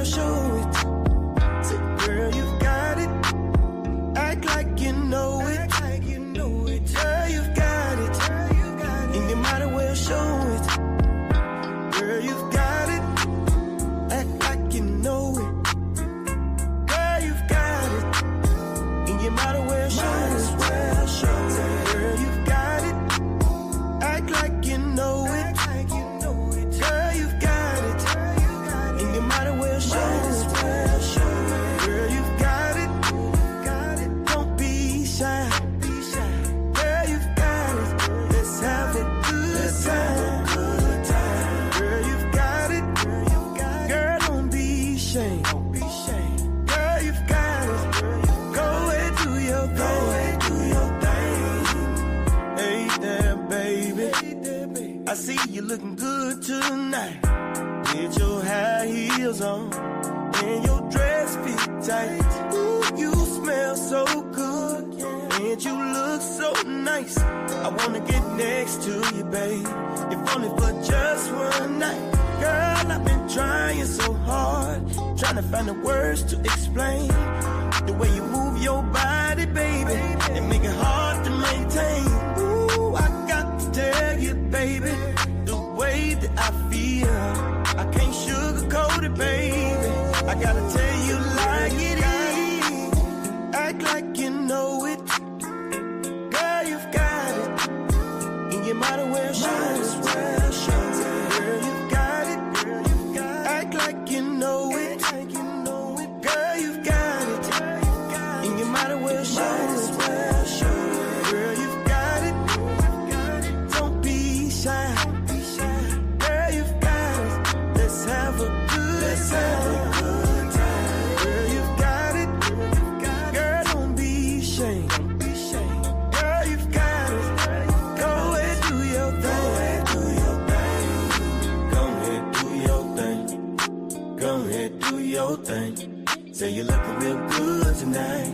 well show it. Say, girl, you've got it. Act like you know it. Girl, you've got it. And you might as well show it. Girl, you've got it. Act like you know it. Girl, you've got it. And you might as well show it. Girl, you've got it. Act like you know it. Girl, you've got it. And you might as well show it. Girl, you've got it. Don't be shy. Girl, you've got it. Let's have a good time. Girl, you've got it. Girl, don't be ashamed. Girl, you've got it. Go ahead, do your thing. Hey there, baby. I see you looking good tonight. With your high heels on and your dress fit tight. Ooh, you smell so good and you look so nice. I wanna get next to you, babe, if only for just one night. Girl, I've been trying so hard, trying to find the words to explain the way you move your body, baby, and make it hard to maintain. Ooh, I got to tell you, baby, the way that I feel, I can't sugarcoat it, baby. I gotta tell you like it is. Act like you know it. Girl, you've got it. And you might as well show it. Girl, you've got it. Act like you know it. Girl, you've got it. And you might as well show it. Girl, you've got it. Don't be shy. Girl, you've got it. Let's have a good time. Girl, you've got it. Girl, don't be ashamed. Girl, you've got it. Go ahead, do your thing. Go ahead, do your thing. Go ahead, do your thing. Say you're looking real good tonight.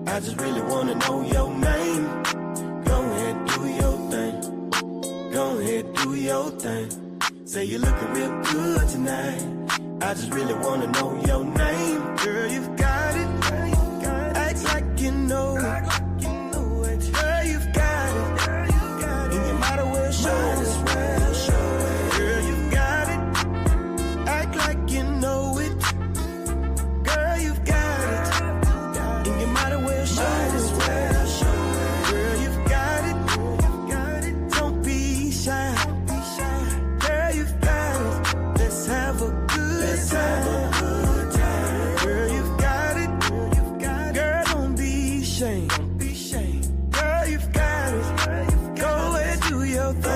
I just really wanna know your name. Go ahead, do your thing. Go ahead, do your thing. Say you're looking real good tonight. I just really wanna know your name. Girl, you've got it. Act like you know it. Girl, you've got it. And you might as well show it. Girl, you've got it. Act like you know it. Girl, you've got it. And you might as well show it. Girl, you've got it. Don't be shy. Girl, you've got it. Let's have a good time. Girl, you've got it. Girl, don't be ashamed. Girl, you've got it. Go ahead, do your thing.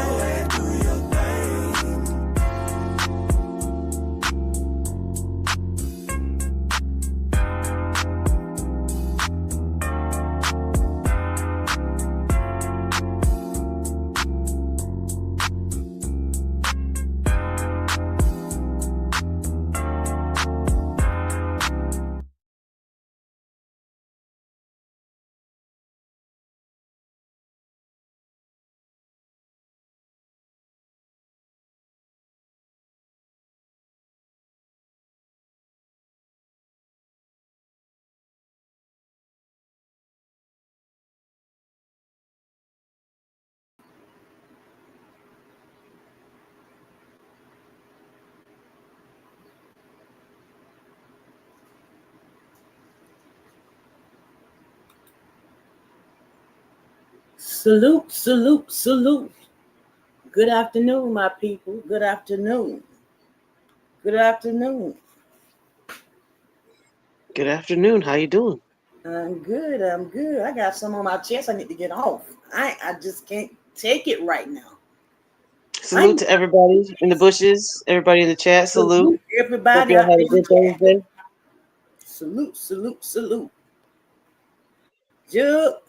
Salute, salute, salute. Good afternoon, my people. Good afternoon. Good afternoon. Good afternoon. How you doing? I'm good. I got some on my chest I need to get off. I just can't take it right now. Salute to everybody in the bushes, everybody in the chat. Salute. Everybody Hope y'all had a good Thursday. Salute. Jug,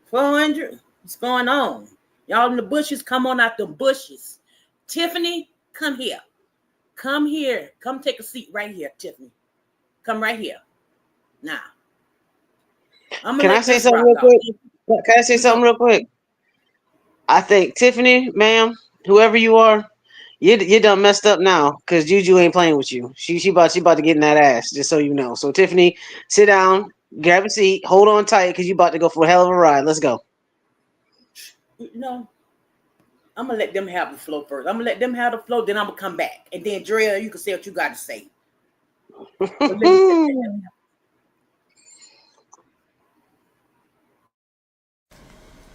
400. What's going on? Y'all in the bushes, come on out the bushes. Tiffany, come here. Come here. Come take a seat right here, Tiffany. Come right here. Now. Can I say something real quick? Can I say something real quick? I think, Tiffany, ma'am, whoever you are, You done messed up now because Juju ain't playing with you. She about to get in that ass, just so you know. So Tiffany, sit down, grab a seat, hold on tight because you about to go for a hell of a ride. Let's go. No, I'm gonna let them have the flow first. I'm gonna let them have the flow, then I'm gonna come back. And then Drea, you can say what you got to say.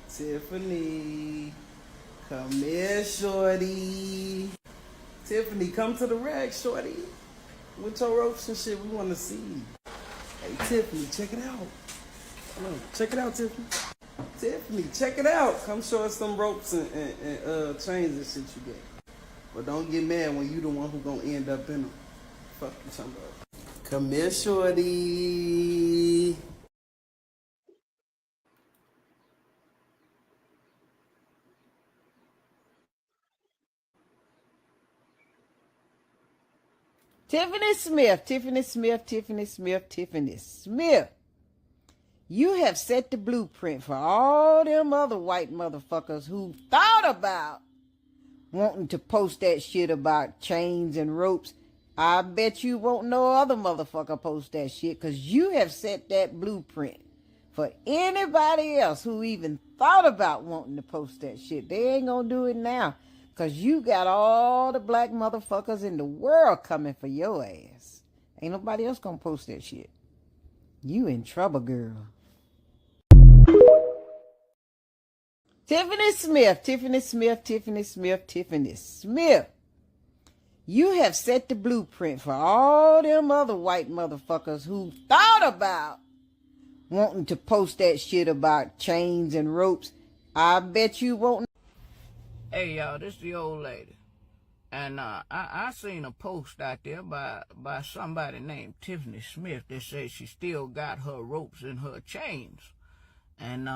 Tiffany, come here, shorty. Tiffany, come to the rack, shorty. With your ropes and shit, we want to see. Hey, Tiffany, check it out. Come on, check it out, Tiffany. Tiffany, check it out. Come show us some ropes and chains and shit you get. But don't get mad when you the one who gonna end up in them. Fuck you, somebody. Come here, shorty. Tiffany Smith, Tiffany Smith, Tiffany Smith, Tiffany Smith. You have set the blueprint for all them other white motherfuckers who thought about wanting to post that shit about chains and ropes. I bet you won't no other motherfucker post that shit because you have set that blueprint for anybody else who even thought about wanting to post that shit. They ain't gonna do it now because you got all the black motherfuckers in the world coming for your ass. Ain't nobody else gonna post that shit. You in trouble, girl. Tiffany Smith, Tiffany Smith, Tiffany Smith, Tiffany Smith. You have set the blueprint for all them other white motherfuckers who thought about wanting to post that shit about chains and ropes. I bet you won't. Hey y'all, this the old lady. And I seen a post out there by somebody named Tiffany Smith that says she still got her ropes and her chains. And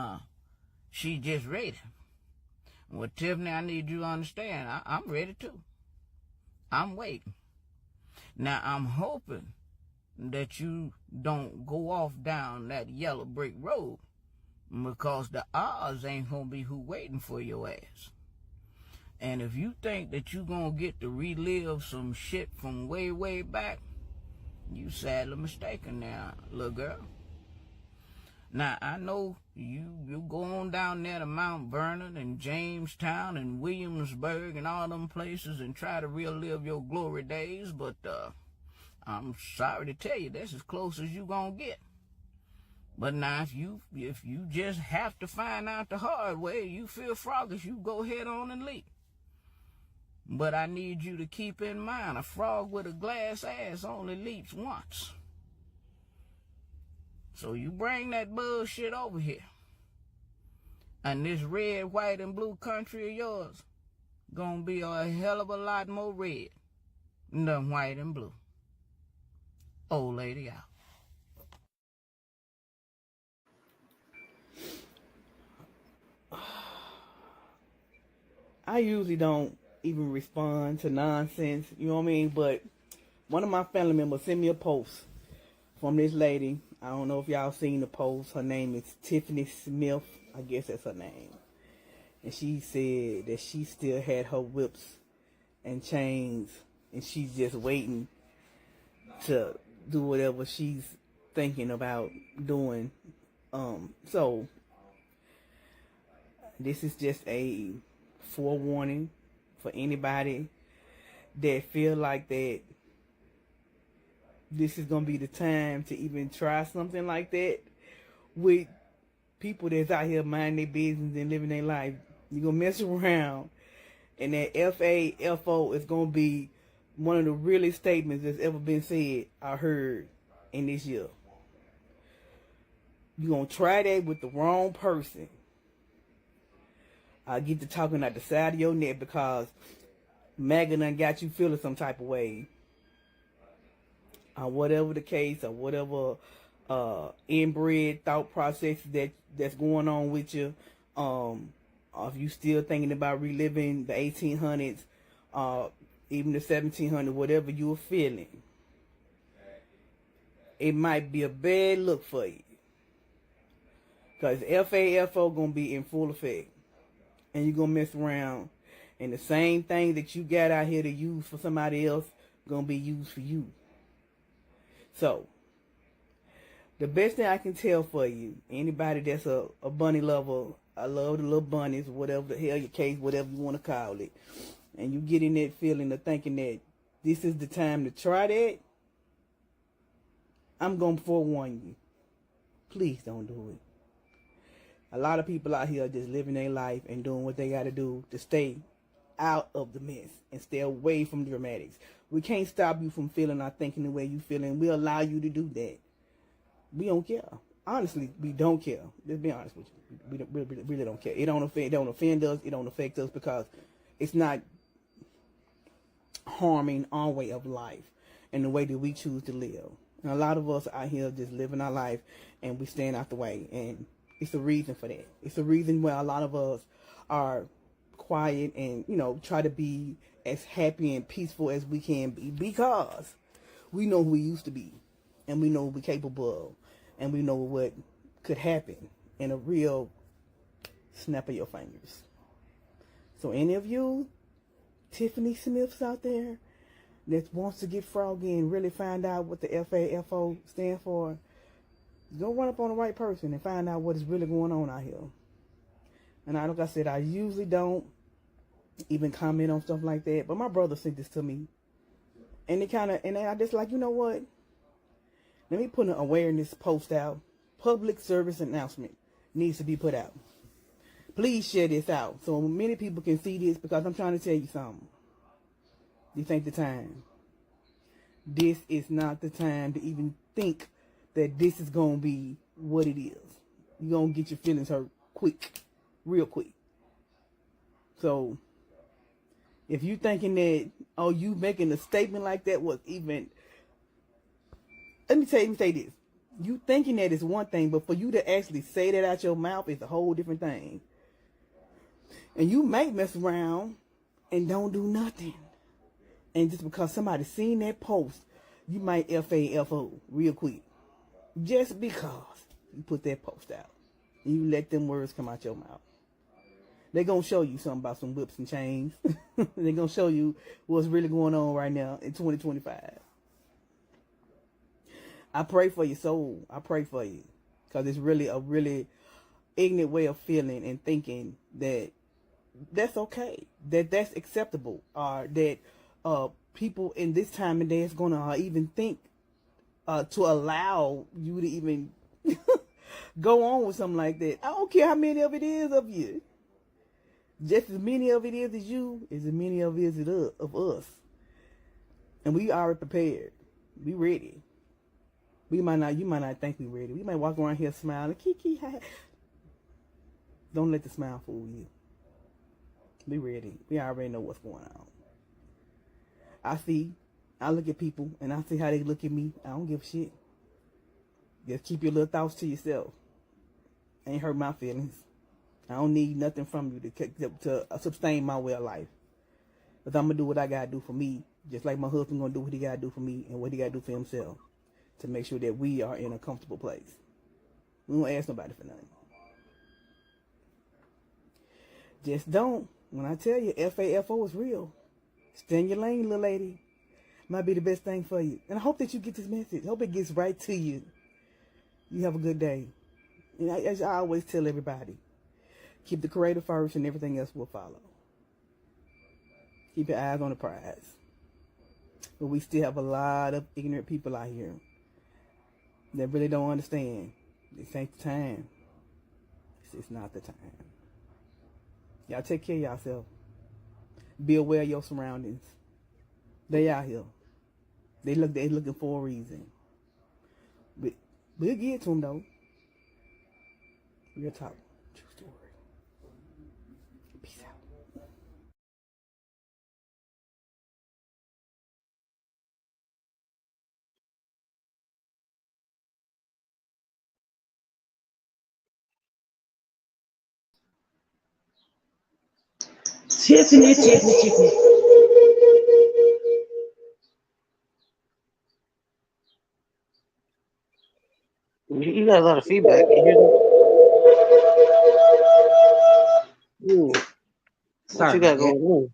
she just ready. Well, Tiffany, I need you to understand, I'm ready too. I'm waiting. Now, I'm hoping that you don't go off down that yellow brick road because the odds ain't gonna be who waiting for your ass. And if you think that you gonna get to relive some shit from way, way back, you sadly mistaken now, little girl. Now, I know you go on down there to Mount Vernon and Jamestown and Williamsburg and all them places and try to relive your glory days, but I'm sorry to tell you, that's as close as you gonna get. But now, if you just have to find out the hard way, you feel froggish, you go head on and leap. But I need you to keep in mind, a frog with a glass ass only leaps once. So you bring that bullshit over here. And this red, white, and blue country of yours gonna be a hell of a lot more red than white and blue. Old lady out. I usually don't even respond to nonsense, you know what I mean? But one of my family members sent me a post from this lady. I don't know if y'all seen the post. Her name is Tiffany Smith. I guess that's her name. And she said that she still had her whips and chains and she's just waiting to do whatever she's thinking about doing. So this is just a forewarning for anybody that feel like that this is gonna be the time to even try something like that with people that's out here minding their business and living their life. You're gonna mess around and that FAFO is gonna be one of the realest statements that's ever been said I heard in this year. You're gonna try that with the wrong person. I get to talking at the side of your neck because MAGA done got you feeling some type of way. Whatever the case or whatever inbred thought process that's going on with you. If you still thinking about reliving the 1800s, even the 1700s, whatever you were feeling, it might be a bad look for you. Because FAFO gonna be in full effect. And you're gonna mess around And the same thing that you got out here to use for somebody else gonna be used for you. So the best thing I can tell for you, anybody that's a bunny lover, I love the little bunnies, whatever the hell your case, whatever you want to call it, and you get in that feeling of thinking that this is the time to try that, I'm going to forewarn you. Please don't do it. A lot of people out here are just living their life and doing what they got to do to stay out of the mess and stay away from dramatics. We can't stop you from feeling or thinking the way you feeling. We allow you to do that. We don't care. Honestly, we don't care. Let's be honest with you. We really don't care. It don't offend us. It don't affect us because it's not harming our way of life and the way that we choose to live. And a lot of us out here just living our life and we stand out the way. And it's a reason for that. It's a reason why a lot of us are quiet and, try to be as happy and peaceful as we can be because we know who we used to be. And we know what we're capable of. And we know what could happen in a real snap of your fingers. So any of you Tiffany Smiths out there that wants to get froggy and really find out what the FAFO stand for, go run up on the right person and find out what is really going on out here. And like I said, I usually don't even comment on stuff like that. But my brother sent this to me. And I just like, you know what? Let me put an awareness post out. Public service announcement needs to be put out. Please share this out so many people can see this because I'm trying to tell you something. This ain't the time. This is not the time to even think that this is going to be what it is. You're going to get your feelings hurt quick, real quick. So if you thinking that, you making a statement like that was even... Let me say this. You thinking that is one thing, but for you to actually say that out your mouth is a whole different thing. And you might mess around and don't do nothing. And just because somebody seen that post, you might FAFO real quick. Just because you put that post out. And you let them words come out your mouth. They're going to show you something about some whips and chains. They're going to show you what's really going on right now in 2025. I pray for your soul. I pray for you. Because it's really a really ignorant way of feeling and thinking that that's okay. That's acceptable. Or that people in this time and day is going to even think to allow you to even go on with something like that. I don't care how many of it is of you. Just as many of it is as you, as many of it is of us. And we are prepared. We ready. You might not think we ready. We might walk around here smiling, kiki. Don't let the smile fool you. Be ready. We already know what's going on. I look at people and I see how they look at me. I don't give a shit. Just keep your little thoughts to yourself. Ain't hurt my feelings. I don't need nothing from you to sustain my way of life. But I'm going to do what I got to do for me. Just like my husband going to do what he got to do for me and what he got to do for himself. To make sure that we are in a comfortable place. We don't ask nobody for nothing. Just don't. When I tell you FAFO is real, stay in your lane, little lady. Might be the best thing for you. And I hope that you get this message. I hope it gets right to you. You have a good day. And as I always tell everybody, keep the creator first and everything else will follow. Keep your eyes on the prize. But we still have a lot of ignorant people out here that really don't understand. This ain't the time. It's not the time. Y'all take care of yourself. Be aware of your surroundings. They out here. They looking for a reason. But we'll get to them though. Real talk. True story. Peace out. Tiffany. You got a lot of feedback. You hear that? Ooh. What Sorry you got about that.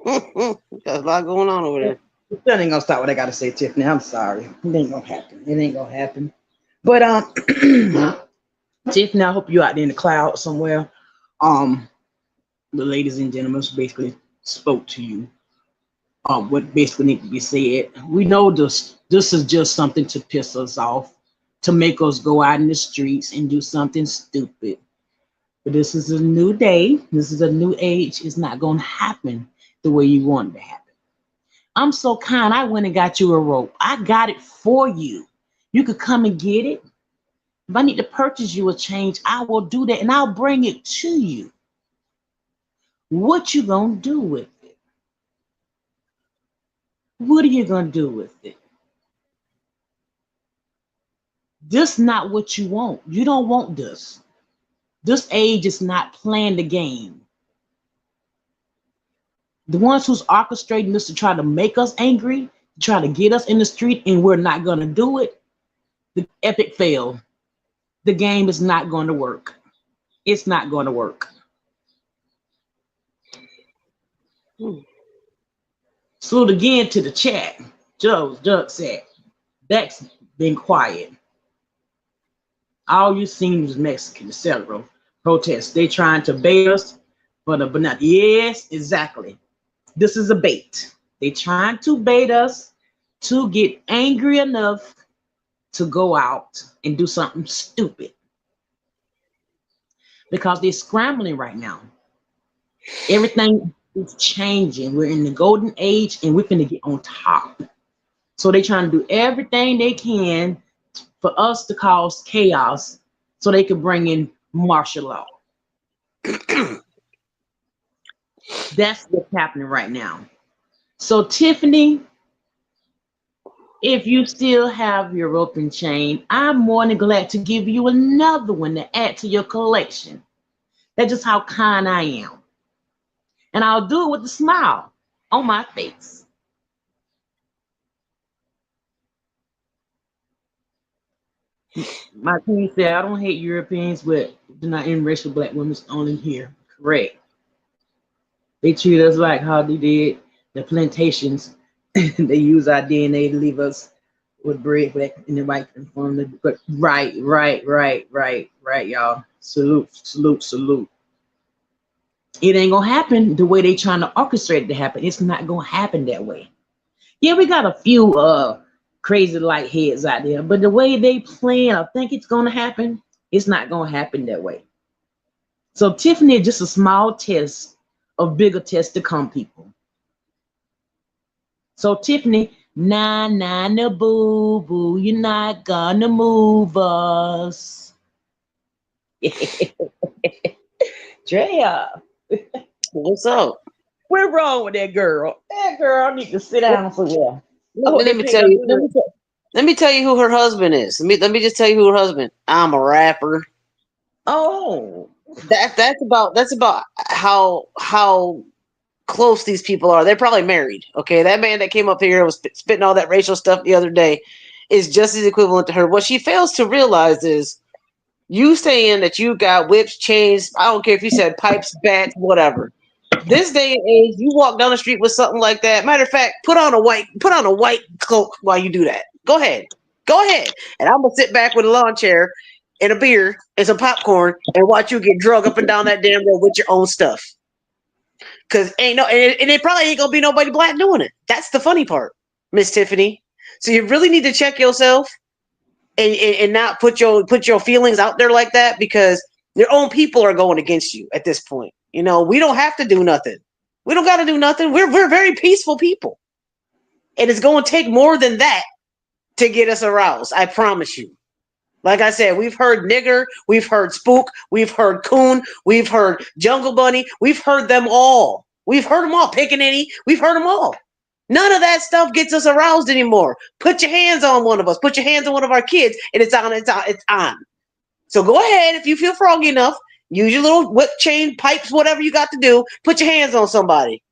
going on? Got a lot going on over there. That ain't gonna stop what I gotta say, Tiffany. I'm sorry. It ain't gonna happen. It ain't gonna happen. But Tiffany, I hope you out there in the cloud somewhere. Um, the ladies and gentlemen basically spoke to you. What basically need to be said. We know this is just something to piss us off, to make us go out in the streets and do something stupid. But this is a new day. This is a new age. It's not gonna happen the way you want it to happen. I'm so kind. I went and got you a rope. I got it for you. You could come and get it. If I need to purchase you a change, I will do that and I'll bring it to you. What you gonna do with it? What are you gonna do with it? This not what you want. You don't want this. This age is not playing the game. The ones who's orchestrating this to try to make us angry, to try to get us in the street, and we're not gonna do it. The epic fail. The game is not going to work. It's not going to work. Salute again to the chat. Doug said, that's been quiet. All you seen was Mexican, several protests. They trying to bait us, but not. Yes, exactly. This is a bait. They trying to bait us to get angry enough to go out and do something stupid. Because they're scrambling right now. Everything is changing. We're in the golden age and we're going to get on top. So they're trying to do everything they can for us to cause chaos so they can bring in martial law. That's what's happening right now. So Tiffany, if you still have your rope and chain, I'm more than glad to give you another one to add to your collection. That's just how kind I am. And I'll do it with a smile on my face. My queen said, I don't hate Europeans, but do not interracial black women only here. Correct. They treat us like how they did the plantations. They use our DNA to leave us with bread in the right form. Right, y'all. Salute. It ain't gonna happen the way they trying to orchestrate it to happen. It's not gonna happen that way. Yeah, we got a few crazy light heads out there, but the way they plan or think it's gonna happen, it's not gonna happen that way. So Tiffany is just a small test of bigger tests to come, people. So Tiffany, nah, boo boo, you're not gonna move us. Drea. What's up? What's wrong with that girl? That girl need to sit down somewhere. Let me tell you. Let me tell you who her husband is. Let me just tell you who her husband. I'm a rapper. Oh, That's about how close these people are. They're probably married. Okay, that man that came up here was spitting all that racial stuff the other day is just as equivalent to her. What she fails to realize is you saying that you got whips, chains. I don't care if you said pipes, bats, whatever. This day and age, you walk down the street with something like that. Matter of fact, put on a white cloak while you do that. Go ahead, and I'm gonna sit back with a lawn chair and a beer and some popcorn and watch you get drug up and down that damn road with your own stuff. Cause and it probably ain't gonna be nobody black doing it. That's the funny part, Miss Tiffany. So you really need to check yourself and not put your feelings out there like that, because your own people are going against you at this point. You know, we don't have to do nothing. We don't got to do nothing. We're very peaceful people, and it's going to take more than that to get us aroused. I promise you. Like I said, we've heard nigger, we've heard spook, we've heard coon, we've heard jungle bunny, we've heard them all. We've heard them all. Pickaninny, we've heard them all. None of that stuff gets us aroused anymore. Put your hands on one of us. Put your hands on one of our kids, and it's on. So go ahead if you feel froggy enough. Use your little whip chain, pipes, whatever you got to do. Put your hands on somebody.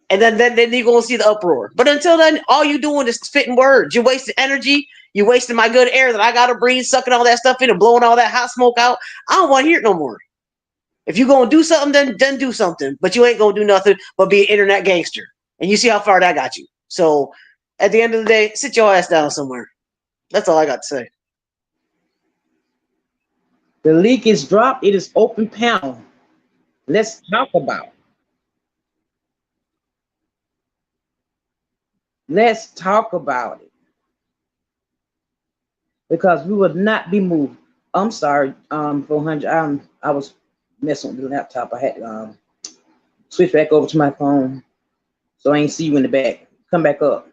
And then you're going to see the uproar. But until then, all you doing is spitting words. You're wasting energy. You're wasting my good air that I got to breathe, sucking all that stuff in and blowing all that hot smoke out. I don't want to hear it no more. If you gonna do something, then do something. But you ain't gonna do nothing but be an internet gangster. And you see how far that got you. So at the end of the day, sit your ass down somewhere. That's all I got to say. The leak is dropped. It is open panel. Let's talk about it. Let's talk about it. Because we would not be moved. I'm sorry, 400. I was messing with the laptop. I had to switch back over to my phone. So I ain't see you in the back. Come back up.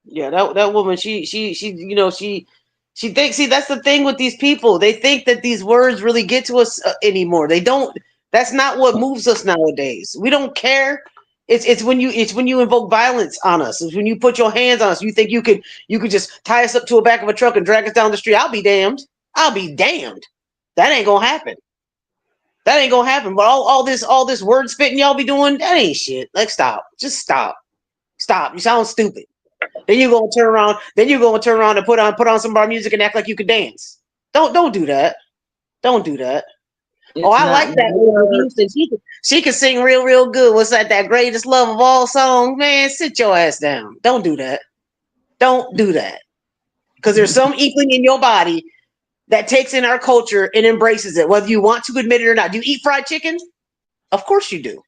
Yeah, that woman, she thinks. See, that's the thing with these people. They think that these words really get to us anymore. They don't. That's not what moves us nowadays. We don't care. It's when you invoke violence on us. It's when you put your hands on us. You think you could just tie us up to the back of a truck and drag us down the street. I'll be damned. I'll be damned. That ain't gonna happen. That ain't gonna happen. But all this word spitting y'all be doing, that ain't shit. Like, stop. Just stop. Stop. You sound stupid. Then you're gonna turn around. And put on some of our music and act like you could dance. Don't do that. Don't do that. I like that Whitney Houston. She can sing real good. What's that? That greatest love of all songs, man. Sit your ass down. Don't do that. Don't do that. Because there's some inkling in your body that takes in our culture and embraces it, whether you want to admit it or not. Do you eat fried chicken? Of course you do.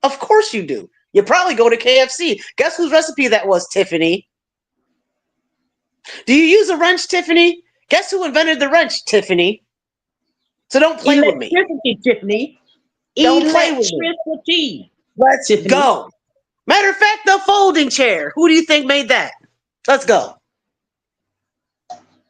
Of course you do. You probably go to KFC. Guess whose recipe that was, Tiffany? Do you use a wrench, Tiffany? Guess who invented the wrench, Tiffany? So don't play with me. Electricity, Tiffany. Don't play with me. Electricity. Let's Tiffany. go. Matter of fact, the folding chair. Who do you think made that? Let's go.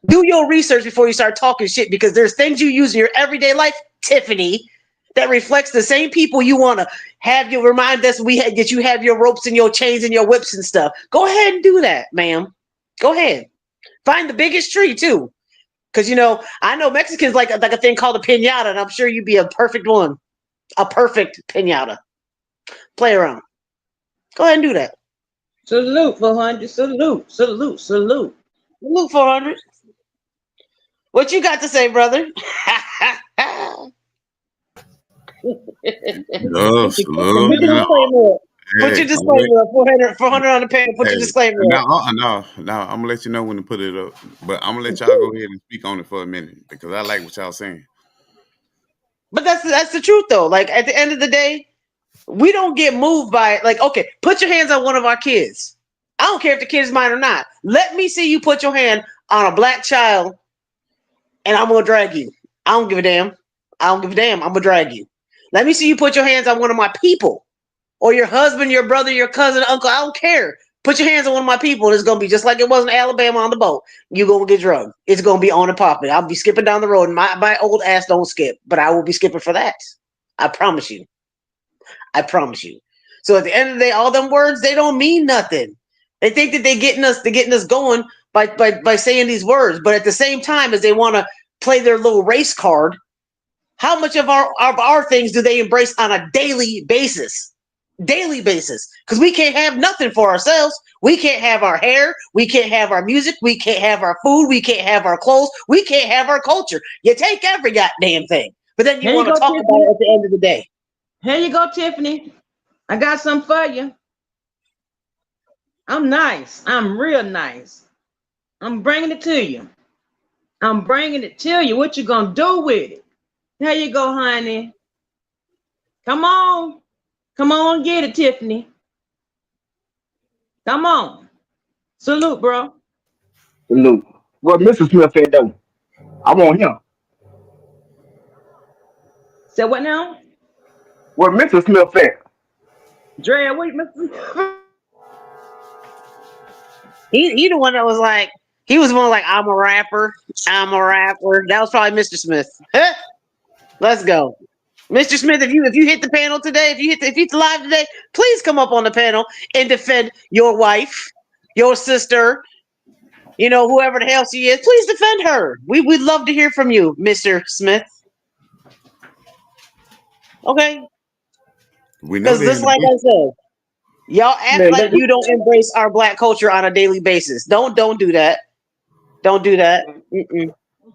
Do your research before you start talking shit, because there's things you use in your everyday life, Tiffany, that reflects the same people you want to have you remind us that you have your ropes and your chains and your whips and stuff. Go ahead and do that, ma'am. Go ahead. Find the biggest tree too. Because, I know Mexicans like a thing called a piñata, and I'm sure you'd be a perfect one. A perfect piñata. Play around. Go ahead and do that. Salute, 400. Salute. 400. What you got to say, brother? Put your disclaimer up. 400 on the panel. Put your disclaimer up. No. I'm gonna let you know when to put it up. But I'm gonna let y'all go ahead and speak on it for a minute, because I like what y'all saying. But that's the truth, though. Like, at the end of the day, we don't get moved by, like, okay, put your hands on one of our kids. I don't care if the kid is mine or not. Let me see you put your hand on a black child, and I'm gonna drag you. I don't give a damn. I'm gonna drag you. Let me see you put your hands on one of my people, or your husband, your brother, your cousin, uncle. I don't care. Put your hands on one of my people, and it's gonna be just like it was in Alabama on the boat. You're gonna get drugged. It's gonna be on and popping. I'll be skipping down the road, and my old ass don't skip, but I will be skipping for that. I promise you. I promise you. So at the end of the day, all them words, they don't mean nothing. They think that they're getting us going by saying these words, but at the same time, as they want to play their little race card, how much of our things do they embrace on a daily basis? Daily basis. Because we can't have nothing for ourselves. We can't have our hair. We can't have our music. We can't have our food. We can't have our clothes. We can't have our culture. You take every goddamn thing, but then you want to talk about it at the end of the day. Here you go, Tiffany. I got something for you. I'm nice. I'm real nice. I'm bringing it to you. What you gonna do with it? Here you go, honey. Come on. Come on, get it, Tiffany. Come on. Salute, bro. Salute. What Mr. Smith said though, I want him. Say what now? What Mr. Smith said. Dre, wait, Mr. He the one that was like, he was more like, I'm a rapper. That was probably Mr. Smith. Let's go. Mr. Smith, if you hit the panel today, if you hit the live today, please come up on the panel and defend your wife, your sister, whoever the hell she is. Please defend her. We'd love to hear from you, Mr. Smith. Okay? Because just like I said, y'all act like you don't embrace our black culture on a daily basis. Don't do that. Don't do that.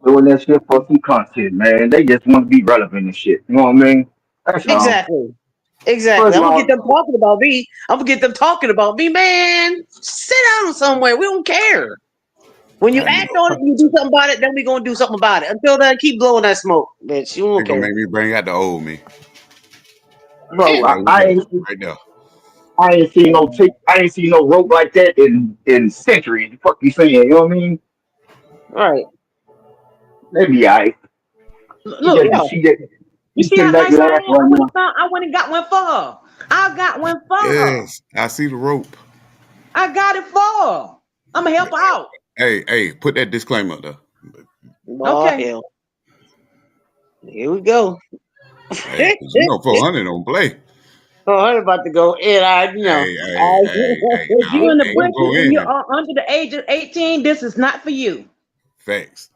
doing that shit for some content, man. They just want to be relevant and shit. You know what I mean? That's all. Exactly. Exactly. First I'm of gonna get all, them talking about me. I'm gonna get them talking about me, man. Sit down somewhere. We don't care. When you I act know. on it, you do something about it, then we gonna do something about it. Until then, keep blowing that smoke, bitch. You They won't gonna care. make me bring out the old me. bro, Yeah. There we go. Right there. I ain't seen no I ain't seen no rope like that in centuries. The fuck you saying? You know what I mean? Right. They be alright. She Look, just yo, she just you she see how sitting back nice I am? laughing right now. I went and got one for her. I got one for her. Yes, I see the rope. I got it for her. I'm gonna help her out. Hey, put that disclaimer up there. Oh Okay. hell. Here we go. Hey, 'cause you know 400 don't play. Oh, I'm about to go in. Hey, If now you in the ain't gonna go bushes and in you're there. under the age of 18, this is not for you. Facts.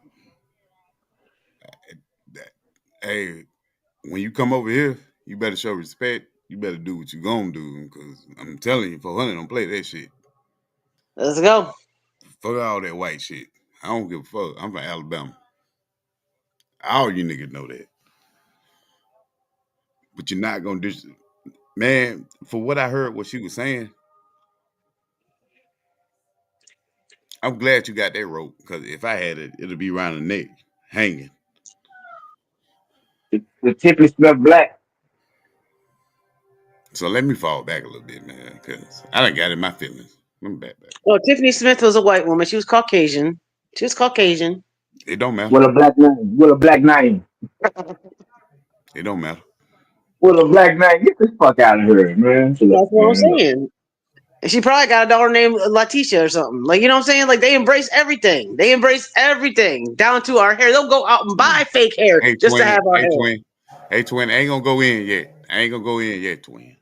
Hey, when you come over here, you better show respect. You better do what you gonna do, because I'm telling you, 400 don't play that shit. Let's go. Fuck all that white shit. I don't give a fuck. I'm from Alabama. All you niggas know that. But you're not gonna do. Man, for what I heard, what she was saying, I'm glad you got that rope, because if I had it, it'd be around the neck, hanging. The Tiffany smell black. So let me fall back a little bit, man, because I done got in my feelings. Let me back. Oh, Tiffany Smith was a white woman. She was Caucasian. She was Caucasian. It don't matter. With a black name. With a black name. It don't matter. With a black name. Get the fuck out of here, man. So look, That's what I'm man. Look. saying. She probably got a daughter named Letitia or something. Like, you know what I'm saying? Like, they embrace everything. They embrace everything down to our hair. They'll go out and buy fake hair Hey, just to twin. have our Hey, hair. twin. Hey, twin. I ain't gonna go in yet. I ain't gonna go in yet, twin.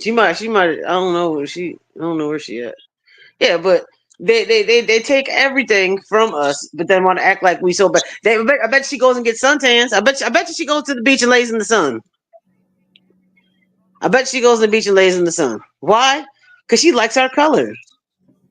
She might. I don't know where she at. Yeah, but they take everything from us, but then want to act like we so bad. I bet she goes and gets suntans. I bet you she goes to the beach and lays in the sun. I bet she goes to the beach and lays in the sun. Why? Because she likes our color.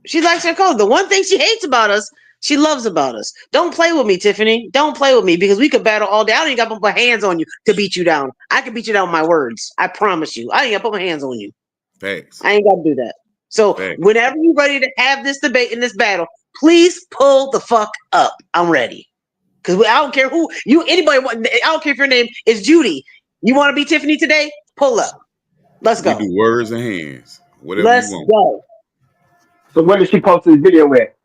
She likes our color. The one thing she hates about us, she loves about us. Don't play with me, Tiffany. Don't play with me, because we could battle all day. I don't even got to put my hands on you to beat you down. I can beat you down with my words. I promise you. I ain't got to put my hands on you. Facts. I ain't got to do that. So Facts. whenever you're ready to have this debate in this battle, please pull the fuck up. I'm ready. Because I don't care who you anybody. I don't care if your name is Judy. You want to be Tiffany today? Pull up. Let's We go. do words and hands. Whatever you Let's want. go. So where did she post this video at?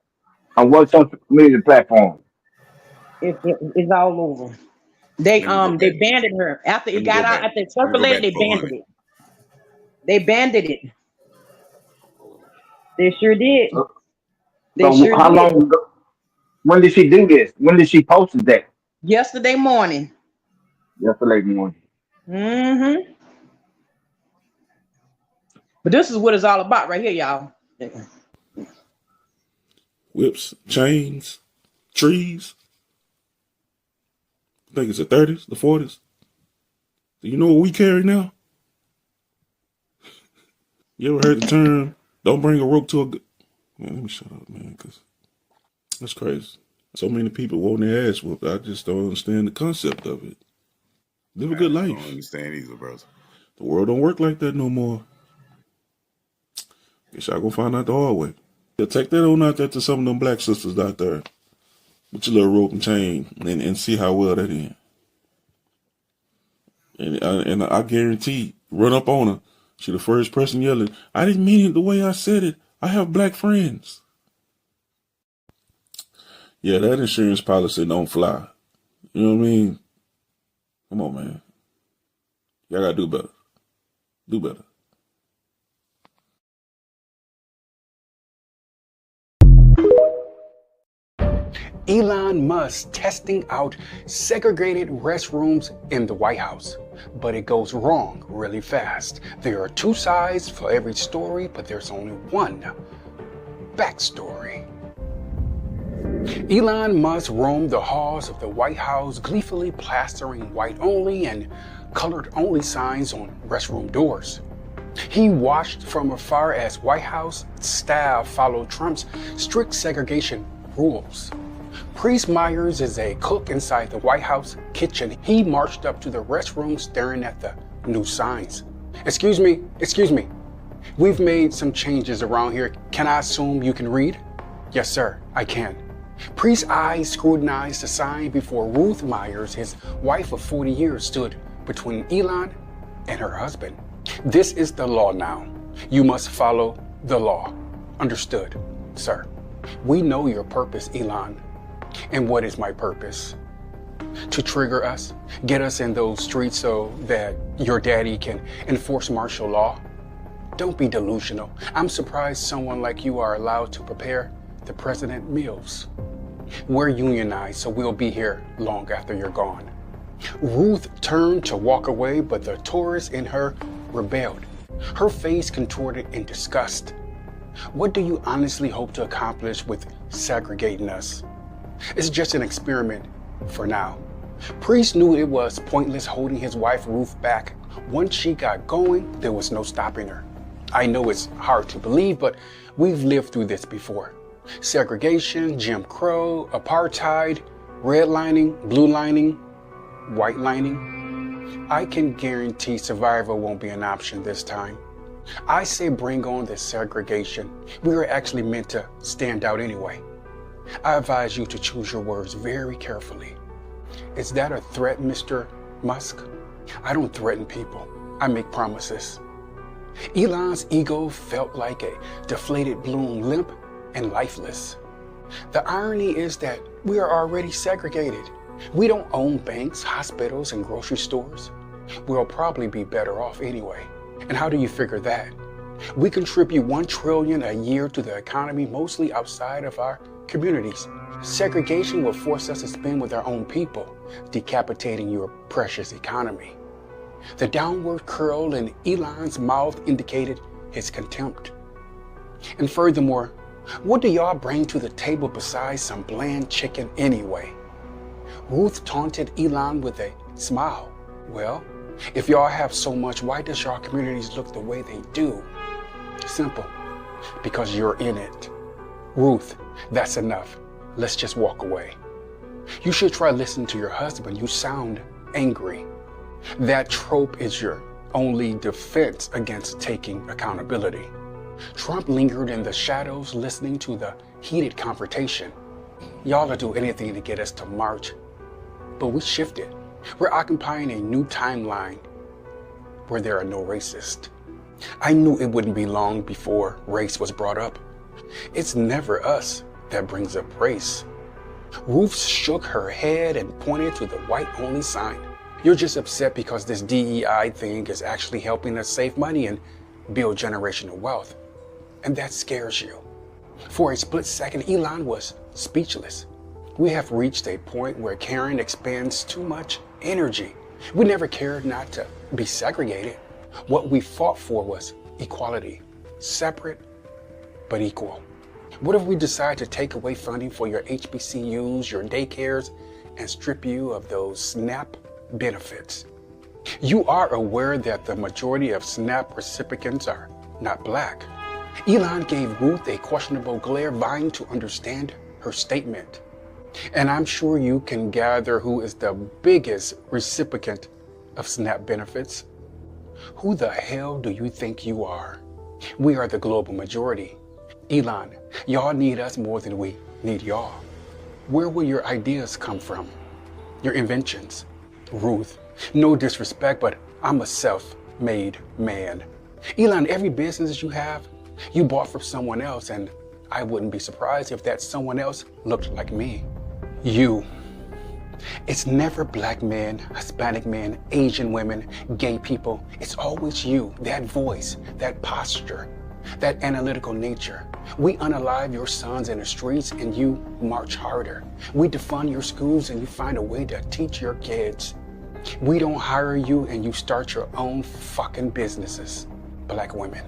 On what social media platform? It's all over. They Let me go they back. banded her after Let it me go got out back. after it Let me go circulated. back to They banded 400. it. They banded it. They sure did. So, They so sure how did. long ago? When did she do this? When did she post that? Yesterday morning. Yesterday morning. Mm-hmm. But this is what it's all about right here, y'all. Whips, chains, trees. I think it's the 30s, the 40s. Do you know what we carry now? You ever heard the term, don't bring a rope to a... Man, let me shut up, man, because that's crazy. So many people want their ass whooped. I just don't understand the concept of it. Live a I good don't life. understand either, bro. The world don't work like that no more. Guess y'all gonna find out the hard way. Yeah, take that on out there to some of them black sisters out there with your little rope and chain and see how well that ends. And I guarantee, run up on her. She the first person yelling, I didn't mean it the way I said it. I have black friends. Yeah, that insurance policy don't fly. You know what I mean? Come on, man. Y'all gotta do better. Do better. Elon Musk testing out segregated restrooms in the White House. But it goes wrong really fast. There are two sides for every story, but there's only one backstory. Elon Musk roamed the halls of the White House, gleefully plastering white only and colored only signs on restroom doors. He watched from afar as White House staff followed Trump's strict segregation rules. Priest Myers is a cook inside the White House kitchen. He marched up to the restroom staring at the new signs. Excuse me. We've made some changes around here. Can I assume you can read? Yes, sir, I can. Priest's eyes scrutinized the sign before Ruth Myers, his wife of 40 years, stood between Elon and her husband. This is the law now. You must follow the law. Understood, sir. We know your purpose, Elon. And what is my purpose? To trigger us, get us in those streets so that your daddy can enforce martial law? Don't be delusional. I'm surprised someone like you are allowed to prepare the president meals. We're unionized, so we'll be here long after you're gone. Ruth turned to walk away, but the Taurus in her rebelled. Her face contorted in disgust. What do you honestly hope to accomplish with segregating us? It's just an experiment for now. Priest knew it was pointless holding his wife Ruth back. Once she got going, there was no stopping her. I know it's hard to believe, but we've lived through this before. Segregation, Jim Crow, apartheid, redlining, blue lining, white lining. I can guarantee survival won't be an option this time. I say bring on this segregation. We are actually meant to stand out anyway. I advise you to choose your words very carefully. Is that a threat, Mr. Musk? I don't threaten people. I make promises. Elon's ego felt like a deflated balloon, limp and lifeless. The irony is that we are already segregated. We don't own banks, hospitals, and grocery stores. We'll probably be better off anyway. And how do you figure that? We contribute $1 trillion a year to the economy, mostly outside of our communities. Segregation will force us to spend with our own people, decapitating your precious economy. The downward curl in Elon's mouth indicated his contempt. And furthermore, what do y'all bring to the table besides some bland chicken anyway? Ruth taunted Elon with a smile. Well, if y'all have so much, why does y'all communities look the way they do? Simple. Because you're in it. Ruth, that's enough. Let's just walk away. You should try listening to your husband. You sound angry. That trope is your only defense against taking accountability. Trump lingered in the shadows listening to the heated confrontation. Y'all will do anything to get us to march. But we shifted. We're occupying a new timeline where there are no racists. I knew it wouldn't be long before race was brought up. It's never us that brings up race. Ruth shook her head and pointed to the white-only sign. You're just upset because this DEI thing is actually helping us save money and build generational wealth. And that scares you. For a split second, Elon was speechless. We have reached a point where caring expends too much energy. We never cared not to be segregated. What we fought for was equality, separate but equal. What if we decide to take away funding for your HBCUs, your daycares, and strip you of those SNAP benefits? You are aware that the majority of SNAP recipients are not Black. Elon gave Ruth a questionable glare, vying to understand her statement. And I'm sure you can gather who is the biggest recipient of SNAP benefits. Who the hell do you think you are? We are the global majority. Elon, y'all need us more than we need y'all. Where will your ideas come from? Your inventions? Ruth, no disrespect, but I'm a self-made man. Elon, every business you have, you bought from someone else, and I wouldn't be surprised if that someone else looked like me. You. It's never Black men, Hispanic men, Asian women, gay people. It's always you, that voice, that posture, that analytical nature. We unalive your sons in the streets and you march harder. We defund your schools and you find a way to teach your kids. We don't hire you and you start your own fucking businesses. Black women.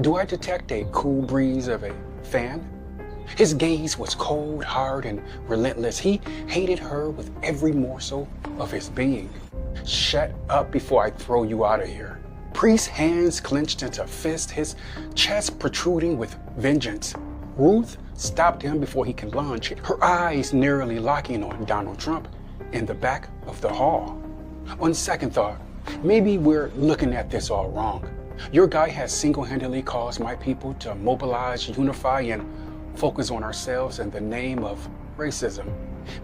Do I detect a cool breeze of a fan? His gaze was cold, hard, and relentless. He hated her with every morsel of his being. Shut up before I throw you out of here. Priest's hands clenched into fists, his chest protruding with vengeance. Ruth stopped him before he could lunge, her eyes nearly locking on Donald Trump in the back of the hall. On second thought, maybe we're looking at this all wrong. Your guy has single-handedly caused my people to mobilize, unify, and focus on ourselves in the name of racism.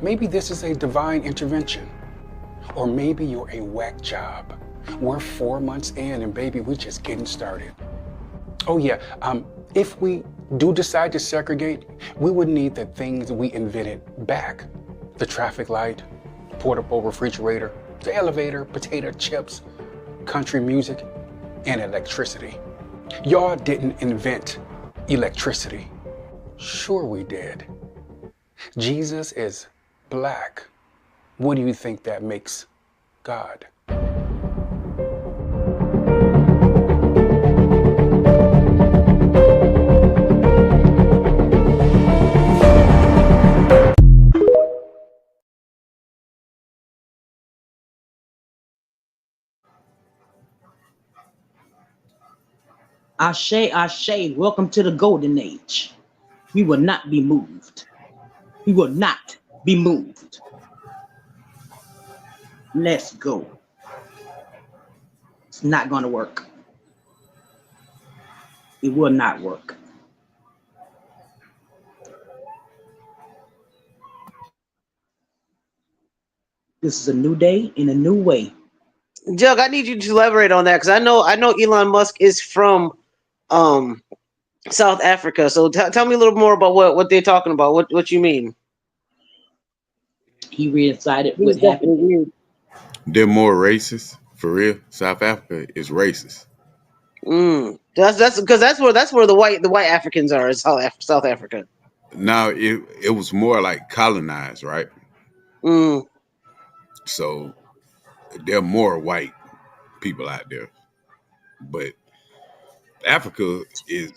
Maybe this is a divine intervention. Or maybe you're a whack job. We're 4 months in and baby, we're just getting started. Oh yeah, if we do decide to segregate, we would need the things we invented back. The traffic light, portable refrigerator, the elevator, potato chips, country music, and electricity. Y'all didn't invent electricity. Sure we did. Jesus is black. What do you think that makes God? Ashe, Ashe, welcome to the golden age. We will not be moved. We will not be moved. Let's go. It's not going to work. It will not work. This is a new day in a new way. Jug, I need you to elaborate on that because I know Elon Musk is from South Africa. So tell me a little more about what they're talking about. What you mean? He recited what happened. They're more racist for real. South Africa is racist. That's because that's where the white Africans are. Is South Africa. Now it was more like colonized, right? So there are more white people out there, but Africa is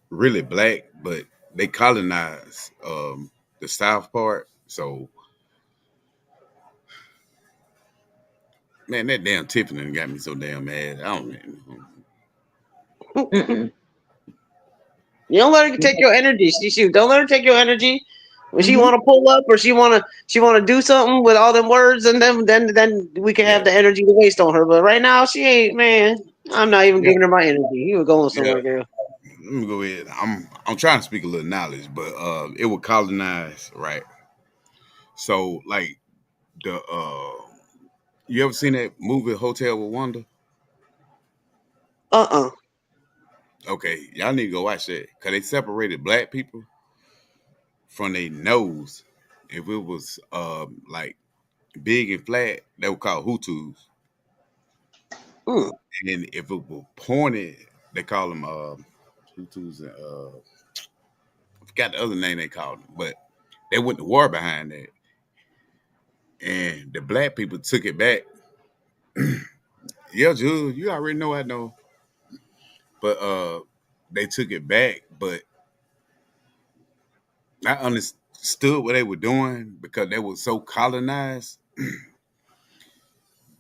really black, but they colonized the south part. So man, that damn Tiffany got me so damn mad. I don't know. You don't let her take your energy. Don't let her take your energy. When she want to pull up or she want to do something with all them words, and then we can have the energy to waste on her. But right now she ain't, man. I'm not even giving her my energy. You were going somewhere, girl. Let me go ahead. I'm trying to speak a little knowledge, but it was colonized, right? So like the you ever seen that movie Hotel with Wanda? Okay, y'all need to go watch that because they separated black people from their nose. If it was like big and flat, they were called Hutus. And then if it was pointed, they call them Hutus. And I forgot the other name they called them, but they went to war behind that. And the black people took it back. Yeah, Jules, you already know I know. But they took it back, but I understood what they were doing because they were so colonized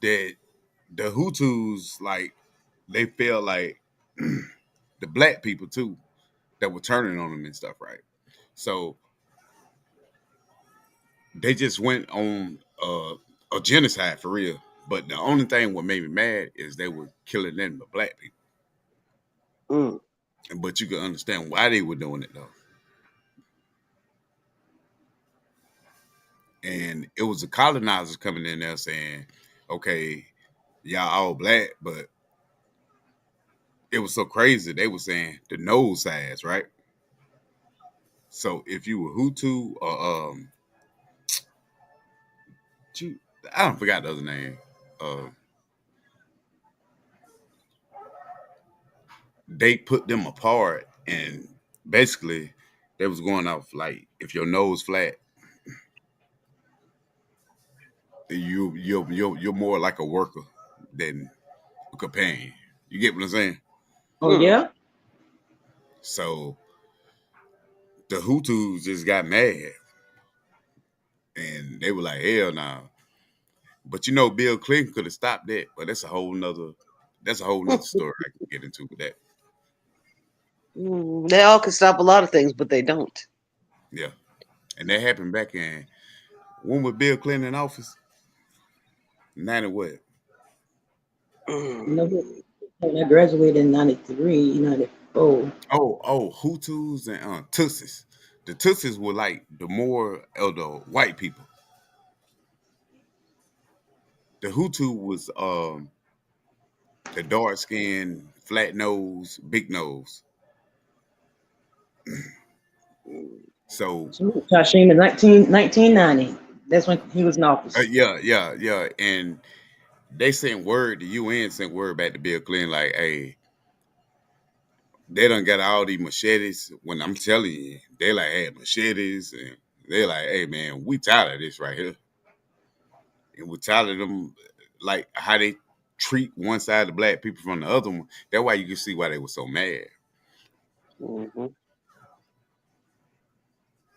that the Hutus, like, they felt like the black people too that were turning on them and stuff, right? So they just went on a genocide for real. But the only thing what made me mad is they were killing them, the black people. But you can understand why they were doing it though. And it was the colonizers coming in there saying, okay, y'all all black, but it was so crazy. They were saying the nose size, right? So if you were Hutu or I don't forgot the other name. They put them apart, and basically they was going off like if your nose flat, you're more like a worker than a companion. You get what I'm saying? Oh yeah. So the Hutus just got mad, and they were like, "Hell no!" But Bill Clinton could have stopped that, but that's that's a whole nother story I can get into with that. They all can stop a lot of things, but they don't. Yeah, and that happened back in when was Bill Clinton in office? 90 what? You know, when I graduated in 93, 94. Hutus and Tutsis. The Tutsis were like the more of the white people. The Hutu was the dark skin, flat nose, big nose. So Tashima, 1990. That's when he was in office. yeah, and they sent word. The UN sent word back to Bill Clinton like, "Hey, they done got all these machetes." When I'm telling you, they like had machetes, and they like, "Hey, man, we tired of this right here, and we tired of them like how they treat one side of the black people from the other one." That's why you can see why they were so mad. Mhm.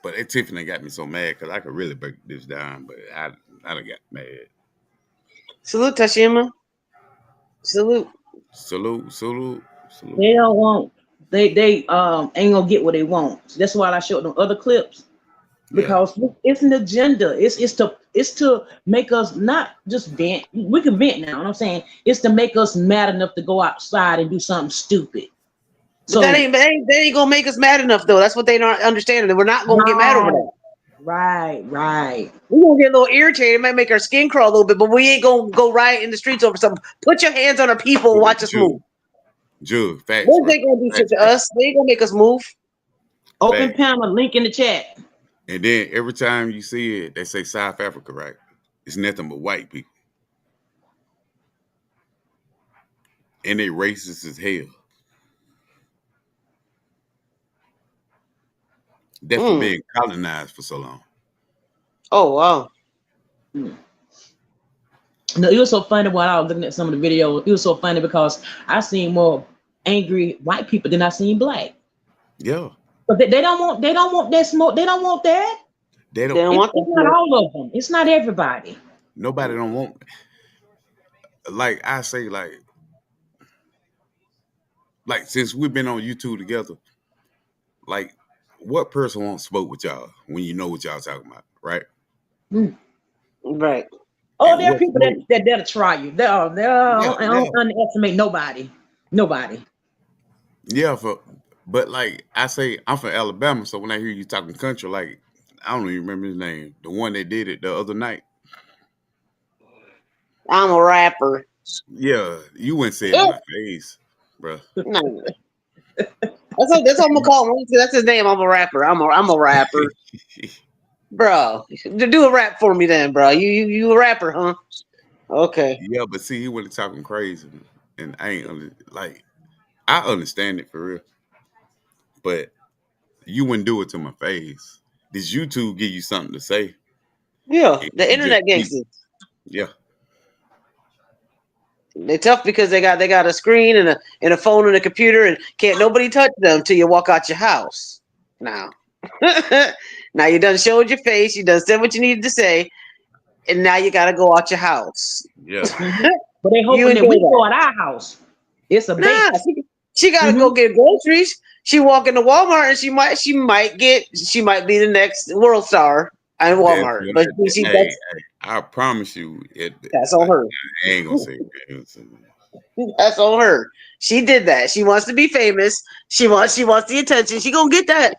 But that Tiffany got me so mad because I could really break this down, but I done got mad. Salute, Tashima. Salute. Salute, salute, They salute. don't want. They ain't gonna get what they want. That's why I showed them other clips Yeah, because it's an agenda. It's to make us not just vent. We can vent now. You know what I'm saying it's to make us mad enough to go outside and do something stupid. But that So ain't gonna make us mad enough though. That's what they don't understand. We're not gonna get mad over right, that. right. We're gonna get a little irritated. It might make our skin crawl a little bit, but we ain't gonna go riot in the streets over something. Put your hands on our people and watch us move. Jude, facts, What bro. they gonna do shit Facts, to bro. us? They ain't gonna make us move. Open Facts. panel link in the chat. And then every time you see it, they say South Africa, right? It's nothing but white people. And they racist as hell. That's for Mm. being colonized for so long. Oh wow. No, it was so funny while I was looking at some of the videos. It was so funny because I seen more angry white people than I seen black. Yeah. But they don't want that smoke. They don't want that. They They don't don't want It's that not smoke. all of them. It's not everybody. nobody don't want like I say, like since we've been on YouTube together, like what person won't smoke with y'all when you know what y'all talking about, right? Mm. Right. Oh, And there are what people smoke? that'll try you. Yeah, I yeah. don't underestimate nobody. Nobody. Yeah, but like I say, I'm from Alabama, so when I hear you talking country, like I don't even remember his name, the one that did it the other night. I'm a rapper. Yeah, you wouldn't say it in Yeah. my face, bro. No. That's what I'm gonna call him. That's his name. I'm a rapper. I'm a rapper. Bro. Do a rap for me then, bro. You a rapper, huh? Okay. Yeah, but see, he wasn't talking crazy, and I ain't like I understand it for real, but you wouldn't do it to my face. This YouTube give you something to say, Yeah. and The you just internet keep, gangsters. yeah, They tough because they got a screen and a phone and a computer and can't nobody touch them till you walk out your house. Now. Now you done showed your face, you done said what you needed to say, and now you gotta go out your house. yeah. Mhm. But they You hoping that enjoy we that. go at our house. It's a bait. Nah, she gotta Hmm. go get groceries. She walk into Walmart and she might be the next world star at That's Walmart. what But hey, I promise you, that's on her. I ain't gonna say it. That's on her. She did that. She wants to be famous. She wants the attention. She gonna get that.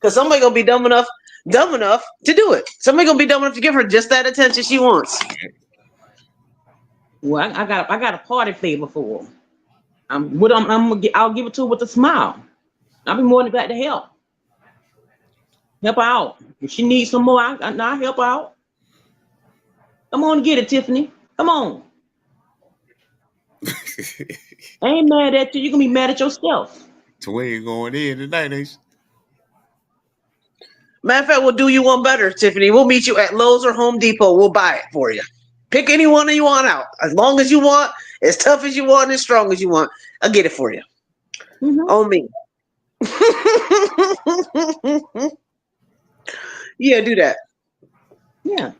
Cause somebody gonna be dumb enough to do it. Somebody gonna be dumb enough to give her just that attention she wants. Well, I got a party favor for her. I'll give it to her with a smile. I'll be more than glad to help her out. If she needs some more, I'll help her out. Come on, get it, Tiffany. Come on. I ain't mad at you. You can be mad at yourself. Twin going in tonight, ain't she? Matter of fact, we'll do you one better, Tiffany. We'll meet you at Lowe's or Home Depot. We'll buy it for you. Pick any one you want out. As long as you want, as tough as you want, as strong as you want. I'll get it for you. Mm-hmm. On me. Yeah, do that. Yeah.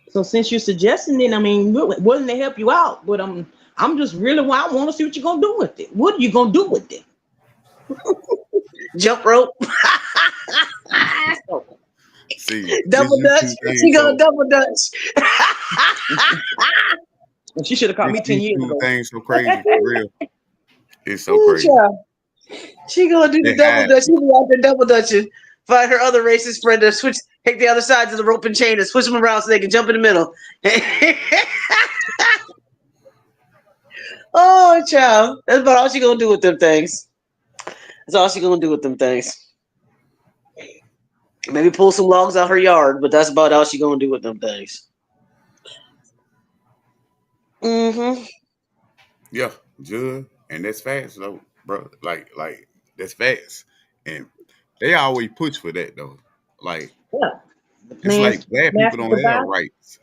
So since you're suggesting it, I mean, we're willing to help you out, but I'm just really why I want to see what you're gonna do with it. What are you gonna do with it? Jump rope. See, this Double Dutch. YouTube thing She gonna so double Dutch. And she should have caught this me 10 years YouTube ago. thing so crazy for real. It's so Ooh, crazy. child. She gonna do the They double hide dutch. She people. be out there double dutching. Find her other racist friend to switch, take the other sides of the rope and chain and switch them around so they can jump in the middle. Oh, child. That's about all she gonna do with them things. That's all she gonna do with them things. Maybe pull some logs out her yard, but that's about all she gonna do with them things. Mm-hmm. Yeah, Jud, and that's fast though, bro. Like that's fast, and they always push for that though. Like Yeah. The it's plans like black people master don't have survival. rights,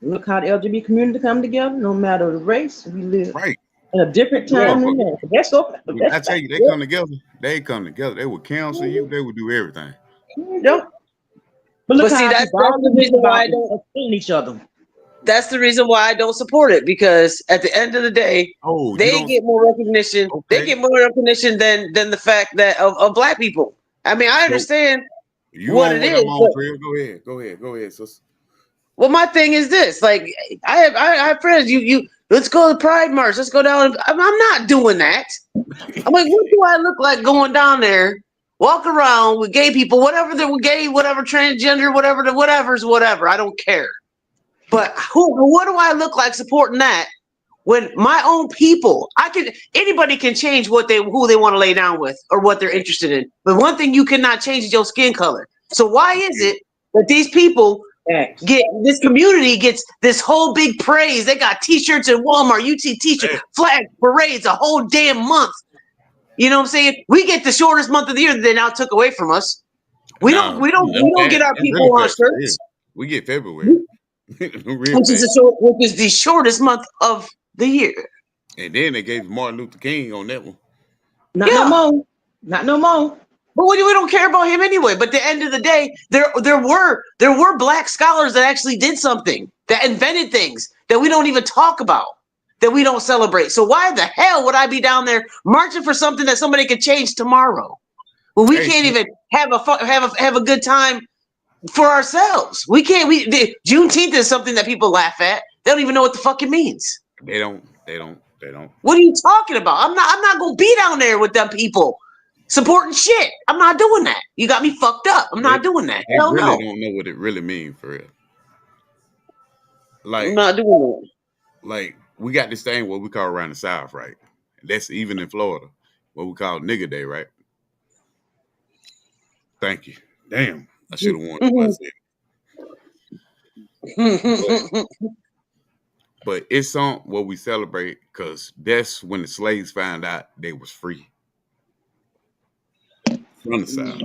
Look how the LGBT community come together, no matter the race. We live right? in a different Yeah, time but than that. That's so I that's tell fact. you, they come together. They come together. They would counsel you. They would do everything. Yep. But look But see, how that's people all the reason why about I don't. killing each other. That's the reason why I don't support it, because at the end of the day, Oh, you they don't? get more recognition. They Okay, get more recognition than the fact that of black people. I mean, I so understand you what on it what is, I'm on, but Trail? Go ahead. Go ahead. Go ahead. So well, my thing is this: like, I have friends. You let's go to the Pride March. Let's go down. I'm not doing that. I'm like, what do I look like going down there? Walk around with gay people, whatever they're gay, whatever transgender, whatever the whatever's whatever. I don't care. But what do I look like supporting that when my own people? Anybody can change who they want to lay down with or what they're interested in. But one thing you cannot change is your skin color. So why is it that these people Facts. this community gets this whole big praise? They got T-shirts in Walmart, UT T-shirt, flag parades, a whole damn month. You know what I'm saying? We get the shortest month of the year that they now took away from us. We don't nah, we don't that's we don't fast. get our That's really people on fast for real. shirts, We get February, real fast. which is the shortest month of the year. And then they gave Martin Luther King on that one. Not no Yeah. more. Not no more. But we don't care about him anyway. But at the end of the day, there were black scholars that actually did something, that invented things that we don't even talk about, that we don't celebrate. So why the hell would I be down there marching for something that somebody could change tomorrow? Well, we Hey, can't even have a good time for ourselves. We can't. Juneteenth is something that people laugh at. They don't even know what the fuck it means. they don't. They don't. They don't. What are you talking about? I'm not gonna be down there with them people supporting shit. I'm not doing that. You got me fucked up. I'm They, not doing that. they Hell really no. don't know what it really means for real. I'm Like, not doing like we got this thing what we call around the South, right? That's even in Florida, what we call nigga day, right? Thank you. Damn, I should have won what I that. said. But but it's something what we celebrate because that's when the slaves found out they was free from the South.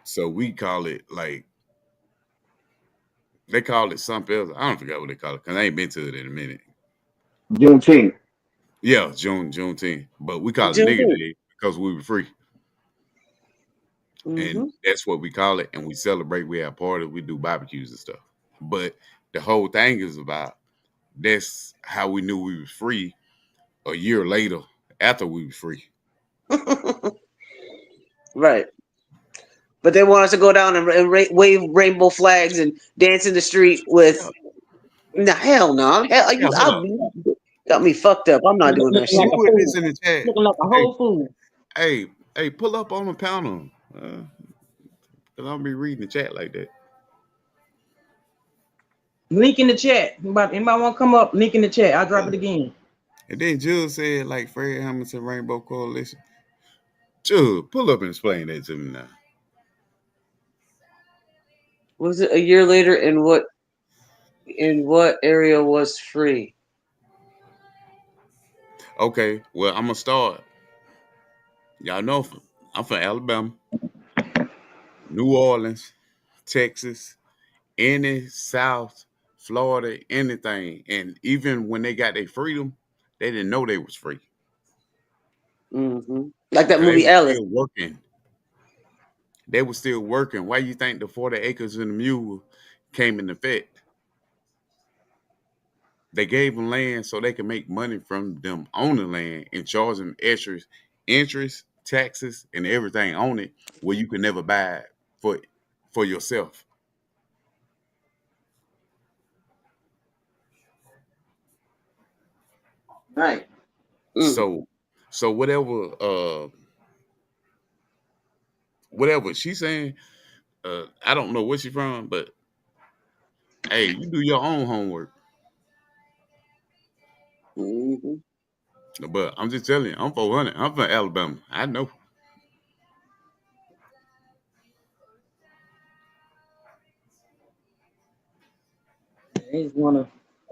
So we call it like they call it something else. I don't forget what they call it because I ain't been to it in a minute. Juneteenth. Yeah, Juneteenth, but we call it nigga Juneteenth. day because we were free, Mm-hmm. and that's what we call it. And we celebrate. We have parties. We do barbecues and stuff. But the whole thing is about that's how we knew we was free a year later after we was free. Right. But they want us to go down and wave rainbow flags and dance in the street with. Yeah, No, hell no. Hell, yeah. Hold up. you got me fucked up. I'm not doing that Looking Who like shit. a put this fool. in the chat? Looking like a Hey, whole fool. hey, pull up on the panel. Cause I don't be reading the chat like that. Link in the chat. Anybody want to come up? Link in the chat. I'll drop it again. And then Jules said like Fred Hamilton Rainbow Coalition. Jules, pull up and explain that to me now. Was it a year later? In what area was free? Okay, well I'm gonna start. Y'all know I'm from Alabama, New Orleans, Texas, any South, Florida, anything. And even when they got their freedom, they didn't know they was free. Mm-hmm. Like that Cause they movie were Alice. still working. They were still working. Why you think the 40 acres and the mule came in effect? They gave them land so they can make money from them on the land and charge them extra interest, taxes, and everything on it, where you can never buy it for yourself. Right. Mm. So, so whatever she's saying, I don't know where she's from, but hey, you do your own homework. Mm-hmm. But I'm just telling you, I'm 400. I'm from Alabama. I know. They just want to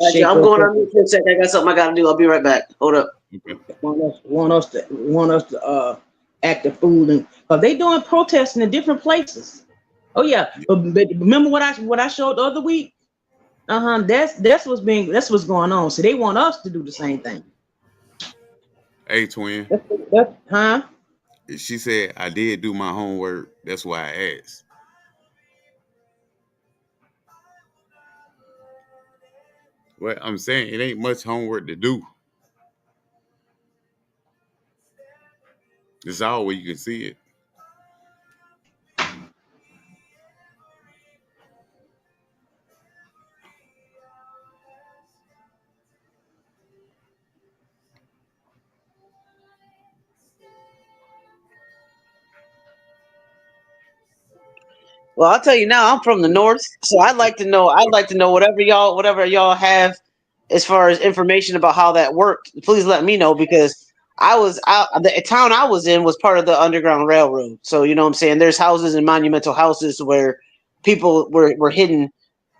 Actually, shake I'm us going up. on mute for a second. I got something I got to do. I'll be right back. Hold up. Okay. Want us to act a fool, and because they doing protesting in different places. Oh yeah, but remember what I showed the other week? That's what's going on. So they want us to do the same thing. Hey, twin. Huh? She said I did do my homework. That's why I asked. Well, I'm saying it ain't much homework to do. It's all where you can see it. Well, I'll tell you now. I'm from the north, so I'd like to know. I'd like to know whatever y'all have as far as information about how that worked. Please let me know because the town I was in was part of the Underground Railroad. So you know what I'm saying. There's houses and monumental houses where people were hidden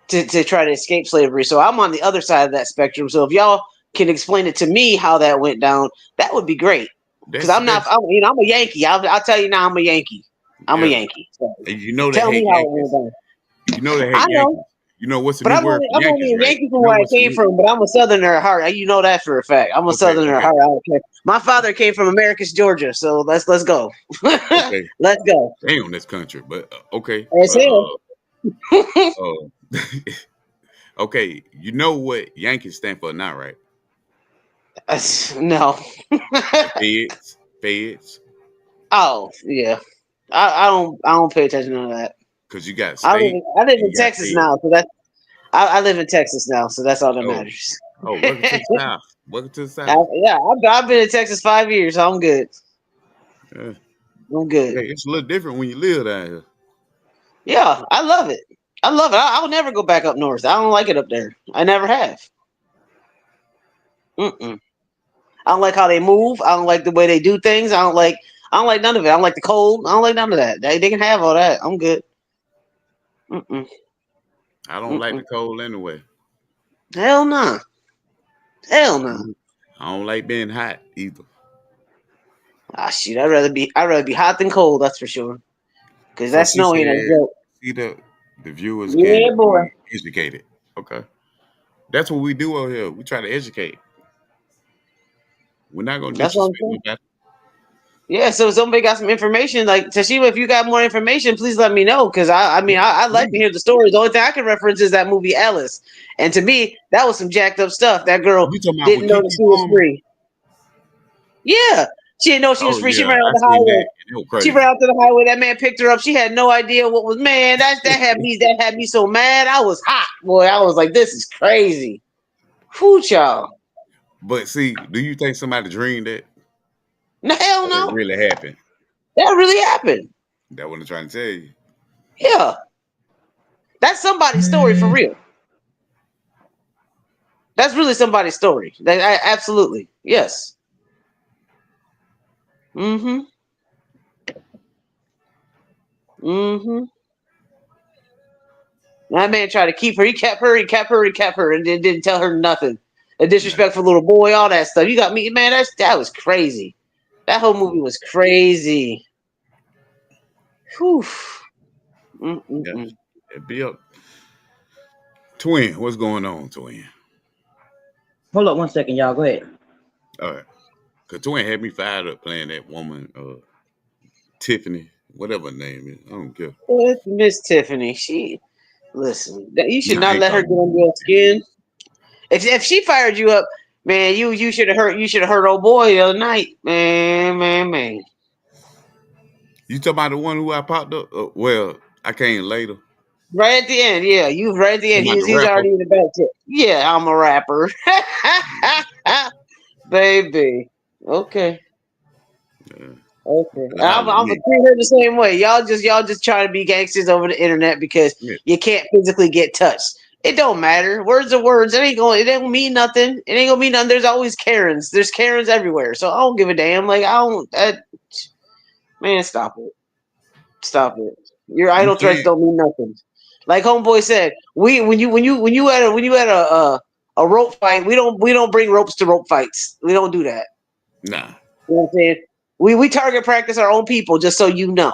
to try to escape slavery. So I'm on the other side of that spectrum. So if y'all can explain it to me how that went down, that would be great. Because I'm not. That's I'm a Yankee. I'll tell you now. I'm a Yankee. I'm a yeah. Yankee. So And you know they tell me hate how it went Yankees. down. You know they I hate know, Yankees. You know what's the but new I'm word only for I'm only Yankees, a right? Yankee You from know where I what's the came new? from, but I'm a Southerner at heart. You know that for a fact. I'm a Okay, Southerner at okay, heart. I don't care. My father came from Americus, Georgia, so let's go. okay. Let's go. Damn, this country, but okay, That's but him. okay. You know what Yankees stand for now, right? No. Feds, Oh yeah. I don't pay attention to that. because you got I live state in, I live and in you got Texas feds. now, so I live in Texas now, so that's all that Oh, matters. oh, welcome to the South. Welcome to the I, South. yeah, I've been in Texas 5 years, so I'm good. Yeah. I'm good. Yeah, it's a little different when you live down here. Yeah, I love it. I love it. I will never go back up north. I don't like it up there. I never have. Mm-mm. I don't like how they move. I don't like the way they do things. I don't like none of it. I don't like the cold. I don't like none of that. They can have all that. I'm good. Mm-mm. I don't like the Mm-mm. cold anyway. Hell no. Hell no. I don't like being hot either. Ah shoot. I'd rather be hot than cold. That's for sure. Cause So that she snow ain't no said, joke. see the viewers Yeah, can boy. be educated. Okay. That's what we do over here. We try to educate. We're not gonna That's what I'm disrespect saying. nobody. Yeah, so if somebody got some information, like Tashima, if you got more information, please let me know. Cause I mean, I like to Please. hear the stories. The only thing I can reference is that movie Alice, and to me, that was some jacked up stuff. That girl You talking about with didn't know that Kiki she was Palmer? free. Yeah, she didn't know she was Oh free. She yeah, ran out I the seen that highway. and it was She ran crazy. out to the highway. That man picked her up. She had no idea what was. Man, that had me so mad. I was hot, boy. I was like, this is crazy. Whoo, y'all. But see, do you think somebody dreamed that? No, hell Or it no. really happened? That really happened. That's what I'm trying to tell you. Yeah, that's somebody's story for real. That's really somebody's story. Absolutely. Yes. Mm-hmm. Mm-hmm. That man tried to keep her. He kept her. He kept her. He kept her, and then didn't tell her nothing. A Yeah. disrespectful little boy. All that stuff. You got me, man. That was crazy. That whole movie was crazy. Whew. Yeah. Mm-mm-mm. It be up. Twin, what's going on, twin? Hold up 1 second, y'all. Go ahead. All right. Cause twin had me fired up playing that woman, Tiffany, whatever her name is. I don't care. It's Miss Tiffany. You should Nah, I not ain't let her calling get her under Miss your skin. If she fired you up, man, you should have heard old boy the other night, man. You talking about the one who I popped up? Well, I came later. Right at the end, yeah, you right at the end. Talking about the He's rapper. already in the back check. Yeah, I'm a rapper, baby. Okay. Okay, And I holler at I'm gonna Nick treat her the same way. Y'all just try to be gangsters over the internet because Smith. you can't physically get touched. It don't matter. Words are words. It ain't gonna mean nothing. It ain't gonna mean nothing. There's always Karens. There's Karens everywhere. So I don't give a damn. Like I don't. Man, stop it. Stop it. Your You idle threats can't. don't mean nothing. Like homeboy said, when you had a rope fight, we don't bring ropes to rope fights. We don't do that. Nah. You know what I'm saying? We target practice our own people, just so you know.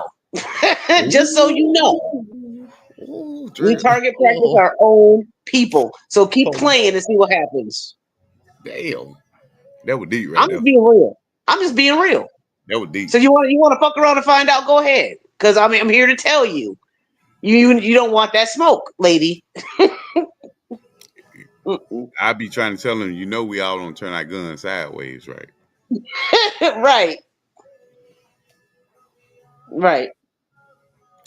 Just so you know. Ooh, We Dre. target practice Oh, our own people. So keep oh, playing and see what happens. damn. That was deep right I'm there. just being real. I'm just being real. That was deep. So you want to fuck around and find out? Go ahead. Because I'm here to tell you. You don't want that smoke, lady. I be trying to tell him, we all don't turn our guns sideways, right? Right. Right.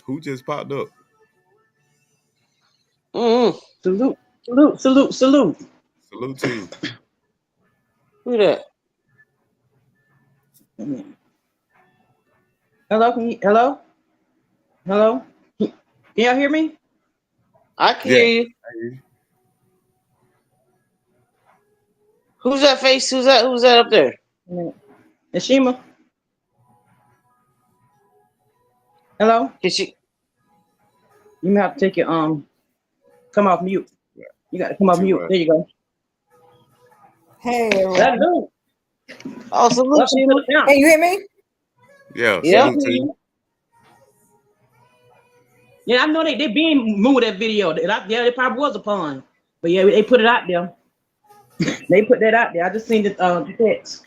Who just popped up? Mm-hmm. Salute. Salute to you. Who that? Hello? Can y'all hear me? I can Yeah. hear you. Who's that face? Who's that up there? Ashima? Hello? Can she? You may have to take your come off mute. You got to come off mute. There you go. Hey, everyone. Hello. Oh, salute, Welcome to Shima. the channel. Hey, you hear me? Yeah, Yeah. salute to you. Yeah, I know they being moved that video. It probably was a pun. But yeah, they put it out there. They put that out there. I just seen the text.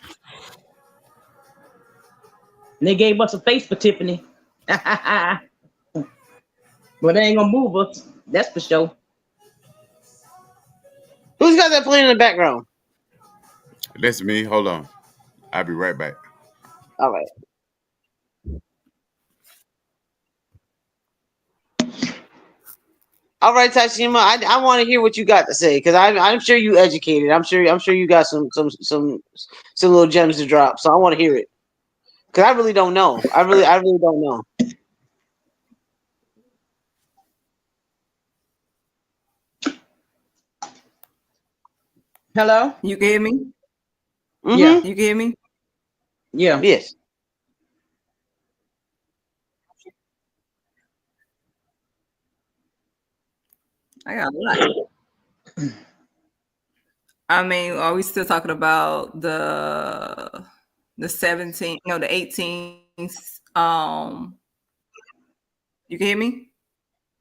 And they gave us a face for Tiffany. But they ain't gonna move us. That's for sure. Who's got that playing in the background? That's me. Hold on. I'll be right back. All right. All right, Tashima. I want to hear what you got to say because I'm sure you educated. I'm sure you got some little gems to drop. So I want to hear it because I really don't know. I really don't know. Hello? You can hear me? Mm-hmm. Yeah. You can hear me? Yeah. Yes. I got a lot. I mean, are we still talking about the 17th, no, the 18th? You can hear me?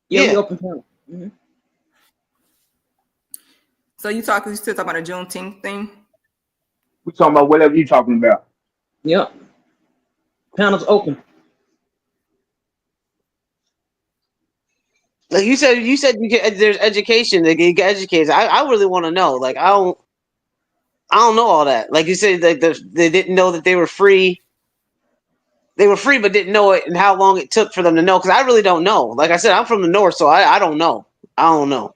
Yeah, we Yeah. open panel. Mm-hmm. So you still talking about a Juneteenth thing? We talking about whatever you talking about. Yep. Panel's open. Like you said you get there's education that you get educated. I really want to know. Like I don't know all that. Like you said, like they didn't know that they were free. They were free, but didn't know it, and how long it took for them to know. Because I really don't know. Like I said, I'm from the north, so I don't know. I don't know.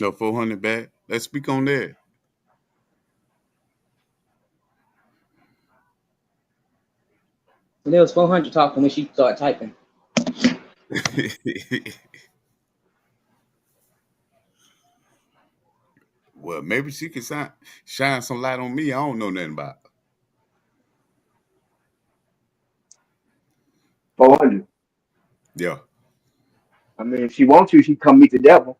No, 400 back. Let's speak on that. And there was 400 talking when she started typing. Well, maybe she could shine some light on me. I don't know nothing about. 400. Yeah. I mean, if she wants to, she come meet the devil.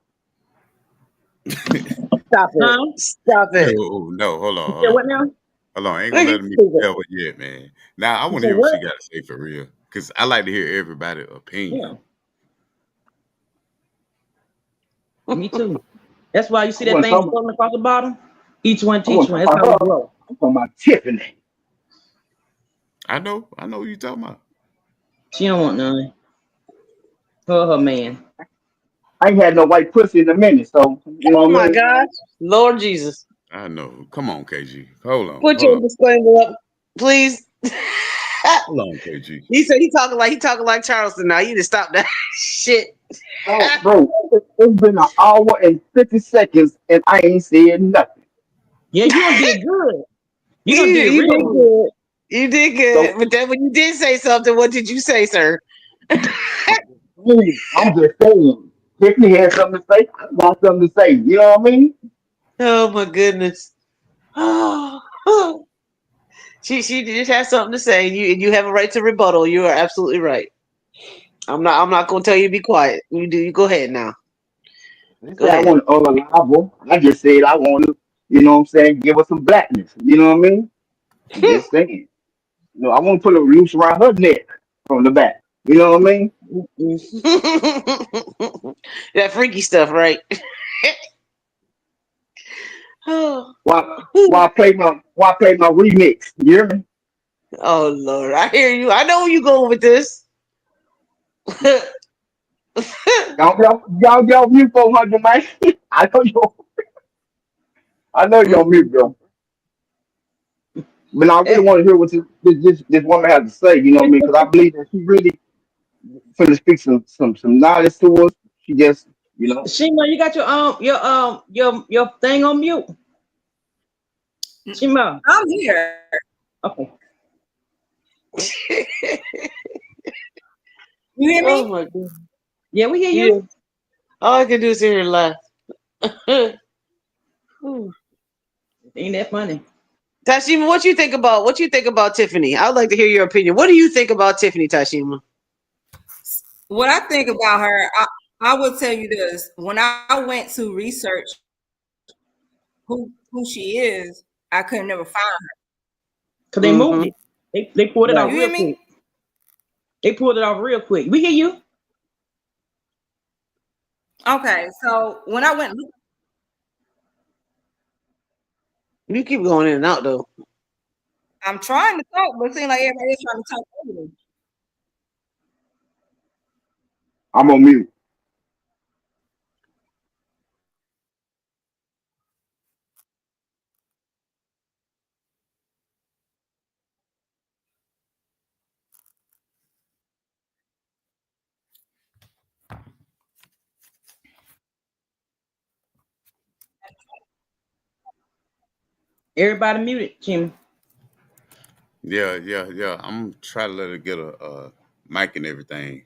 Stop it. Huh? Stop it. No, hold You on. said what now? Hold on. I ain't Look gonna at let her meet you. the devil yet, man. Now I You want to said hear what what? she got to say for real. Because I like to hear everybody's opinion. Yeah, me too. That's why you see I that wasn't thing talking about, scrolling across the bottom? Each one I teach wasn't one. talking That's how we about her. grow. I'm talking about Tiffany. I know what you talking about. She don't want none. Her man. I ain't had no white pussy in a minute, so you know Oh what I my mean. gosh, Lord Jesus! I know. Come on, KG. Hold on. Put Hold your on. disclaimer up, please. Hold on, KG. He said he talking like Charleston now. You need to stop that shit. Bro, it's been an hour and 50 seconds, and I ain't said nothing. Yeah, you done did good. you You done did you real did good. good. You did good. So But then when you did say something, what did you say, sir? I'm just saying, Tiffany has something to say. I got something to say. You know what I mean? Oh my goodness. Oh, she did have something to say. You have a right to rebuttal. You are absolutely right. I'm not gonna tell you to be quiet. You go ahead now. I didn't Go say I ahead. want unreliable. I just said I want to, you know what I'm saying, give her some blackness. You know what I mean? I'm just saying. You know, I want to put a noose around her neck from the back. You know what I mean? That freaky stuff, right? Oh, Why play my remix? You hear me? oh Lord, I hear you. I know where you going with this. Y'all mute 400, man. I know you're mute, bro. But I really want to hear what this woman has to say. You know what I mean? Because I believe that she really finna speak some knowledge to us. She just, you know. Shima, you got your thing on mute. Shima. I'm here. Okay. You hear Oh me? my God. Yeah, we hear Yeah. you. All I can do is hear her laugh. Ooh. Ain't that funny? Tashima, what you think about Tiffany? I'd like to hear your opinion. What do you think about Tiffany, Tashima? What I think about her, I will tell you this. When I went to research who she is, I could never find her. Cause they moved Mm-hmm. it. They pulled it off Right. You hear real quick. me? They pulled it off real quick. We hear you. Okay, so when I went, You keep going in and out though. I'm trying to talk, but it seems like everybody is trying to talk over me. I'm on mute. Everybody muted, Jimmy. Yeah. I'm trying to let her get a mic and everything.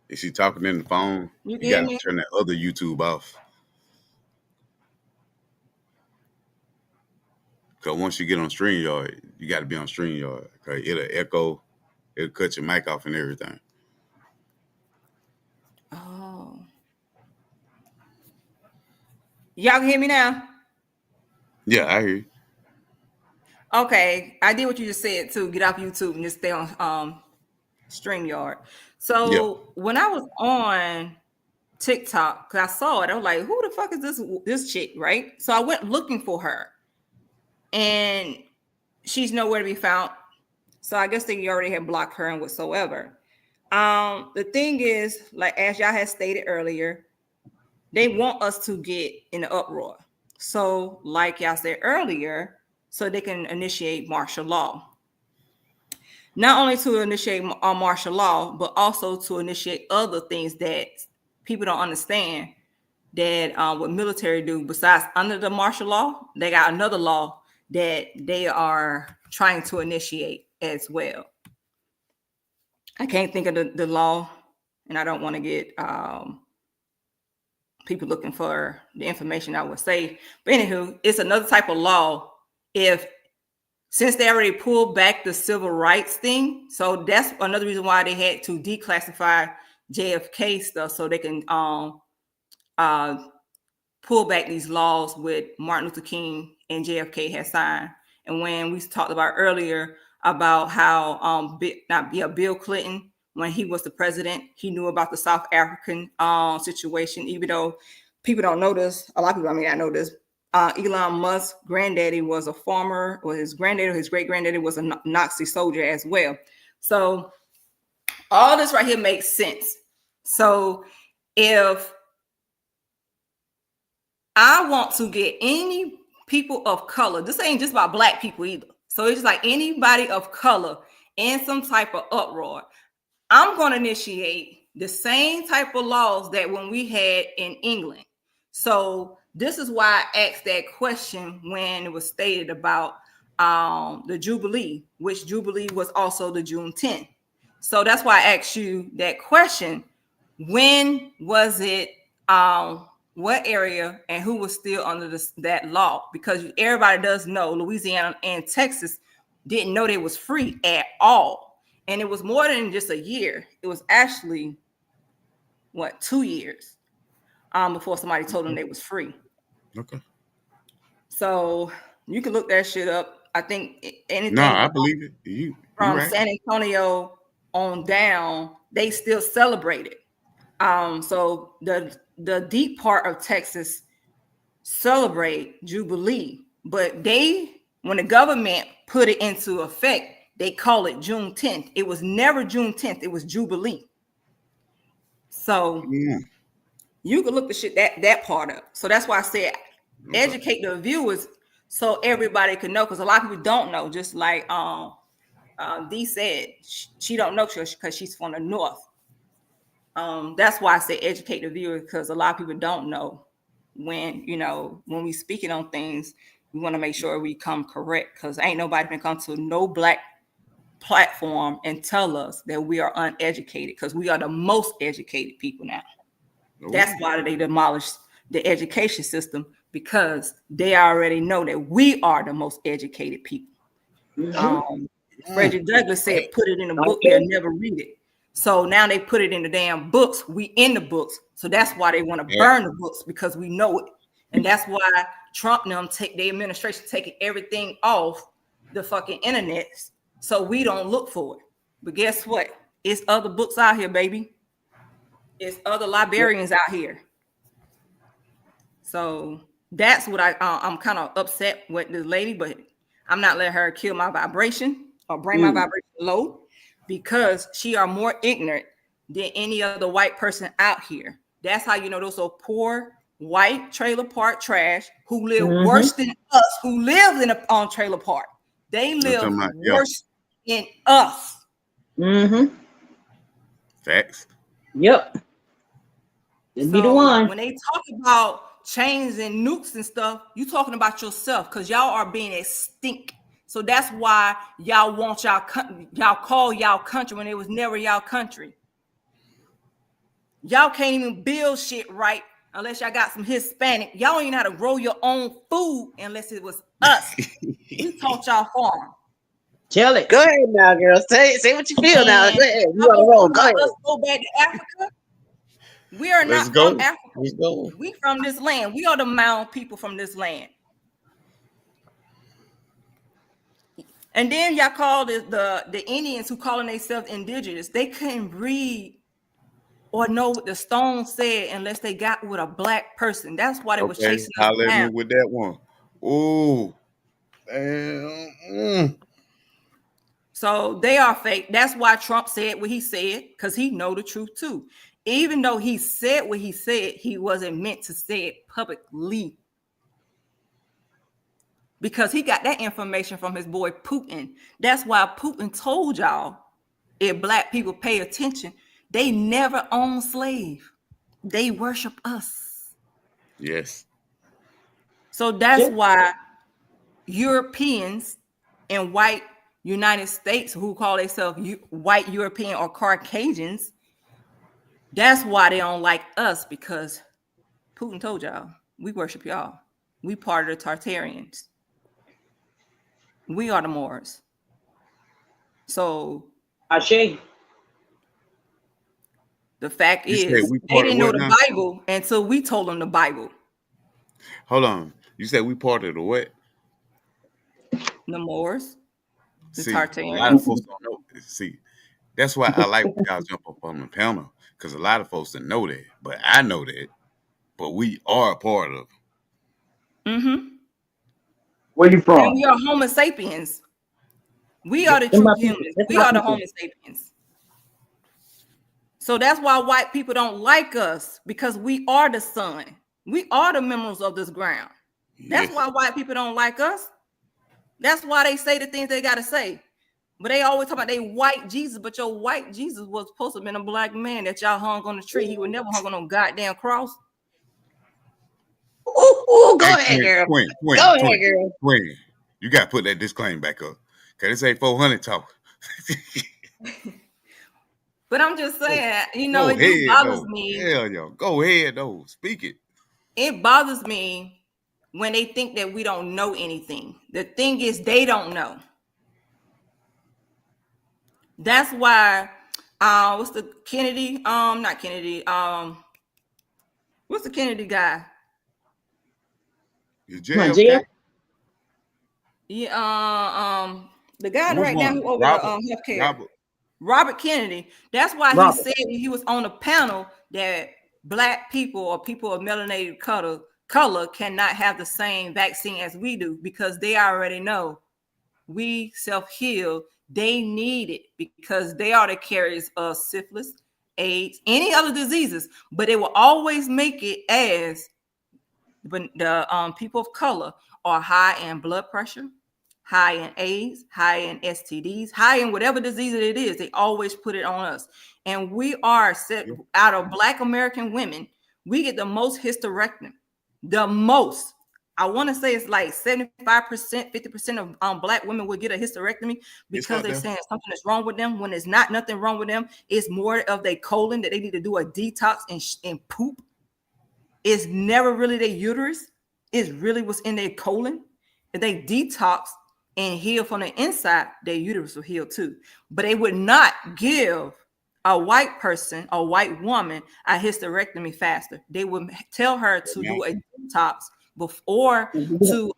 If she talking in the phone, You you can hear got to me? turn that other YouTube off. Because once you get on StreamYard, you got to be on StreamYard. Because it'll echo, it'll cut your mic off and everything. Oh, y'all can hear me now? Yeah, I hear you. Okay, I did what you just said too. Get off YouTube and just stay on StreamYard. Yeah. So when I was on TikTok, because I saw it, I was like, "Who the fuck is this chick?" Right? So I went looking for her, and she's nowhere to be found. So I guess they already had blocked her and whatsoever. The thing is, like as y'all had stated earlier, they want us to get in the uproar. So, like y'all said earlier, so they can initiate martial law. Not only to initiate martial law, but also to initiate other things that people don't understand that what military do. Besides under the martial law, they got another law that they are trying to initiate as well. I can't think of the law, and I don't want to get people looking for the information I would say. But anywho, it's another type of law. If since they already pulled back the civil rights thing, so that's another reason why they had to declassify JFK stuff so they can uh, pull back these laws with Martin Luther King and JFK had signed. And when we talked about earlier about how Bill Clinton, when he was the president, he knew about the South African situation, even though people don't know this. A lot of people, I mean, I know this. Elon Musk's granddaddy was a farmer, or his granddaddy or his great granddaddy was a Nazi soldier as well. So all this right here makes sense. So if I want to get any people of color. This ain't just about black people either. So it's just like anybody of color in some type of uproar. I'm going to initiate the same type of laws that when we had in England. So this is why I asked that question when it was stated about the Jubilee, which Jubilee was also the June 10th. So that's why I asked you that question. When was it, what area, and who was still under that law? Because everybody does know Louisiana and Texas didn't know they was free at all. And it was more than just a year. It was actually, 2 years before somebody told them they was free. Okay. So you can look that shit up. I think anything. No, I believe it. You from right. San Antonio on down, they still celebrate it. So the deep part of Texas celebrate Jubilee, but when the government put it into effect, they call it June 10th. It was never June 10th. It was Jubilee. So you can look the shit that part up. So that's why I said educate the viewers so everybody can know, because a lot of people don't know. Just like Dee said, she don't know because she's from the north. That's why I say educate the viewer, because a lot of people don't know. When we speaking on things, we want to make sure we come correct, because ain't nobody can come to no black platform and tell us that we are uneducated, because we are the most educated people now. That's why they demolished the education system, because they already know that we are the most educated people. Frederick Douglass said, put it in a book, they'll never read it. So now they put it in the damn books. We in the books. So that's why they want to burn the books, because we know it. And that's why Trump and them the administration taking everything off the fucking internet, so we don't look for it. But guess what? It's other books out here, baby. It's other librarians out here. So that's what I'm kind of upset with this lady, but I'm not letting her kill my vibration or bring my vibration low, because she are more ignorant than any other white person out here. That's how you know those are poor white trailer park trash who live worse than us, who live on trailer park. They live worse than us. Facts. Yep. It'd be the one. When they talk about chains and nukes and stuff, you talking about yourself, because y'all are being extinct. So that's why y'all want y'all call y'all country when it was never y'all country. Y'all can't even build shit right unless y'all got some Hispanic. Y'all don't even know how to grow your own food unless it was us. We taught y'all farm. Tell it. Go ahead now, girl. Say what you feel now. Go ahead. You on the road. Go ahead. Let's go back to Africa. We are not from Africa. Let's go. We from this land. We are the Maun people from this land. And then y'all call the Indians who calling themselves indigenous. They couldn't read or know what the stone said unless they got with a black person. That's why they was chasing us down. With that one. Ooh. Damn. So they are fake. That's why Trump said what he said, because he know the truth too. Even though he said what he said, he wasn't meant to say it publicly, because he got that information from his boy Putin. That's why Putin told y'all, if black people pay attention, they never own slave. They worship us. Yes. So that's why Europeans and white United States, who call themselves white European or Caucasians, that's why they don't like us, because Putin told y'all, we worship y'all. We part of the Tartarians. We are the Moors. So Ashe. The fact is, they didn't know the Bible until we told them the Bible. Hold on. You said we part of the what? The Moors. The Tartarians. A lot of folks don't know. See, that's why I like when y'all jump up on the panel, because a lot of folks didn't know that. But I know that. But we are a part of it. Mm-hmm. Where you from? And we are Homo sapiens. We are the true humans. We are the Homo sapiens. So that's why white people don't like us, because we are the sun. We are the members of this ground. That's why white people don't like us. That's why they say the things they gotta say. But they always talk about they white Jesus, but your white Jesus was supposed to have been a black man that y'all hung on the tree. He would never hung on no goddamn cross. Ooh, go ahead, girl. Go ahead, girl. Queen, you gotta put that disclaimer back up. Cause this ain't 400 talk. But I'm just saying, you know, it bothers me. Hell, yo, go ahead though. Speak it. It bothers me when they think that we don't know anything. The thing is, they don't know. That's why, what's the Kennedy? Not Kennedy. What's the Kennedy guy? Is JFK? Yeah. The guy right now who over the healthcare. Robert Kennedy. That's why he said he was on a panel that black people or people of melanated color cannot have the same vaccine as we do, because they already know we self-heal. They need it because they are the carriers of syphilis, AIDS, any other diseases, but they will always make it as the people of color are high in blood pressure, high in AIDS, high in STDs, high in whatever disease it is. They always put it on us. And we are set out of Black American women, we get the most hysterectomy. The most. I want to say it's like 75%, 50% of Black women would get a hysterectomy because they're saying something is wrong with them when there's not nothing wrong with them. It's more of their colon that they need to do a detox and poop. It's never really their uterus. It's really what's in their colon. If they detox and heal from the inside, their uterus will heal too. But they would not give a white person, a white woman, a hysterectomy faster. They would tell her to do a detox before to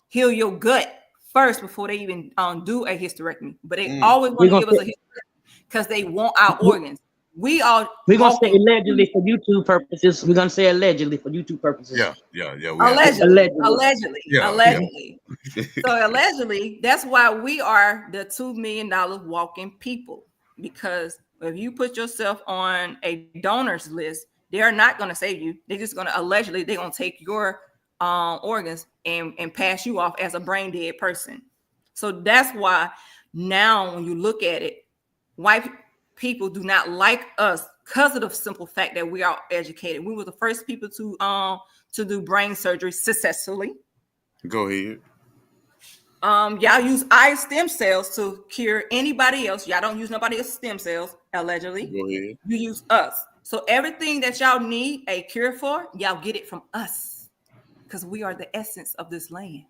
heal your gut first before they even do a hysterectomy. But they always want to give us a hysterectomy because they want our organs. We're gonna say allegedly for YouTube purposes. We're gonna say allegedly for YouTube purposes. Yeah. Allegedly. Yeah. So allegedly, that's why we are the $2 million walking people. Because if you put yourself on a donors list, they're not gonna save you. They're just gonna allegedly they're gonna take your organs and pass you off as a brain dead person. So that's why now when you look at it, white people do not like us because of the simple fact that we are educated. We were the first people to do brain surgery successfully. Go ahead. Y'all use eye stem cells to cure anybody else. Y'all don't use nobody else's stem cells, allegedly. Go ahead. You use us. So everything that y'all need a cure for, y'all get it from us. Because we are the essence of this land,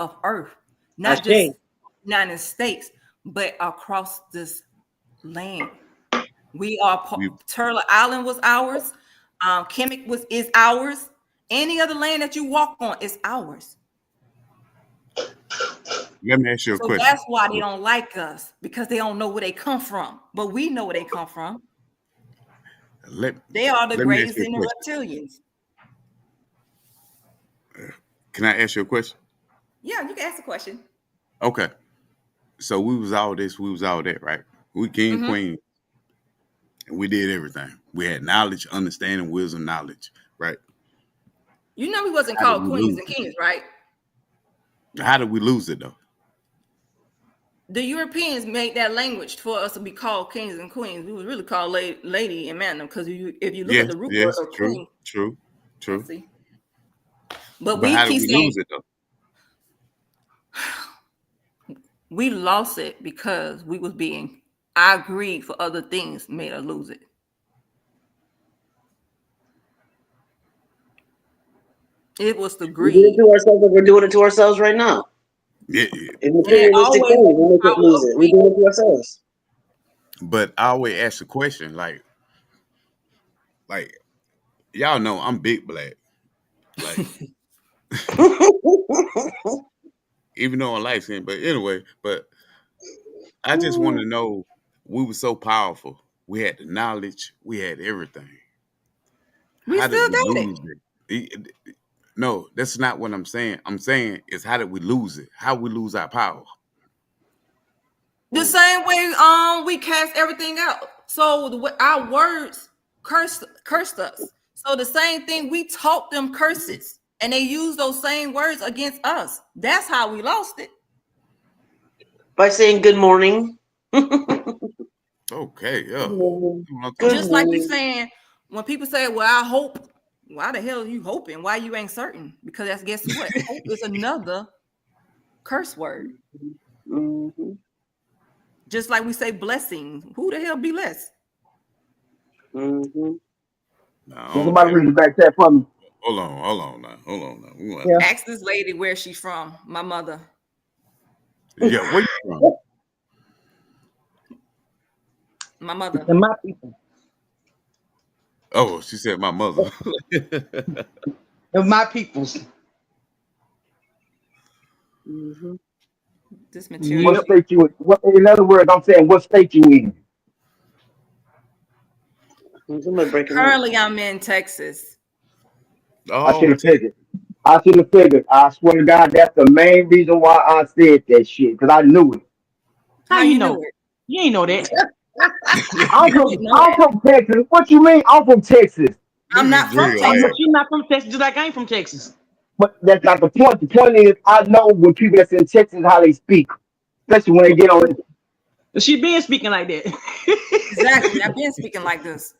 of Earth. Not just United States, but across this land. We are Turtle Island was ours. Kemek is ours. Any other land that you walk on is ours. Let me ask you a question. That's why they don't like us, because they don't know where they come from. But we know where they come from. They are the greatest in the reptilians. Can I ask you a question? Yeah, you can ask a question. Okay. So we was all this, we was all that, right? We king, queen, and we did everything. We had knowledge, understanding, wisdom, knowledge, right? You know we wasn't called queens and kings, right? How did we lose it, though? The Europeans made that language for us to be called kings and queens. We was really called lady and man, because if you look at the root word of queen. True. See? But we how keep did we saying, lose it, though? We lost it because we was being our greed for other things made us lose it. It was the greed. We did it to ourselves, but we're doing it to ourselves right now. Yeah. In materialistic things, we make it lose it. We do it to ourselves. But I always ask the question, like y'all know I'm big black. Like even though I'm light skinned, but anyway, I just want to know, we were so powerful. We had the knowledge, we had everything. We still got it? No, that's not what I'm saying. I'm saying is, how did we lose it? How we lose our power? The same way we cast everything out. So our words cursed us. So the same thing, we taught them curses, and they use those same words against us. That's how we lost it. By saying good morning. Okay, yeah. Good Just like you morning. saying, when people say, well, I hope, why the hell are you hoping? Why you ain't certain? Because that's, guess what? Hope is another curse word. Mm-hmm. Just like we say blessing. Who the hell be less? Mm-hmm. No, Somebody okay. read the back chat for me. Hold on now. We want- Yeah. Ask this lady where she's from. My mother. Yeah, where you from? My mother. And my people. Oh, she said my mother. And my peoples. Mm-hmm. This What material. state you in? What, in other words, I'm saying, what state you in? Somebody breaking up. Currently, I'm in Texas. I should Oh, have figured. I swear to God, that's the main reason why I said that shit, because I knew it. How You you knew know? it? You ain't know that. I'm You from didn't know I'm that. from Texas. What you mean? I'm from Texas. I'm look at not this from real But Texas. ass. you not from Texas, just like I ain't from Texas. But that's not the point. The point is I know when people that's in Texas how they speak. Especially when they get on She been speaking like that. Exactly. I've been speaking like this.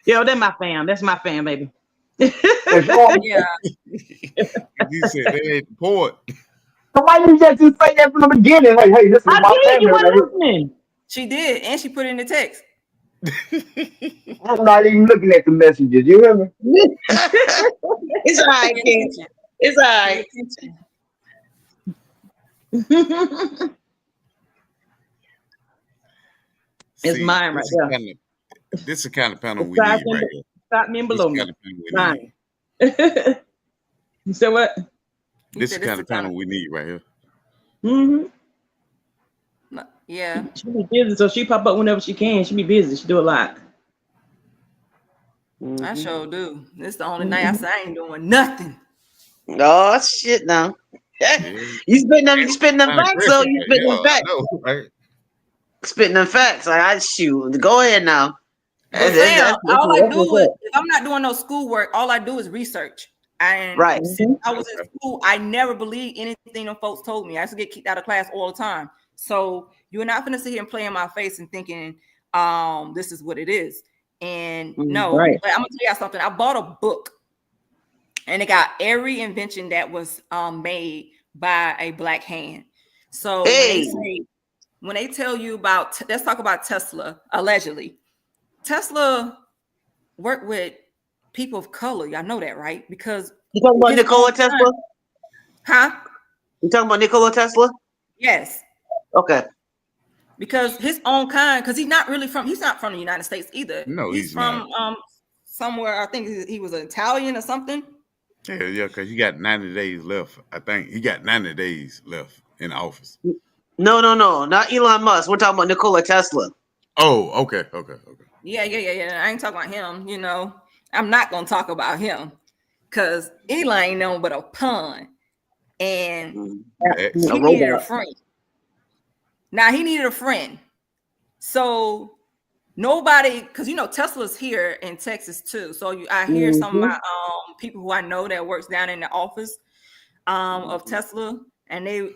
Yo, that's my fam. That's my fam, baby. and so, Yeah. You said that ain't the point. so why you just say that from the beginning? Like, hey, this is I my did. You family right weren't here. listening. She did. And she put it in the text. I'm not even looking at the messages. You hear me? It's all right, Pay King. attention. It's all Pay right. attention. It's See, mine right there. this is the kind of panel we Stop need right here. me and This is below the me. kind of panel we need. Mine. You said what? He This is said the this kind is of the kind panel we need right here. Mm-hmm. of, yeah. She be busy, so she pop up whenever she can. She be busy. She do a lot. I Mm-hmm. sure do. This is the only night I Mm-hmm. say I ain't doing nothing. Oh shit! Now Yeah. you spitting them. You spitting them Kind of facts, though. pressure, You right? spitting Yeah, them I facts. know, right? Spitting them facts. Like I shoot. Go ahead now. But That's, fam, all I what's do is, up. if I'm not doing no schoolwork, all I do is research. And Right. since Mm-hmm. I was in school, I never believed anything them folks told me. I used to get kicked out of class all the time. So you're not gonna sit here and play in my face and thinking, this is what it is. And no, Right. but I'm gonna tell you something. I bought a book, and it got every invention that was made by a black hand. So Hey. when they tell you about, let's talk about Tesla. Allegedly, Tesla worked with people of color. Y'all know that, right? Because You talking about his own Nikola Tesla? son, huh? You talking about Nikola Tesla? Yes, Okay. because his own kind. Because he's not from the United States either. No, He's he's not. from somewhere. I think he was an Italian or something. Yeah, because you got 90 days left. I think he got 90 days left in office. No, not Elon Musk. We're talking about Nikola Tesla. Oh, okay. Yeah. I ain't talking about him. I'm not gonna talk about him because Elon ain't known but a pun, and X. A he needed a robot. friend. Now he needed a friend, so nobody, because Tesla's here in Texas too. So I hear some of Mm-hmm. my people who I know that works down in the office of Tesla, and they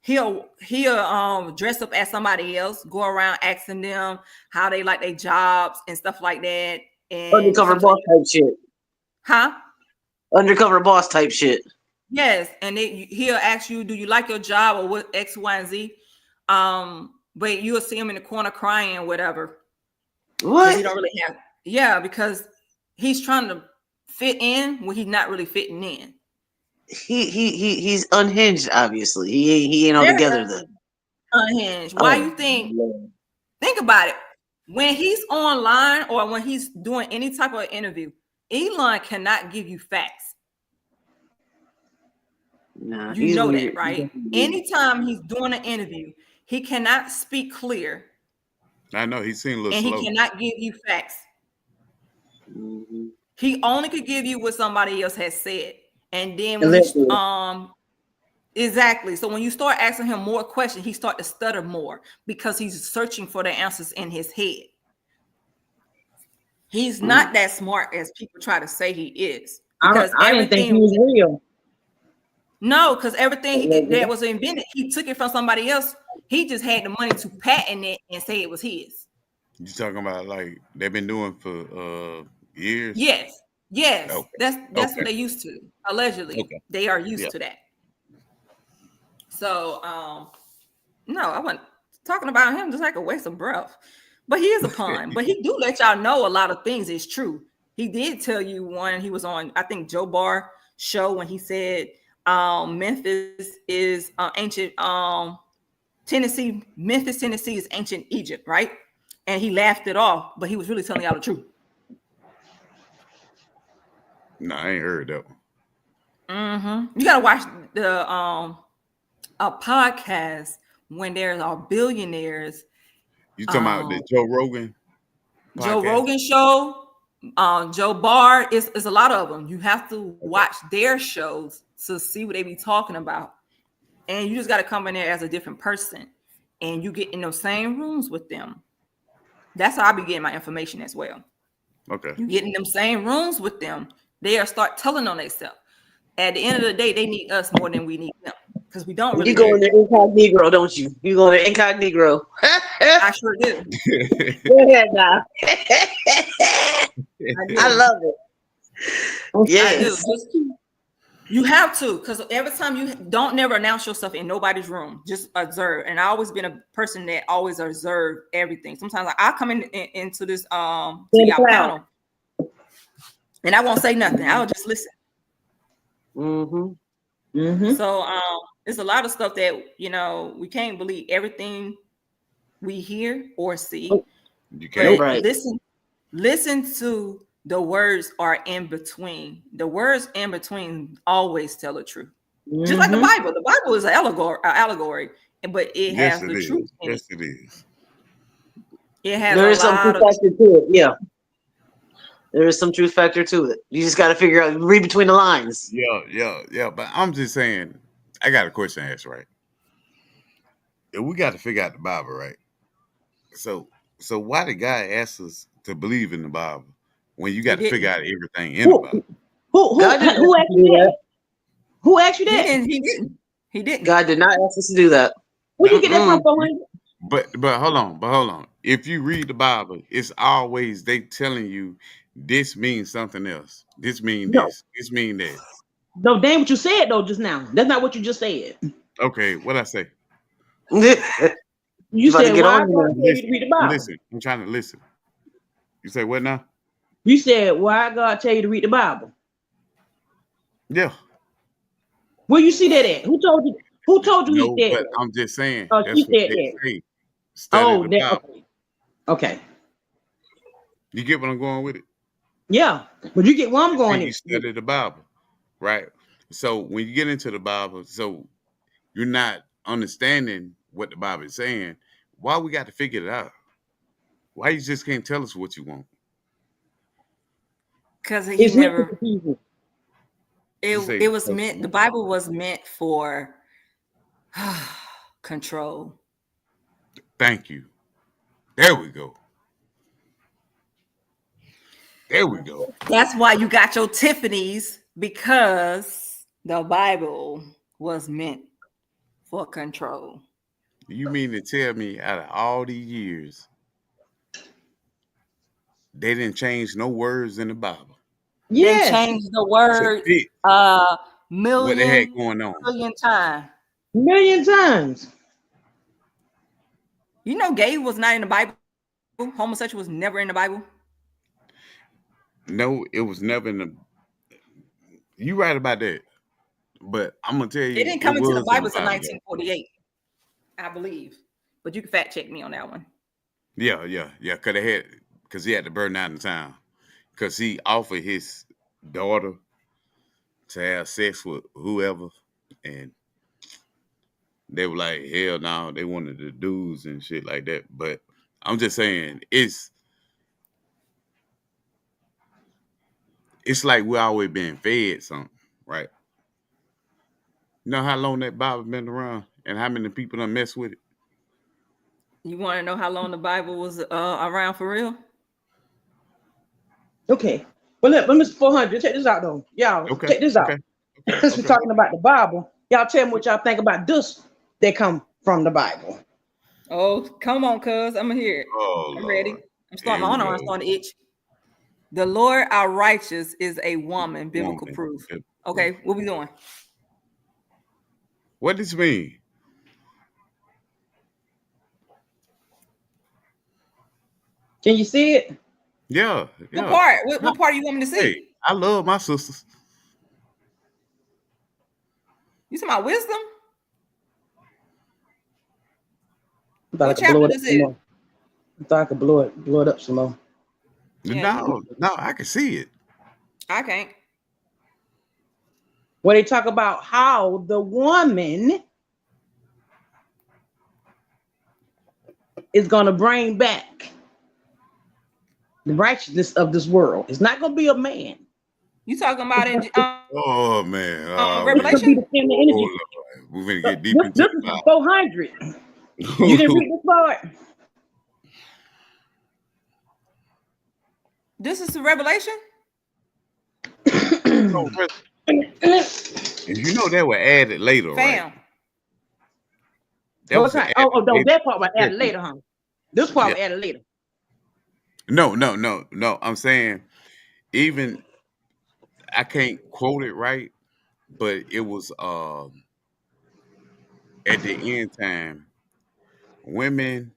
he'll dress up as somebody else, go around asking them how they like their jobs and stuff like that. And Undercover boss type shit. huh? Undercover boss type shit. Yes, and he'll ask you, "Do you like your job or what X, Y, and Z?" But you'll see him in the corner crying or whatever. Because What? he don't really have, yeah, because he's trying to fit in when he's not really fitting in. He's unhinged. Obviously, he ain't all Very together then. unhinged. Why Oh, you think? Lord. Think about it. When he's online or when he's doing any type of interview, Elon cannot give you facts. Nah, You he's know weird. that, right? Anytime he's doing an interview, he cannot speak clear I know he seemed a little and he slow. cannot give you facts. Mm-hmm. He only could give you what somebody else has said. And then when exactly. So when you start asking him more questions, he start to stutter more because he's searching for the answers in his head. He's not that smart as people try to say he is. I Because didn't think he everything was real. No, because everything that was invented, he took it from somebody else. He just had the money to patent it and say it was his. You talking about like they've been doing for years? Yes. Okay. That's what they used to. Allegedly, Okay. they are used Yeah. to that. So, no, I wasn't talking about him just like a waste of breath. But he is a pun. But he do let y'all know a lot of things is true. He did tell you one. He was on, I think, Joe Barr show when he said Memphis is ancient. Tennessee is ancient Egypt, right? And he laughed it off, but he was really telling y'all the truth. No, I ain't heard that one. You gotta watch the a podcast when there are billionaires. You talking about the Joe Rogan podcast? Joe Rogan show, Joe Barr, is a lot of them. You have to watch their shows to see what they be talking about. And you just got to come in there as a different person. And you get in those same rooms with them. That's how I be getting my information as well. Okay. You get in them same rooms with them. They'll start telling on themselves. At the end of the day, they need us more than we need them. Because we don't really. You go in the incognito, don't you? You go in the incognito. I sure do. Go ahead now. I love it. Yes. I do. Just, you have to, because every time you don't never announce yourself in nobody's room, just observe. And I always been a person that always observe everything. Sometimes I come into this to y'all panel, and I won't say nothing. I'll just listen. So there's a lot of stuff that we can't believe everything we hear or see. You can't. Right. Listen to the words are in between. The words in between always tell the truth. Just like the Bible. The Bible is an allegory, but it has the truth in it. Yes, it is. It has There is some truth factor to it. Yeah. There is some truth factor to it. You just got to figure out, read between the lines. Yeah. But I'm just saying, I got a question to ask, right? If we got to figure out the Bible, right? So why did God ask us to believe in the Bible when you got to figure out everything in the Bible? Who asked you that? Who asked you that? He didn't. God did not ask us to do that. Where you get that from, 400? But hold on. If you read the Bible, it's always they telling you this means something else. This mean this. This mean that. No, damn what you said though just now. That's not what you just said. Okay, what I say? You said why I gotta tell you to read the Bible. Listen, I'm trying to listen. You say what now? You said why God tell you to read the Bible. Yeah. Where you see that at? Who told you? Who told you No, he said? but I'm just saying. Oh, That's she what said they that. say. Study the Bible. Okay. You get what I'm going with it? Yeah, but you get where I'm going. You study the Bible, right? So when you get into the Bible, so you're not understanding what the Bible is saying. Why we got to figure it out? Why you just can't tell us what you want? Because he never. It was meant. The Bible was meant for control. Thank you. There we go. There we go. That's why you got your Tiffany's, because the Bible was meant for control. You mean to tell me out of all these years, they didn't change no words in the Bible? Yes. They changed the word million, what the heck going on? Million times. You know, gay was not in the Bible. Homosexual was never in the Bible. No, it was never in the. You right about that, but I'm gonna tell you, it didn't come into the Bible until 1948, I believe. But you can fact check me on that one. Yeah. Because he had to burn down the town because he offered his daughter to have sex with whoever, and they were like, hell no, they wanted the dudes and shit like that. But I'm just saying, it's like we always been fed something, right? You know how long that Bible been around and how many people done mess with it? You want to know how long the Bible was around for real? Okay. Well, let me 400. Check this out, though. Y'all, Okay, check this out. okay, okay, Since we're okay. talking about the Bible, y'all tell me what y'all think about this. They come from the Bible. Oh, come on, cuz. I'm here. Oh I'm Lord, ready. I'm starting here my we own. I'm go. starting to itch. The Lord our righteous is a woman. Biblical Woman. proof. Proof. Okay, what we doing? What does this mean? Can you see it? Yeah, What yeah. part? What part do you want me to Hey, see? I love my sisters. You talking about wisdom? I thought I What could blow chapter it up this some is? more. I thought I could blow it up some more. Yeah, you can. No, I can see it. I can't. Where they talk about how the woman is going to bring back the righteousness of this world. It's not going to be a man. You talking about in Oh man, It's going to be Revelation? the feminine oh energy. Lord, we're gonna get deep This, into this the is 400. You didn't Bible. read this part? This is the Revelation? No, and you know that were added later, right? Fam. That What was time? added No, later. that part was added later, huh? This part Yeah. was added later. No. I'm saying even I can't quote it right, but it was at the end time, women,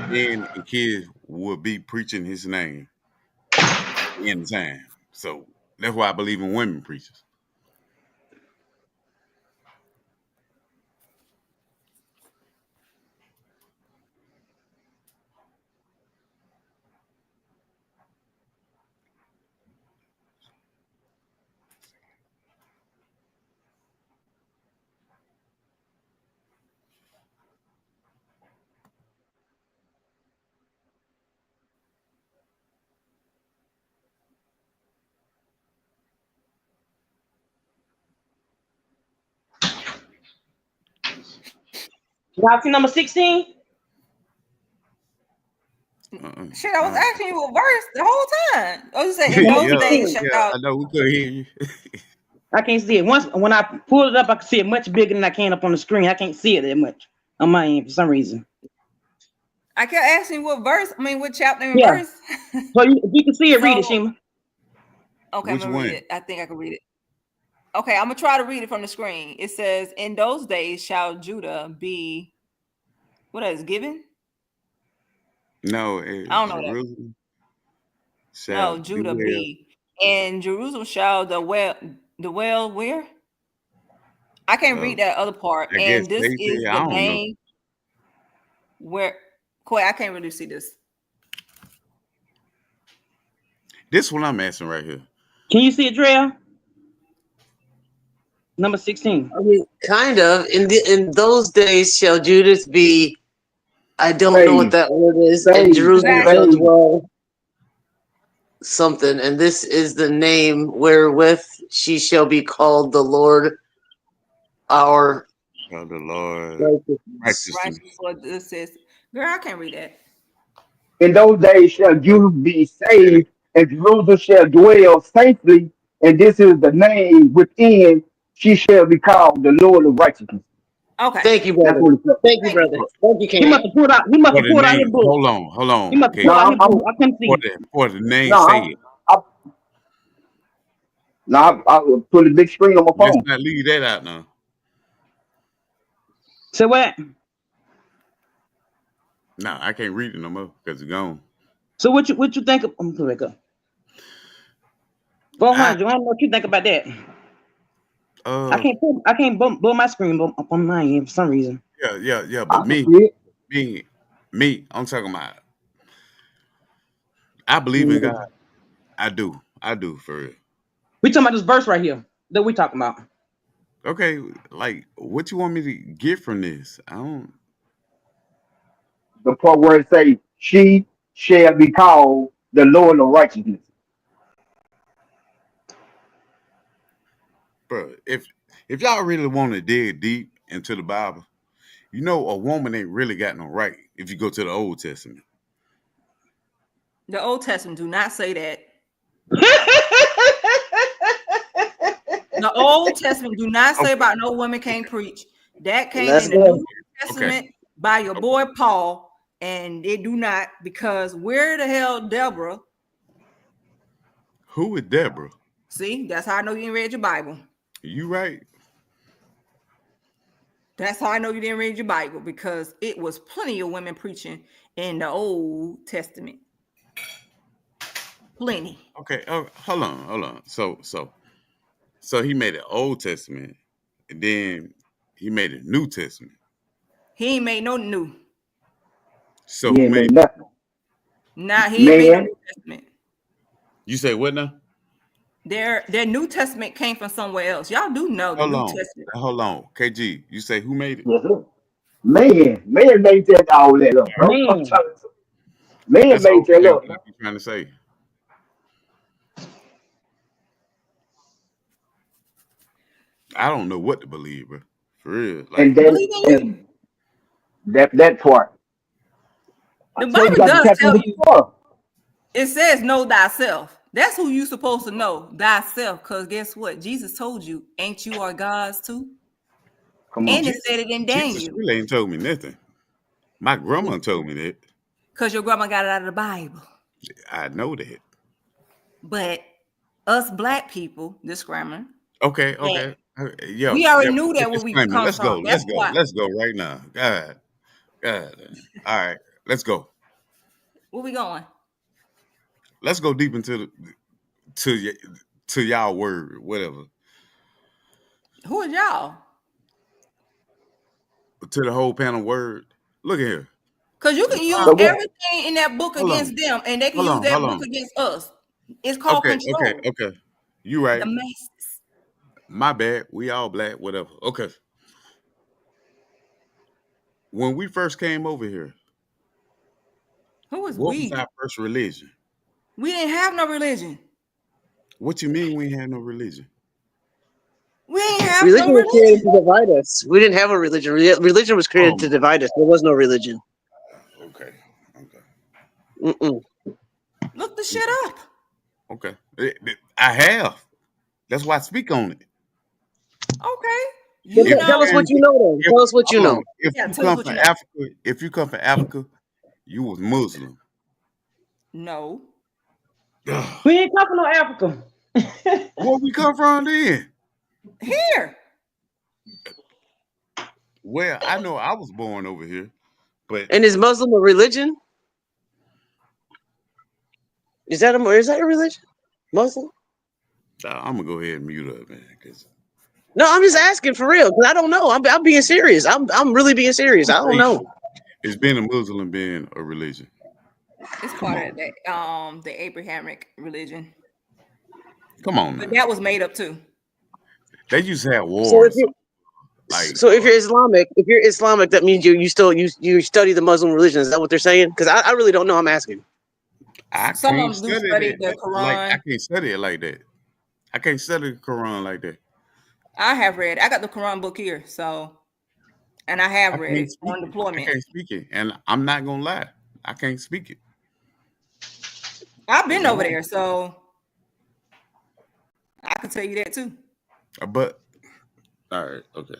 men, and kids will be preaching his name at the end of time. So that's why I believe in women preachers. Y'all see number 16? Shit, I was Uh, asking you a verse the whole time. Oh, you said in Number those yeah, days 16. yeah, shall I know we could hear you. I can't see it. Once when I pull it up, I can see it much bigger than I can up on the screen. I can't see it that much on my end for some reason. I kept asking you what verse, what chapter and Yeah. verse. So if you can see it, read it, So Shima. okay, I'm Which gonna read one? it. I think I can read it. Okay, I'm gonna try to read it from the screen. It says, "In those days shall Judah be what is given? No, I don't know that. Jerusalem shall No, do Judah well. be, and Jerusalem shall the well where? I can't Uh, read that other part. I guess And this is safety. the I don't know. name where. Koi, I can't really see this. This one I'm asking right here. Can you see it, Drea? Number 16. I mean, kind of. In those days shall Judas be. I don't know what Save, that word is. And save, Jerusalem Exactly. shall save. dwell something. And this is the name wherewith she shall be called the Lord our Oh, the Lord righteousness. Right. righteousness. So this says, girl, I can't read that. In those days shall Judah be saved, and Jerusalem shall dwell safely, and this is the name within she shall be called the Lord of righteousness. Okay. Thank you, That's brother. what it says. Thank you, Thank you. brother. Thank you, He King. must have pulled out. He must For have the pulled out his name, book. hold He on, must have okay. pulled No, out his book. I couldn't For see. the name no, say it. I put a big screen on my Let's phone. not leave that out now. So what? No, I can't read it no more because it's gone. So what you think? I'm gonna put it back up. I 400. I don't know what you think about that. uh I can't blow my screen up on my end for some reason. yeah. I But can see it. me, I'm talking about. I believe in God. We I do for real. talking about this verse right here that we talking about. Okay, like what you want me to get from this? I don't, The part where it say she shall be called the Lord of righteousness. bro. If y'all really want to dig deep into the Bible, you know a woman ain't really got no right if you go to the Old Testament. The Old Testament do not say that. The Old Testament do not say about no women can't preach. That came Let's in the go. New Testament by your boy Paul, and they do not, because where the hell Deborah? Who is Deborah? See, that's how I know you didn't read your Bible. You right. That's how I know you didn't read your Bible, because it was plenty of women preaching in the Old Testament. Plenty. Okay. Hold on. So he made an Old Testament, and then he made a New Testament. He ain't made no new. So He who ain't made? made nothing. Nah, he ain't made no Man, New Testament. You say what now? Their New Testament came from somewhere else. Y'all do know the New Testament. Hold on. KG, you say who made it? yes, sir. Man made that all that up, bro. I'm Man. trying to say. Man That's made that okay. up. What are you trying to say? I don't know what to believe, bro. For real. And Like, then Believe in you. and that part. I The told you Bible got to does tap in tell with you. the Torah. It says know thyself. That's who you supposed to know, thyself. Because guess what? Jesus told you, ain't you are God's too? Come on. And it said it in Jesus Daniel. really ain't told me nothing. My grandma told me that. Because your grandma got it out of the Bible. I know that. But us black people, this grammar, Okay. Yo, we already yep. knew that where we Disclaimer. come Let's go. from. That's why. Let's go right now. God. All right. Let's go. Where we going? Let's go deep into to y'all word, whatever. Who is y'all? To the whole panel word. Look at here. Because you can use So what? everything in that book Hold on. against them, and they can Hold use on. that Hold book on. against us. It's called control. Okay. You The right. masses. My bad. We all black, whatever. Okay. When we first came over here, Who is what was we? our first religion? We didn't have no religion. What you mean we had no religion? We ain't have no Religion was created religion. to divide us. We didn't have a religion. Religion was Oh created to my. divide us. There was no religion. Okay. Mm-mm. Look the shit up. Okay. I have. That's why I speak on it. Okay. Well, You tell know, us what you know then. If Tell us what you hold know. on, if yeah, you tell us come what from you know. Africa, you was Muslim. No. We ain't come from no Africa. Where we come from then? Here. Well, I know I was born over here, but And is Muslim a religion? Is that a religion? Muslim? I'm gonna go ahead and mute up, man. Cause No, I'm just asking for real because I don't know. I'm being serious. I'm really being serious. I don't know. it's being a Muslim being a religion. It's Come part on, of the Abrahamic religion. come on But now. that was made up too. They used to have So if wars. you Like, so if you're Islamic, that means you still you study the Muslim religion. Is that what they're saying? Because I really don't know. I'm asking. I Some of can't them do study study the that. Like, I Quran. can't study it like that. I can't study the Quran like that. I have read. I got the Quran book here, so and I have I read can't it speak on it. I deployment. can't speak it, and I'm not gonna lie. I can't speak it. I've been over there, so I can tell you that too. But all right, okay.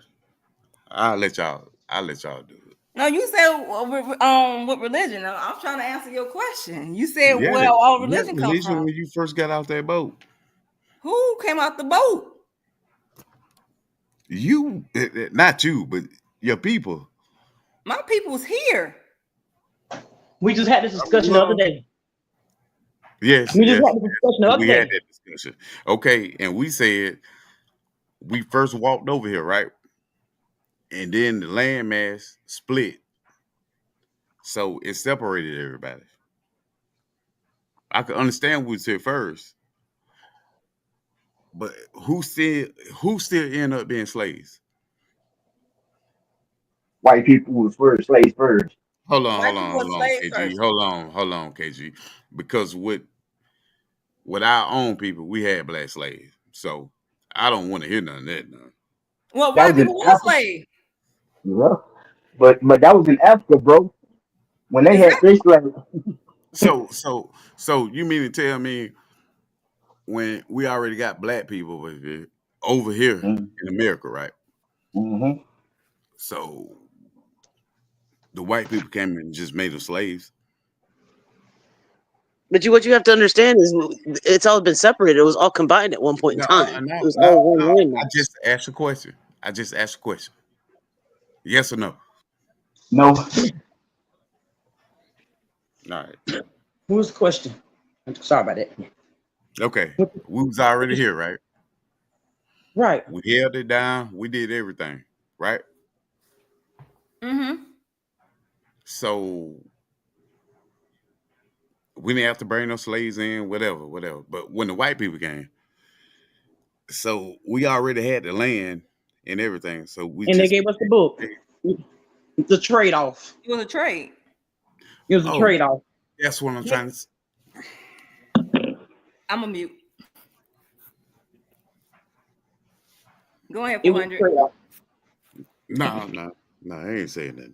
I'll let y'all. Do it. No, you said what religion? I'm trying to answer your question. You said Yeah, where all what religion come religion from? when you first got out that boat? Who came out the boat? You, not you, but your people. My people's here. We just had this discussion the other day. Yes, We just yes, had this discussion the other we had day. that discussion. Okay, and we said we first walked over here, right? And then the landmass split, so it separated everybody. I could understand what we said first, but who still end up being slaves? White people was first, slaves first. White people were slaves KG. first. Hold on, KG. Because with our own people, we had black slaves. So I don't want to hear none of that. No. Well, That white was in people were Africa. slaves. Yeah. But that was in Africa, bro. When they had Exactly. their slaves. So you mean to tell me when we already got black people over here in America, right? Mm-hmm. So the white people came and just made them slaves. But what you have to understand is it's all been separated. It was all combined at one point in No, time. It no, was no, all one no. I landmass. just asked a question. I just asked a question. Yes or no? All No, right. Who's the question? I'm sorry about that. Okay. We was already here, right? Right. We held it down. We did everything, right? Mm-hmm. So we didn't have to bring no slaves in, whatever. But when the white people came, so we already had the land and everything. So we And they just gave us the book. It's a trade off. It was a trade. It was a oh, trade off. that's what I'm trying to. I'm a mute. Go ahead, It was a 400. trade off. No. I ain't saying that.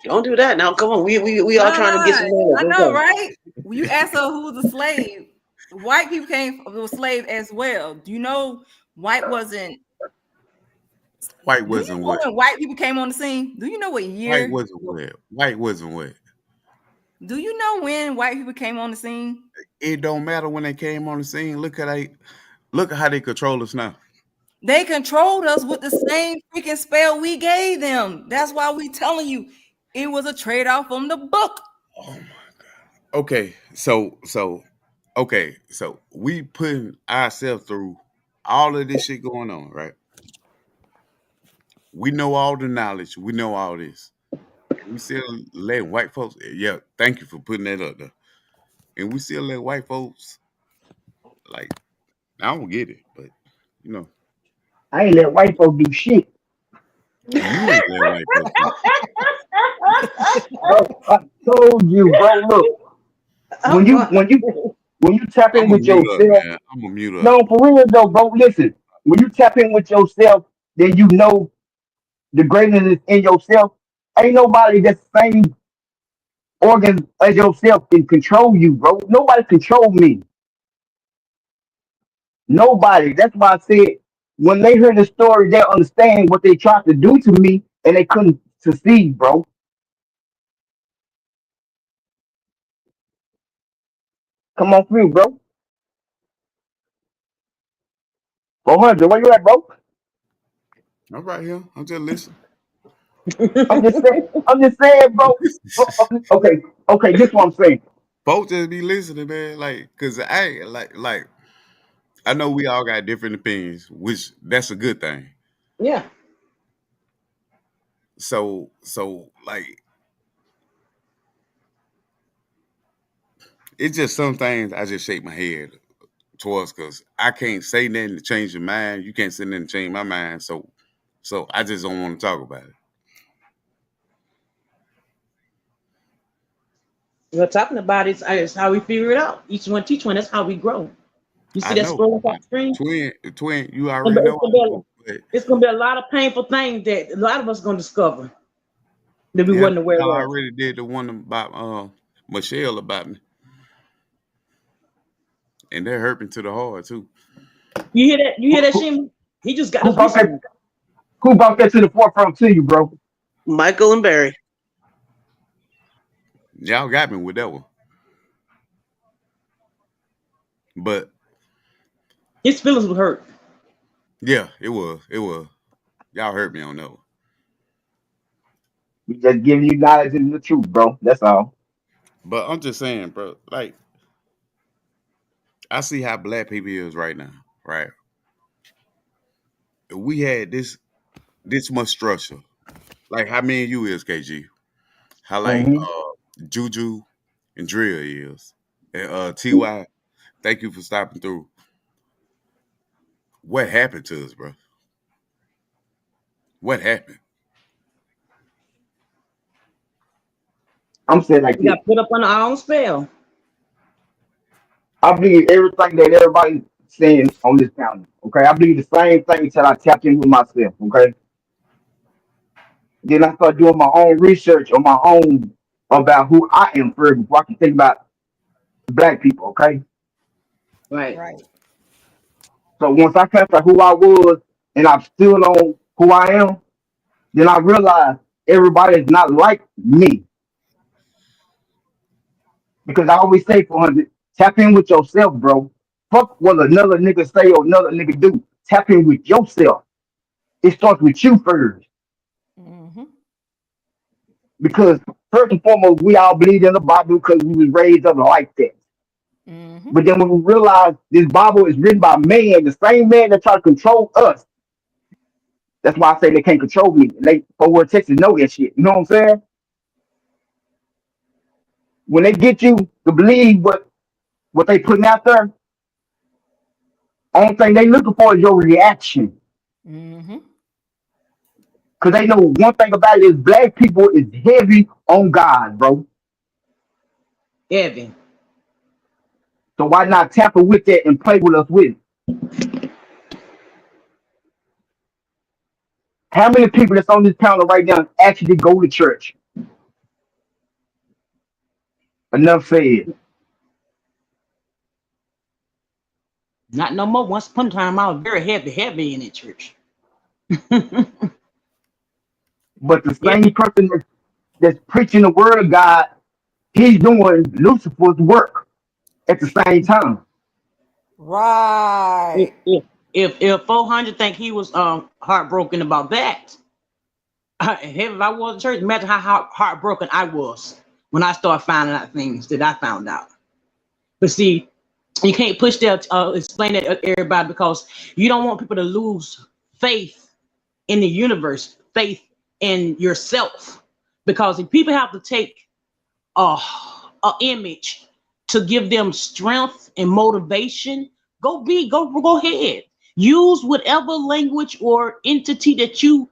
Don't do that now. Come on, we all No, trying to get some no, knowledge. I Let's know, go. right? When you ask her who was a slave, white people were slave as well. Do you know white wasn't? White Do you wasn't know what? when white people came on the scene? Do you know what White year? wasn't what? White wasn't what? Do you know when white people came on the scene? It don't matter when they came on the scene. Look at how they control us now. They controlled us with the same freaking spell we gave them. That's why we telling you it was a trade-off from the book. Oh my. Okay, so we putting ourselves through all of this shit going on, right? We know all the knowledge, we know all this. We still letting white folks. Yeah, thank you for putting that up there. And we still let white folks like. I don't get it, but you know, I ain't let white folks do shit. you ain't letting white folks do shit. Bro, I told you, bro. Look, when you when you when you tap I'm in gonna with mute up, yourself, man. I'm gonna mute up. no, for real though, bro. Listen, when you tap in with yourself, then you know the greatness is in yourself. Ain't nobody that's same organ as yourself can control you, bro. Nobody control me. Nobody. That's why I said when they hear the story, they understand what they tried to do to me, and they couldn't succeed, bro. Come on through, bro. 400, where you at, bro? I'm right here. I'm just listening. I'm just saying. I'm just saying, bro. Okay, okay. This is what I'm saying. Folks just be listening, man. Like, cause I ain't like I know we all got different opinions, which that's a good thing. Yeah. So like it's just some things I just shake my head towards because I can't say nothing to change your mind. You can't say nothing to change my mind. So I just don't want to talk about it. We're talking about it's how we figure it out. Each one teach one. That's how we grow. You see I that know. scroll across the screen? Twin, you It's already gonna, be, know it's, gonna I be know. But a, it's gonna be a lot of painful things that a lot of us gonna discover that we yeah, wasn't aware I of. already did the one about Michelle about me. And that hurt me to the heart too. You hear that? You Who, hear that, who, Shim? He just got who us brought that? recently. Who brought that to the forefront to you, bro? Michael and Barry. Y'all got me with that one. But His feelings were hurt. yeah, it was. It was. Y'all hurt me on that one. We just giving you knowledge and the truth, bro. That's all. But I'm just saying, bro, like I see how black people is right now, right? If we had this much structure, like how me and you is, KG. How like Hmm. Juju and Drill is. And TY, thank you for stopping through. What happened to us, bro? What happened? I'm saying like We this. got put up on our own spell. I believe everything that everybody's saying on this panel. Okay, I believe the same thing until I tap in with myself. Okay, Then I start doing my own research on my own about who I am first before I can think about black people. Okay. Right. Right. So once I clarified who I was and I'm still on who I am, then I realized everybody is not like me. Because I always say 400, tap in with yourself, bro. Fuck what another nigga say or another nigga do. Tap in with yourself. It starts with you first. Mm-hmm. Because first and foremost, we all believe in the Bible because we was raised up like that. Mm-hmm. But then when we realize this Bible is written by man, the same man that try to control us, that's why I say they can't control me. They over Texas know that shit. You know what I'm saying? When they get you to believe what they putting out there, only thing they looking for is your reaction. Mm-hmm. Cause they know one thing about it is black people is heavy on God, bro. Heavy. So why not tamper with that and play with us with it? How many people that's on this panel right now actually go to church? Enough said. Not no more. Once upon a time, I was very heavy in that church. But the Yeah. same person that's preaching the word of God, he's doing Lucifer's work at the same time. Right. If 400 think he was heartbroken about that, if I was in church, imagine how heartbroken I was when I started finding out things that I found out. But see, you can't push that, explain that to everybody because you don't want people to lose faith in the universe, faith in yourself. Because if people have to take a image to give them strength and motivation, go ahead. Use whatever language or entity that you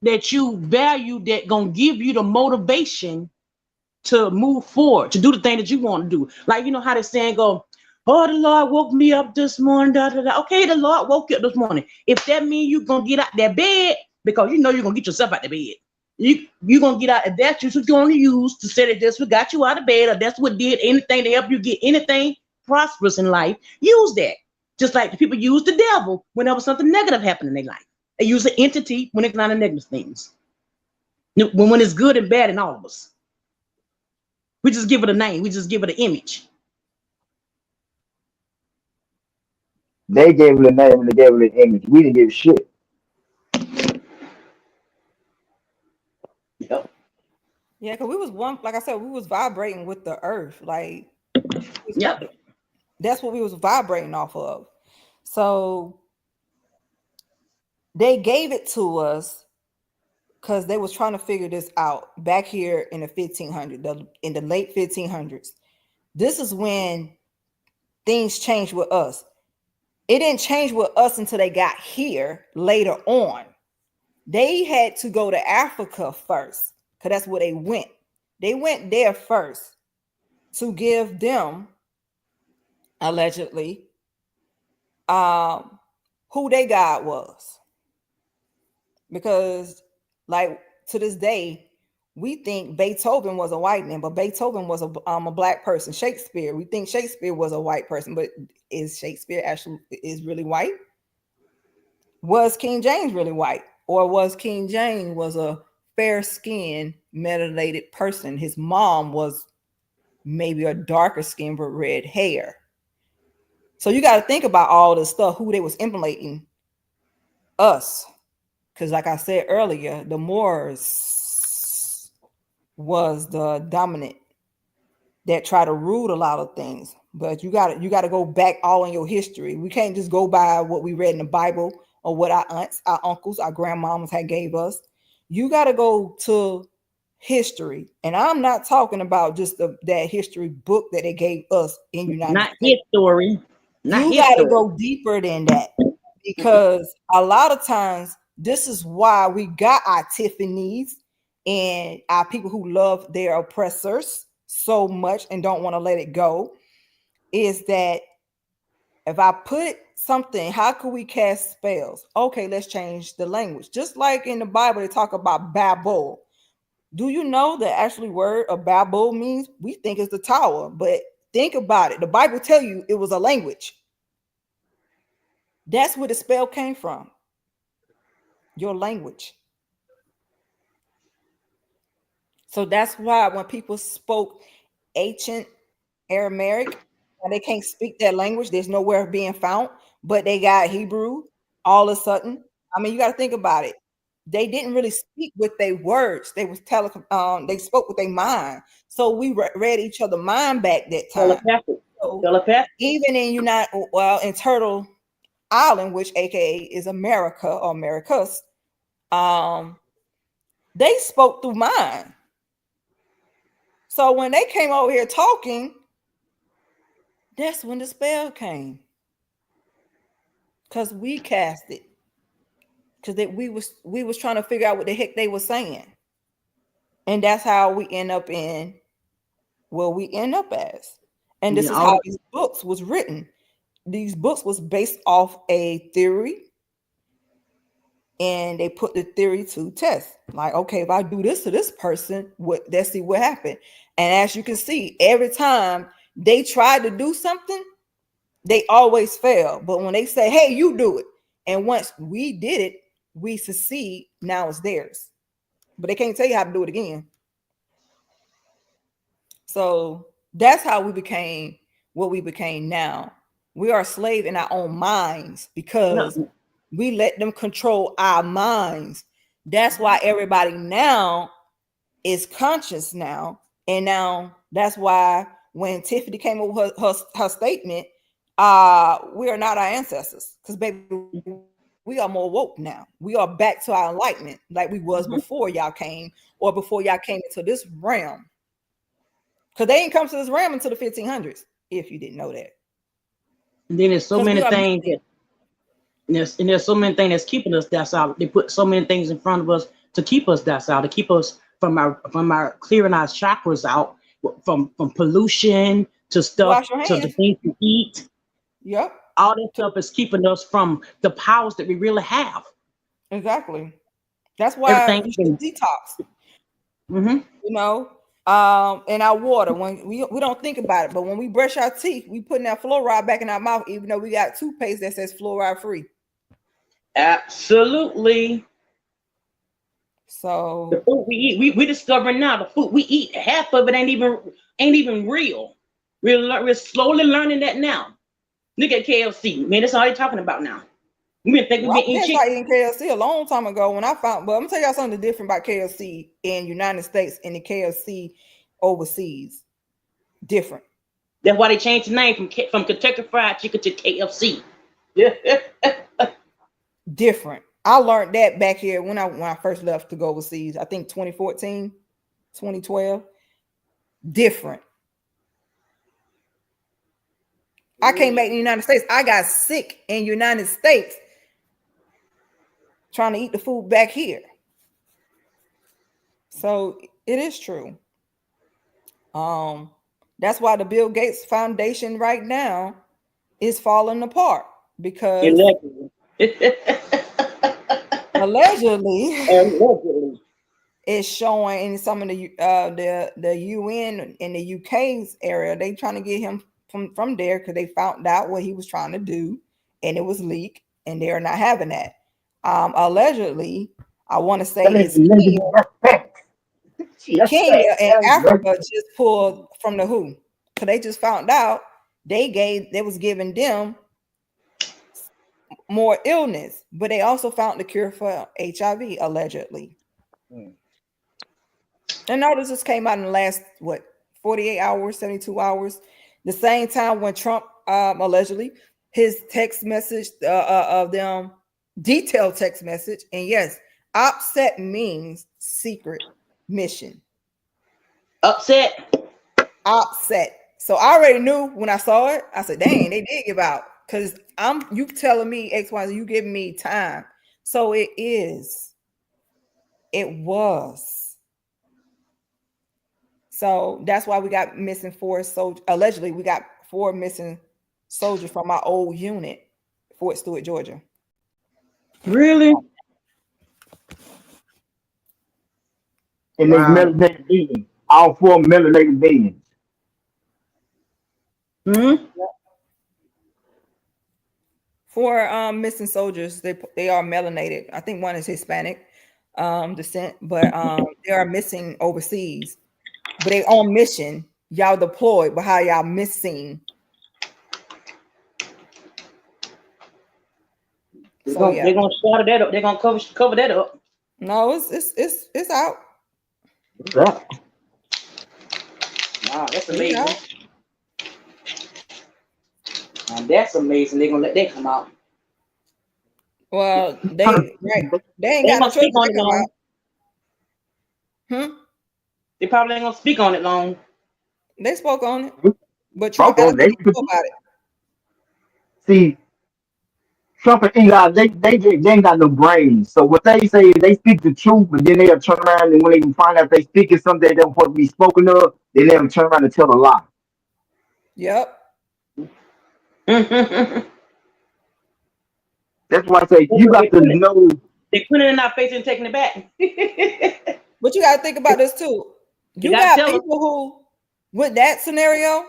value that gonna give you the motivation to move forward, to do the thing that you want to do. Like you know how the saying go, oh, the Lord woke me up this morning. Da, da, da. Okay, the Lord woke you up this morning. If that means you're gonna get out that bed, because you know you're gonna get yourself out the bed. You're gonna get out, if that's what you're gonna use to say that that's what got you out of bed, or that's what did anything to help you get anything prosperous in life, use that. Just like the people use the devil whenever something negative happened in their life. They use the entity when it's not a negative things. When it's good and bad in all of us. We just give it a name. We just give it an image. They gave it a name and they gave it an image. We didn't give shit. Yep. Yeah, because we was one, like I said, we was vibrating with the earth. Like Yep. that's what we was vibrating off of. So they gave it to us because they was trying to figure this out back here in the 1500s, in the late 1500s. This is when things changed with us. It didn't change with us until they got here later on. They had to go to Africa first because that's where they went. They went there first to give them, allegedly, who their God was. Because, like, to this day, we think Beethoven was a white man, but Beethoven was a black person. Shakespeare, we think Shakespeare was a white person, but is Shakespeare actually is really white? Was King James really white? Or was King James was a fair-skinned, melanated person? His mom was maybe a darker skin but red hair. So you got to think about all this stuff, who they was implementing us. Because like I said earlier, the Moors was the dominant that try to rule a lot of things. But you got to go back all in your history. We can't just go by what we read in the Bible or what our aunts, our uncles, our grandmoms had gave us. You got to go to history. And I'm not talking about just that history book that they gave us in United Not States. his story. Not You his got to story. go deeper than that, because a lot of times this is why we got our Tiffany's and our people who love their oppressors so much and don't want to let it go, is that if I put something. How could we cast spells? Okay, let's change the language. Just like in the Bible, they talk about Babel. Do you know the actual word of Babel means? We think it's the tower, but think about it. The Bible tell you it was a language. That's where the spell came from. Your language. So that's why when people spoke ancient Aramaic, and they can't speak that language, there's nowhere being found, but they got Hebrew all of a sudden. I mean, you got to think about it. They didn't really speak with their words. They was they spoke with their mind. So we read each other mind back that time. Telepathic. So Telepathic. even in Turtle Island, which aka is America or Americas, they spoke through mind. So when they came over here talking, that's when the spell came. Because we cast it. Because we was trying to figure out what the heck they were saying. And that's how we end up in where we end up as. And this is how these books was written. These books was based off a theory. And they put the theory to test. Like, okay, if I do this to this person, let's see what happened. And as you can see, every time they tried to do something, they always fail. But when they say, hey, you do it. And once we did it, we succeed. Now it's theirs. But they can't tell you how to do it again. So that's how we became what we became now. We are a slave in our own minds because we let them control our minds. That's why everybody now is conscious now. And now that's why when Tiffany came up with her statement, we are not our ancestors. Because baby, we are more woke now. We are back to our enlightenment like we was before y'all came, or before y'all came into this realm. Because they ain't come to this realm until the 1500s, if you didn't know that. And then there's so many things there's so many things that's keeping us docile. They put so many things in front of us to keep us docile, to keep us from our clearing our chakras out, from pollution to stuff, to the things we eat. Yep. All that stuff is keeping us from the powers that we really have. Exactly. That's why we should detox. You know, in our water, when we don't think about it, but when we brush our teeth, we putting that fluoride back in our mouth, even though we got toothpaste that says fluoride free. Absolutely. So the food we eat, we discovering now the food we eat, half of it ain't even real. We're slowly learning that now. Look at KFC, man. That's all they're talking about now. We've been thinking we've been eating chicken. I eating KFC a long time ago when I found. But I'm gonna tell y'all something different about KFC in United States and the KFC overseas. Different. That's why they changed the name from Kentucky Fried Chicken to KFC. Different. I learned that back here when I first left to go overseas. I think 2014, 2012. Different. I came back in the United States. I got sick in the United States trying to eat the food back here. So it is true. That's why the Bill Gates Foundation right now is falling apart because allegedly it's showing in some of the UN in the UK's area. They trying to get him from there because they found out what he was trying to do and it was leaked and they're not having that. Allegedly, I want to say it's Kenya and Africa just pulled from the WHO because they just found out they was giving them more illness, but they also found the cure for HIV allegedly. And notice this came out in the last 48 hours, 72 hours, the same time when Trump allegedly his text message of them detailed text message, and yes, OPSET means secret mission. Upset. So I already knew when I saw it. I said, "Dang, they did give out." Because you telling me X, Y, Z, you giving me time. So it is. It was. So that's why we got missing 4 soldiers. Allegedly, we got 4 missing soldiers from our old unit Fort Stewart, Georgia. Really? And they Wow. melanated beings. All four melanated beings. Hmm. Four missing soldiers. They are melanated. I think one is Hispanic descent, but they are missing overseas. But they on mission. Y'all deployed, but how y'all missing? So yeah. They're gonna shatter that up. They're gonna cover that up. No, it's out. Yeah. Wow, that's It's amazing. out. That's amazing. They're gonna let that come out. Well, they ain't They got ain't no gonna choice speak but on to it come long. out. They probably ain't gonna speak on it long. They spoke on it, but Trump Fuck got on they nothing to do about it. see Trump and Elon, they ain't got no brains. So what they say is they speak the truth, but then they'll turn around and when they find out they speaking something that don't supposed to be spoken of, then they'll turn around and tell a lie. Yep. they That's why I say you got to know. put it in our face and taking it back. But you got to think about this too. You You gotta got tell them. people who, with that scenario,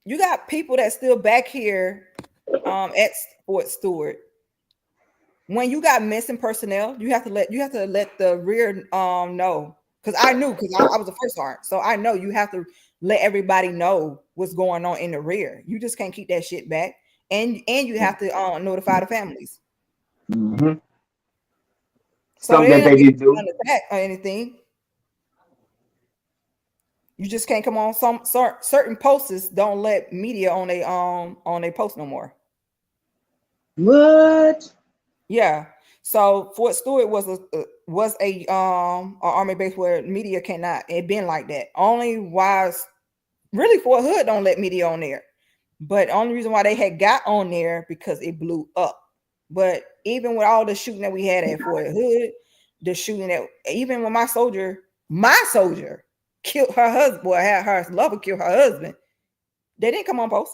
you got people that still back here at Fort Stewart. When you got missing personnel, you have to let the rear know. Because I knew, because I was the first sergeant. So I know you have to let everybody know what's going on in the rear. You just can't keep that shit back. And you have to notify the families. Mm-hmm. So Something they that ain't they gonna didn't be do. an attack or anything. You just can't come on some certain posts don't let media on they post no more. What? Yeah. So Fort Stewart was a army base where media cannot. It been like that. Only why really Fort Hood don't let media on there. But only reason why they had got on there because it blew up. But even with all the shooting that we had at Fort Hood, the shooting that even when my soldier killed her husband, or had her lover kill her husband, they didn't come on post.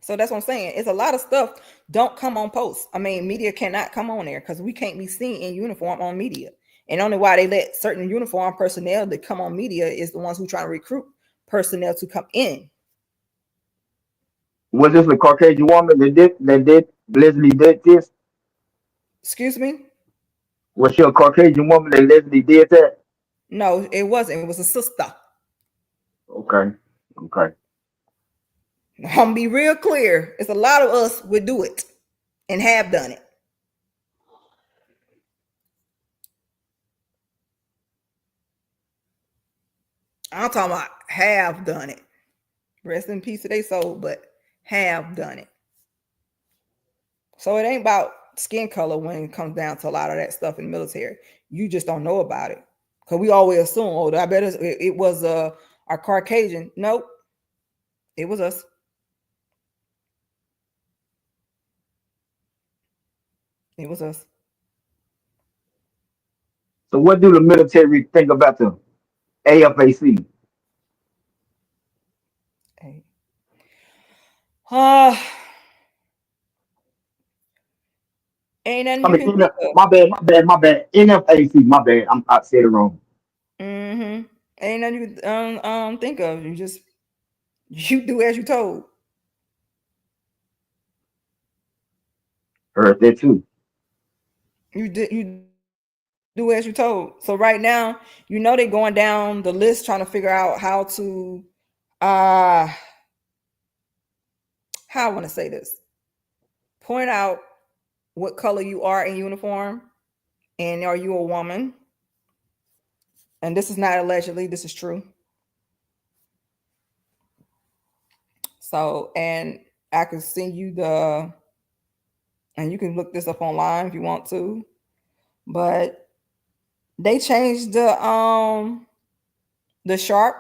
So that's what I'm saying. It's a lot of stuff don't come on post. I mean, media cannot come on there because we can't be seen in uniform on media. And only why they let certain uniform personnel that come on media is the ones who try to recruit personnel to come in. Was this a Caucasian woman that did Leslie did this? Excuse me? Was she a Caucasian woman that Leslie did that? No, it wasn't. It was a sister. Okay. Okay. I'm gonna be real clear. It's a lot of us would do it and have done it. I'm talking about have done it. Rest in peace to their soul, but have done it. So it ain't about skin color when it comes down to a lot of that stuff in the military. You just don't know about it. Because we always assume, oh, I bet it was our Caucasian. Nope. It was us. It was us. So what do the military think about the AFAC? Hey. Uh, ain't nothing I you mean, can think of. my bad. NFAC, my bad. I said it wrong. Mm-hmm. Ain't nothing you can think of. You do as you told. Heard that too. You do as you told. So right now, they're going down the list trying to figure out how to how I want to say this. Point out what color you are in uniform and are you a woman? And this is not allegedly, this is true. So, and I can send you and you can look this up online if you want to, but they changed the sharp,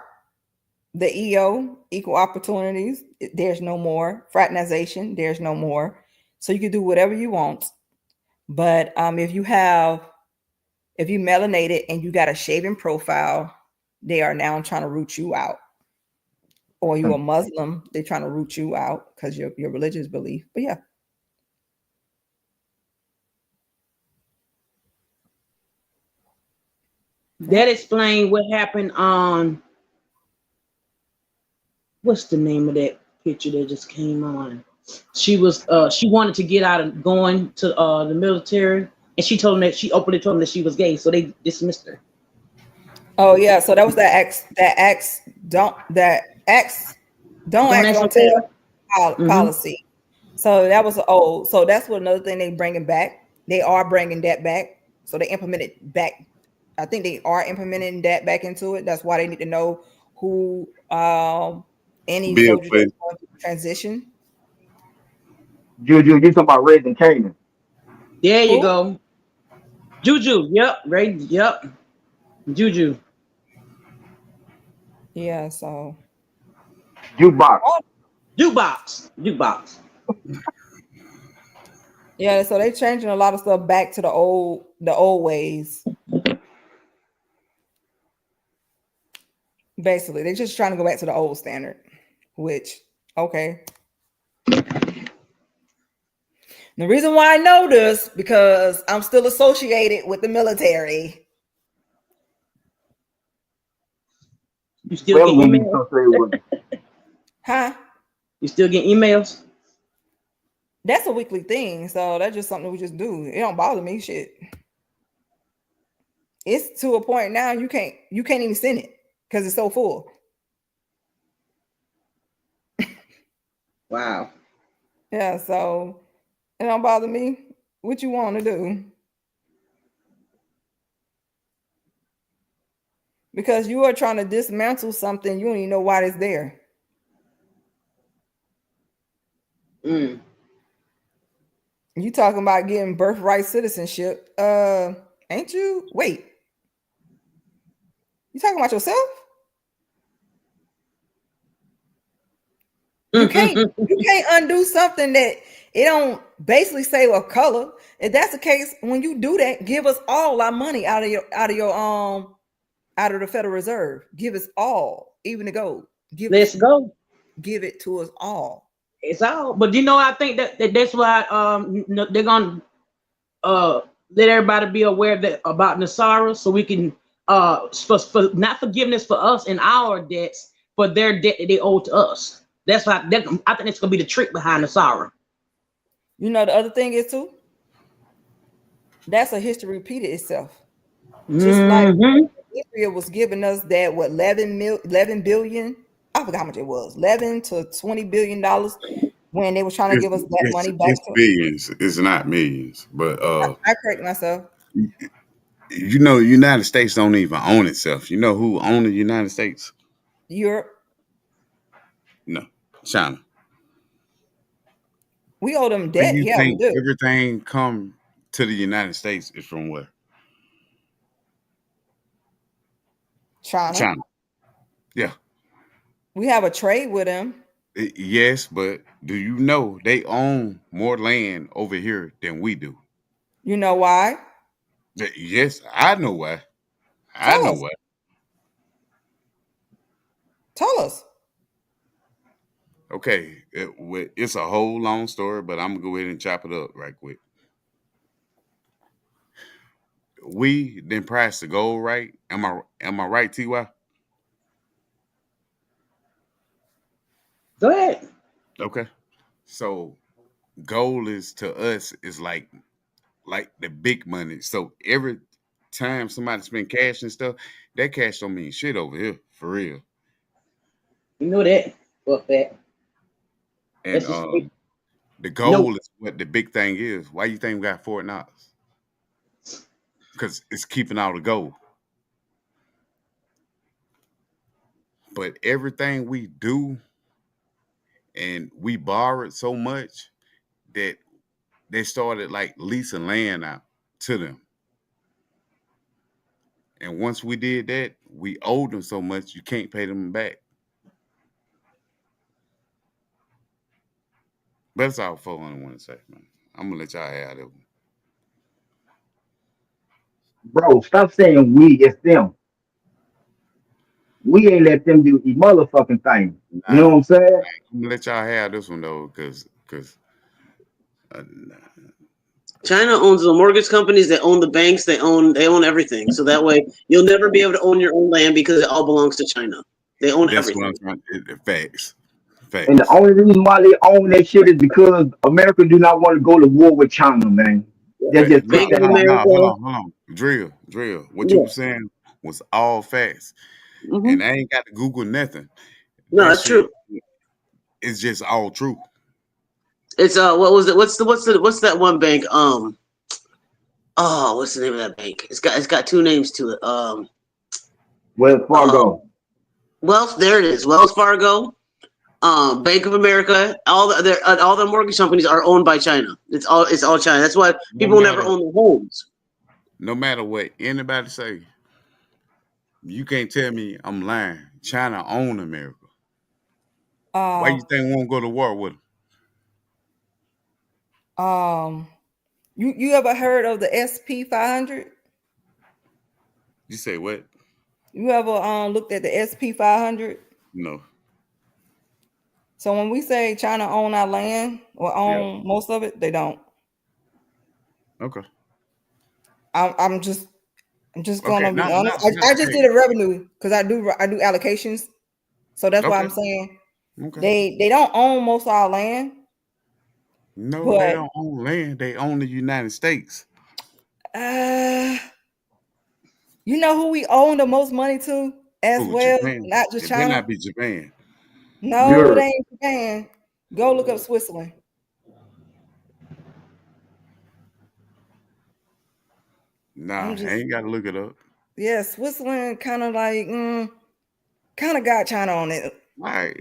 the EO, equal opportunities. There's no more fraternization. There's no more. So you can do whatever you want. But if you melanated and you got a shaving profile, they are now trying to root you out. or you're a Muslim, they're trying to root you out because your religious belief. But yeah. That explained what happened on what's the name of that picture that just came on? She wanted to get out of going to the military, and she told him that she openly told him that she was gay, so they dismissed her. Oh yeah, so that was don't Don't act, ask no don't tell Mm-hmm. policy. So that was old. So that's what another thing they bringing back. They are bringing that back. So they implemented back. I think they are implementing that back into it. That's why they need to know who any Bill soldier that's Clinton. going to transition. Juju, you talking about raising Canaan. There you Who? go. Juju. Yep. Right. Yep. Juju. Yeah. So Jukebox. Jukebox. Jukebox. yeah. So they changing a lot of stuff back to the old ways. Basically, they're just trying to go back to the old standard, which, okay. The reason why I know this because I'm still associated with the military. You still Well, get when you emails? associate with it. Huh? You still get emails? That's a weekly thing, so that's just something we just do. It don't bother me, shit. It's to a point now you can't even send it because it's so full. Wow. Yeah, so it don't bother me. What you want to do? Because you are trying to dismantle something, you don't even know why it's there. Mm. You talking about getting birthright citizenship? Ain't you? Wait, you talking about yourself? You can't undo something that it don't basically say a color. If that's the case, when you do that, give us all our money out of the Federal Reserve. Give us all, even the gold. Let's go. Give it to us all. It's all. But I think that's why they're gonna let everybody be aware that about Nasara, so we can for not forgiveness for us and our debts, for their debt that they owe to us. That's why I think it's gonna be the trick behind Nasara. You know, the other thing is too, that's a history repeated itself. Just like Israel was giving us that 11 billion. I forgot how much it was, 11 to 20 billion dollars when they were trying to give us that money back It's to. billions. It's not millions. But I correct myself. United States don't even own itself. You know who own the United States? Europe. No, China. We owe them Where debt. you Yeah, we think do. everything come to the United States is from where? China. China. Yeah. We have a trade with them. Yes, but do you know they own more land over here than we do? You know why? Yes, I know why. I Tell know us. why. Tell us. Okay, it's a whole long story, but I'm gonna go ahead and chop it up right quick. We then price the gold right. Am I right, Ty? Go ahead. Okay. So gold is to us is like the big money. So every time somebody spend cash and stuff, that cash don't mean shit over here for real. You know that. Fuck that. And That's just the no. gold is what the big thing is. Why you think we got Fort Knox? Because it's keeping all the gold. But everything we do, and we borrowed so much that they started like leasing land out to them. And once we did that, we owed them so much you can't pay them back. But that's all folks I want to say, man. I'm gonna let y'all have it. Bro, stop saying we, it's them. We ain't let them do the motherfucking thing. You know Nah, what I'm saying? I'm gonna let y'all have this one though, cause nah. China owns the mortgage companies, they own the banks, they own everything. So that way you'll never be able to own your own land because it all belongs to China. They own That's what everything. I'm trying. Facts, And the facts. only reason why they own that shit is because America do not want to go to war with China, man. They just No, put Bank that of no, on. no. Hold America. on, hold on. Drill. What you Yeah. were saying was all facts, Hmm. and I ain't got to Google nothing. No, That that's shit true. is just all true. It's what was it? What's that one bank? Oh, what's the name of that bank? It's got two names to it. Wells Um Fargo. Wells, there it is. Wells Fargo, Bank of America, all the mortgage companies are owned by China. It's all China. That's why No people never matter, own their homes. no matter what anybody say, you can't tell me I'm lying. China own America. Why Uh, you think we won't go to war with them? um, you ever heard of the SP 500? You say what? You ever looked at the SP 500? No. So when we say China own our land or Yeah. own most of it, they don't. Okay. I'm just Okay. gonna be Now, honest. now, I just hey. did a revenue because I do allocations, so that's why Okay. I'm saying Okay. they don't own most of our land, No, they but don't own land. They own the United States. uh, you know who we own the most money to as Oh, well, Japan. not just It better China. not be Japan. No, it Europe. ain't Japan. Go look up Switzerland. Nah, I'm I just ain't got to look it up. yeah, Switzerland kind of like kind of got China on it. All right.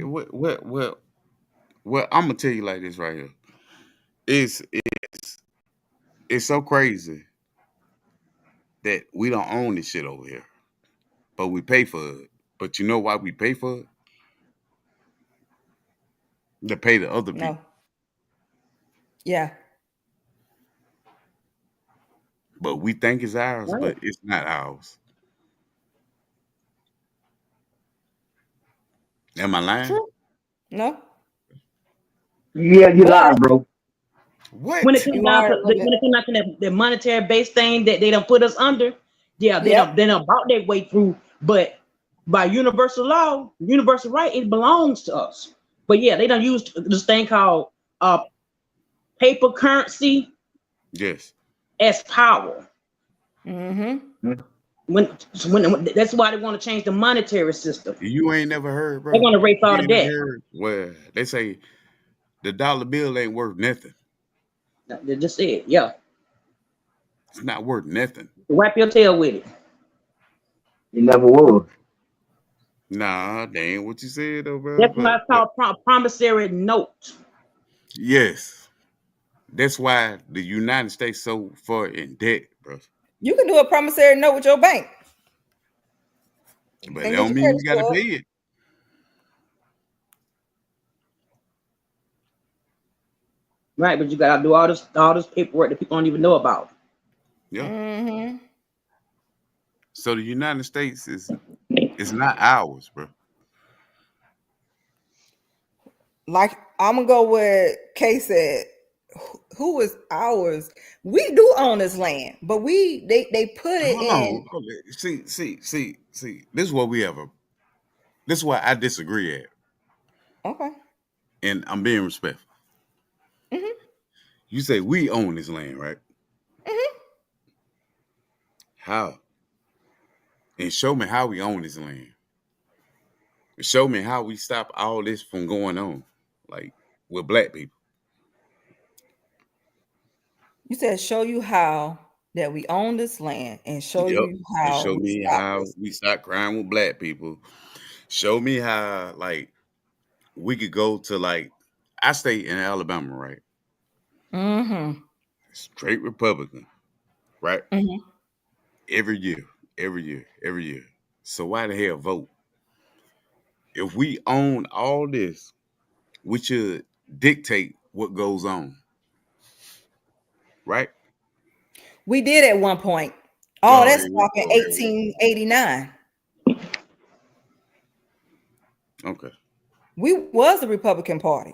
What I'm gonna tell you like this right here. It's so crazy that we don't own this shit over here, but we pay for it. But you know why we pay for it? To pay the other No, people. yeah, But we think it's ours, Right. but it's not ours. Am I lying? true. No, Yeah, you But lie, bro. when it What? comes you down are to a little bit. the monetary base thing that they don't put us under, yeah, Yep. they don't bought their way through. But by universal law, universal right, it belongs to us. But yeah, they don't use this thing called uh paper currency Yes. as power. Mm-hmm. When that's why they want to change the monetary system. You ain't never heard, They bro. want to erase all You the ain't never debt. heard where they say the dollar bill ain't worth nothing. They just said, yeah, It's not worth nothing. wipe your tail with it. You never was. Nah, that ain't what you said though, bro. That's why But it's called promissory note. yes, that's why the United States so far in debt, bro. You can do a promissory note with your bank But that and get don't your mean credit we got to score pay up. it. Right, but you gotta do all this paperwork that people don't even know about. Yeah. Mm-hmm. So the United States is not ours, bro. Like I'm gonna go with Kay said. Who is ours? We do own this land, but they put it Hold in. on. Okay. See. This is what we have a. This is why I disagree at, Okay. and I'm being respectful. Mm-hmm. You say we own this land, right? Mm-hmm. How? And show me how we own this land. Show me how we stop all this from going on, like with black people. You said show you how that we own this land and show Yep. you And how show we me stop how this. we stop crying with black people. Show me how like we could go to like I stay in Alabama, right? Mm-hmm. Straight Republican, right? Mm-hmm. Every year, every year. So why the hell vote? If we own all this, we should dictate what goes on, right? We did at one point. Oh, Oh, that's here we back in go. Here we go. 1889. Okay. We was the Republican Party.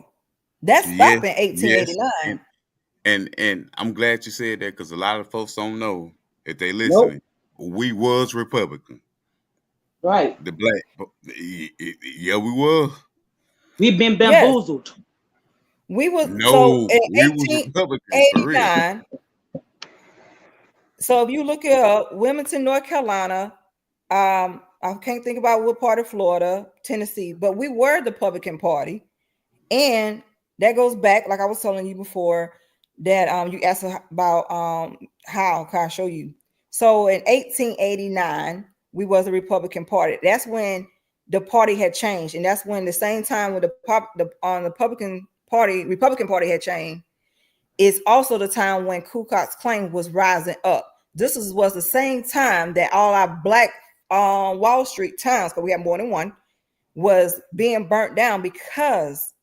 That Yes, stopped in yes. 1889. And I'm glad you said that because a lot of folks don't know if they Nope. listening. We was Republican. Right. The black, yeah, we was. We've been Yes, bamboozled. we was. So No, in we was Republican for real. 1889. So if you look it up, Wilmington, North Carolina, I can't think about what part of Florida, Tennessee, but we were the Republican Party. And that goes back, like I was telling you before, that you asked about how can I show you. So in 1889, we was the Republican Party. That's when the party had changed, and that's when the same time when the Republican Party had changed. It's also the time when Ku Klux Klan was rising up. This was the same time that all our black Wall Street towns, because we have more than one, was being burnt down because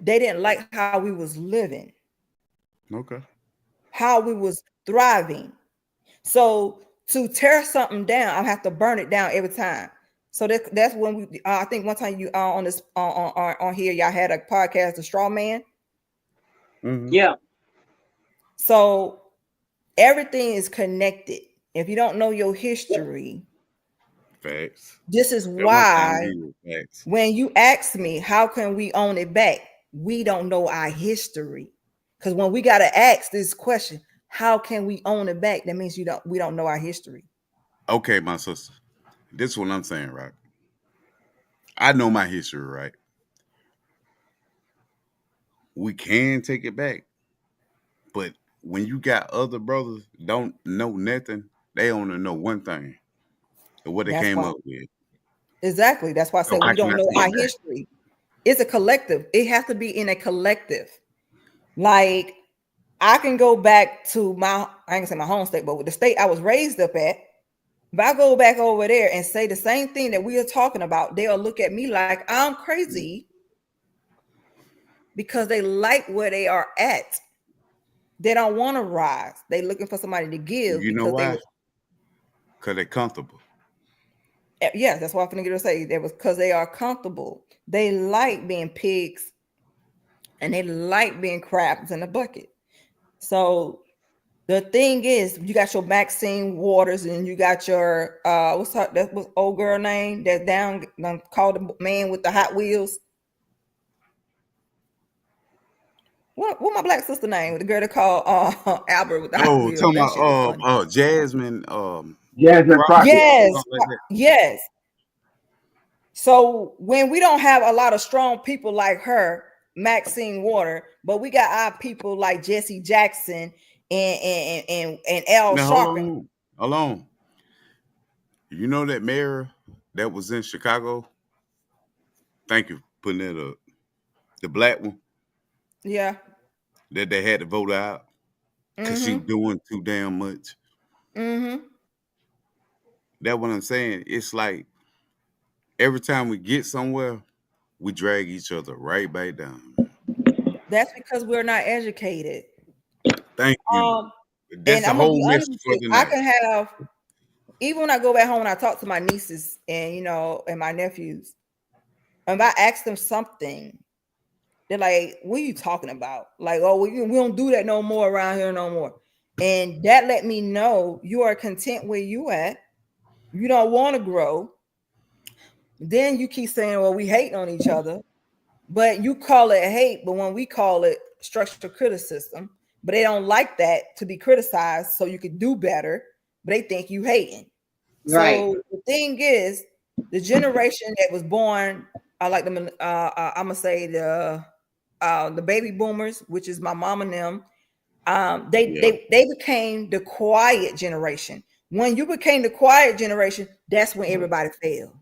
they didn't like how we was living, Okay. how we was thriving. So to tear something down, I have to burn it down every time. So that's when we. I think one time you on this on here, y'all had a podcast, The Straw Man. Mhm. Yeah. So everything is connected. If you don't know your history, Facts. this is That one thing why we were facts. when you ask me how can we own it back, we don't know our history. Because when we gotta ask this question, how can we own it back? That means we don't know our history. Okay, my sister. This is what I'm saying, right? I know my history, right? We can take it back, but when you got other brothers don't know nothing, they only know one thing and what they That's came why up with. exactly. That's why I So said how we can don't I know take our it back? history. It's a collective. It has to be in a collective. Like I can go back to I ain't gonna say my home state, but with the state I was raised up at. If I go back over there and say the same thing that we are talking about, they'll look at me like I'm crazy because they like where they are at. They don't want to rise. They looking for somebody to give You know because they why? was Because they're comfortable. yeah, that's what I'm gonna get to say. That was because they are comfortable. They like being pigs and they like being crabs in a bucket. So the thing is, you got your Maxine Waters and you got your that was old girl name that's down called the man with the Hot Wheels. What my black sister name? The girl that called Albert with the Hot Oh, Wheels. talking That shit was about funny. Jasmine Jasmine Crockett, Crockett. Yes, something like that. yes. So when we don't have a lot of strong people like her, Maxine Water, but we got our people like Jesse Jackson and Al Now hold Sharpton. on. Hold on. You know that mayor that was in Chicago? Thank you for putting that up. The black one Yeah. that they had to vote out because she Mm-hmm. doing too damn much. Mm-hmm. That's what I'm saying. It's like every time we get somewhere, we drag each other right back down. That's because we're not educated. Thank you. Um, That's and the I'm gonna be whole honest message with for you, the I night. can have even when I go back home and I talk to my nieces and and my nephews, if I ask them something, they're like, "What are you talking about?" Like, "Oh, we don't do that no more around here no more." And that let me know you are content where you at. You don't want to grow. Then you keep saying, "Well, we hate on each other," but you call it hate. But when we call it structural criticism, but they don't like that to be criticized, so you could do better. But they think you hating. Right. So the thing is, the generation that was born, I like them. I'm gonna say the baby boomers, which is my mom and them. Yeah. They became the quiet generation. When you became the quiet generation, that's when everybody failed.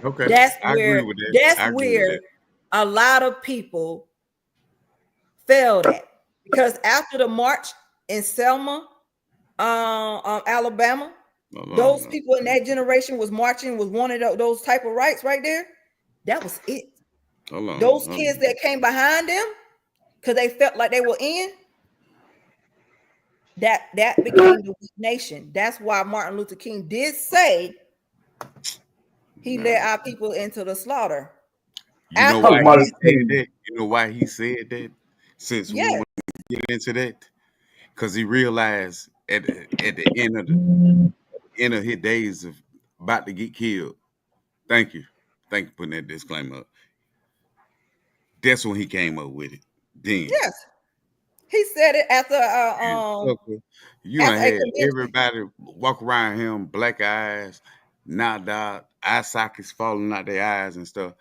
Okay. That's I agree where with that. that's I agree with where that. a lot of people failed at because after the march in Selma, Alabama, Hold those on. people in that generation was marching was one of those type of rights right there. That was it. Hold on. Those Hold kids on. that came behind them because they felt like they were in, that became the weak nation. That's why Martin Luther King did say he led our people into the slaughter. You know Talk why about he it. said that? You know why he said that? Since we Yes, want to get into that, because he realized at the end of his days of about to get killed. Thank you for putting that disclaimer up. That's when he came up with it. Then yes. He said it after you sucker, you done after a had convention. everybody walk around him, black eyes, knocked out, eye sockets falling out their eyes and stuff.